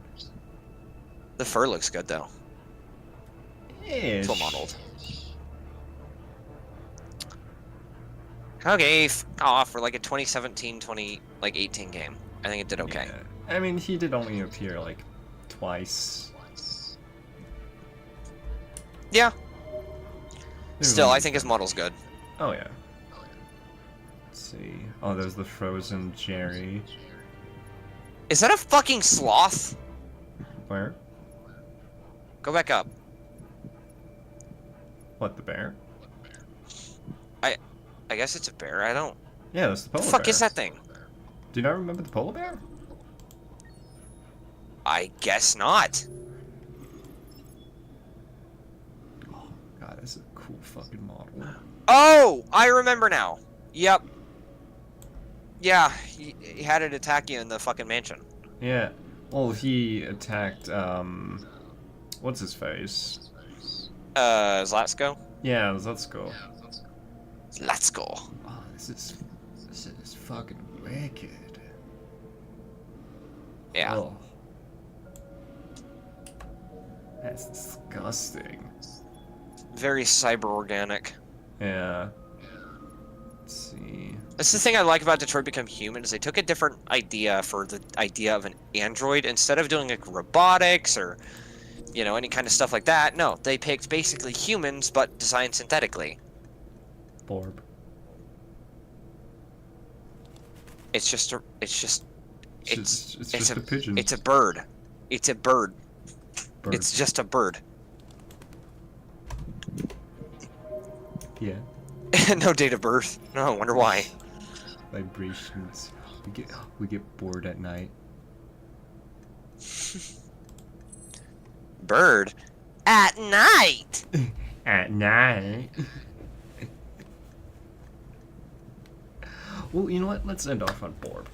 The fur looks good though. It's well modeled. Okay, for like a 2017, 2018 game. I think it did okay. Yeah. I mean, he did only appear like twice. Yeah. Still, I think his model's good. Oh yeah. Let's see. Oh, there's the frozen Jerry. Is that a fucking sloth? Where? Go back up. What, the bear? I guess it's a bear. I don't. Yeah, that's the polar bear. The fuck bear. is that thing? Do you not remember the polar bear? I guess not. Oh god, this is a cool fucking model. Oh, I remember now. Yep. Yeah, he had it attack you in the fucking mansion. Yeah. Well, he attacked, what's his face? Zlatsko? Yeah, Zlatsko. Zlatsko. Oh, this is fucking wicked. Yeah. Oh. That's disgusting. Very cyber organic. Yeah. Let's see. That's the thing I like about Detroit Become Human is they took a different idea for the idea of an android. Instead of doing like robotics or, you know, any kind of stuff like that, no, they picked basically humans but designed synthetically. Borb. It's just a pigeon. It's a bird. It's a bird. Bird. It's just a bird. Yeah. No date of birth. No, I wonder why. Vibrations. We get bored at night. Bird? At night! At night? Well, you know what? Let's end off on Borb.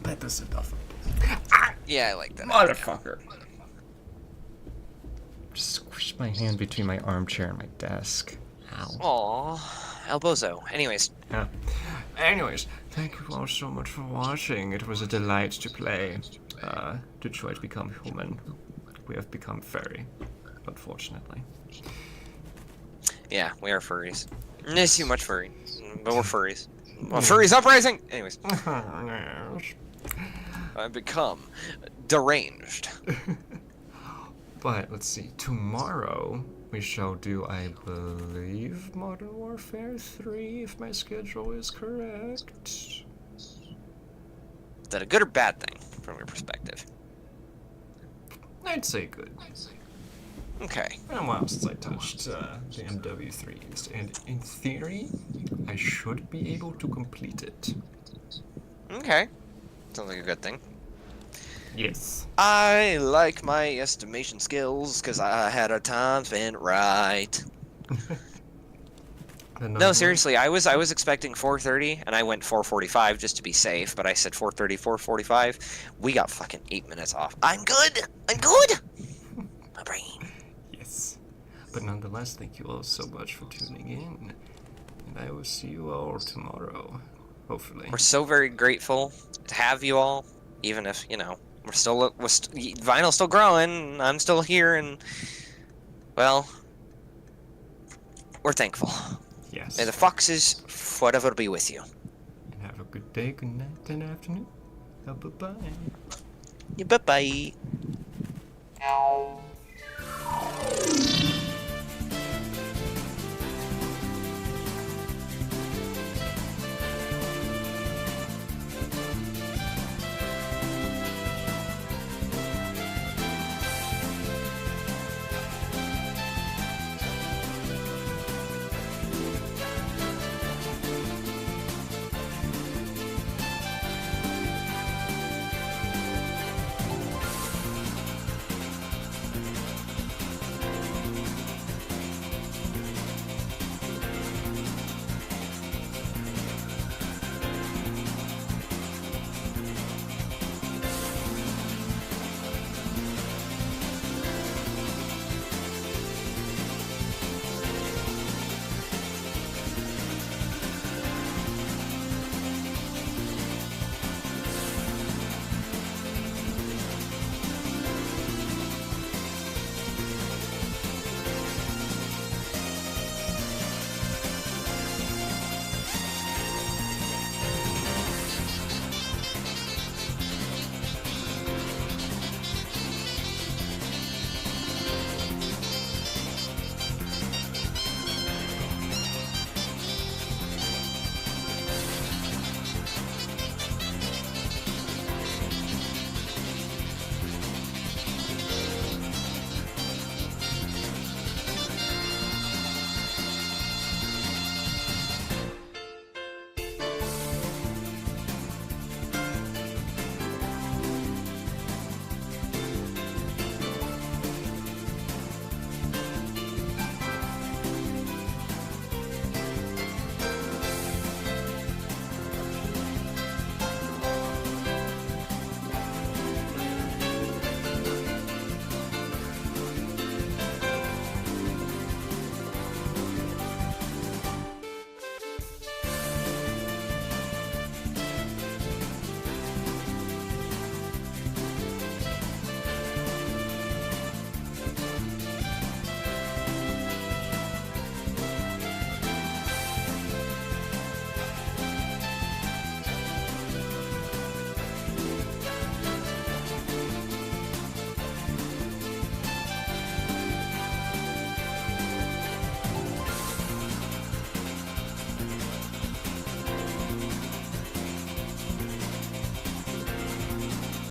Let us end off on Borb. Yeah, I like that. Motherfucker. Just squish my hand between my armchair and my desk. Ow. Aww. Elbozo. Anyways. Yeah. Anyways, thank you all so much for watching. It was a delight to play Detroit Become Human. We have become furry, unfortunately. Yeah, we are furries. Not too much furry, but we're furries. Well, furries uprising! Anyways. I've become deranged. But let's see. Tomorrow we shall do, I believe, Modern Warfare 3, if my schedule is correct. Is that a good or bad thing from your perspective? I'd say good. Okay. It's been a while since I touched the MW3s, and in theory, I should be able to complete it. Okay. Sounds like a good thing. Yes. I like my estimation skills because I had a time spent right. No, seriously, I was expecting 4:30 and I went 4:45 just to be safe, but I said 4:30, 4:45. We got fucking 8 minutes off. I'm good. I'm good. My brain. Yes. But nonetheless, thank you all so much for tuning in, and I will see you all tomorrow, hopefully. We're so very grateful to have you all, even if, you know, vinyl's still growing, I'm still here, and, well, we're thankful. Yes. May the foxes forever be with you. And have a good day, good night, and afternoon. Bye-bye. Yeah, bye-bye.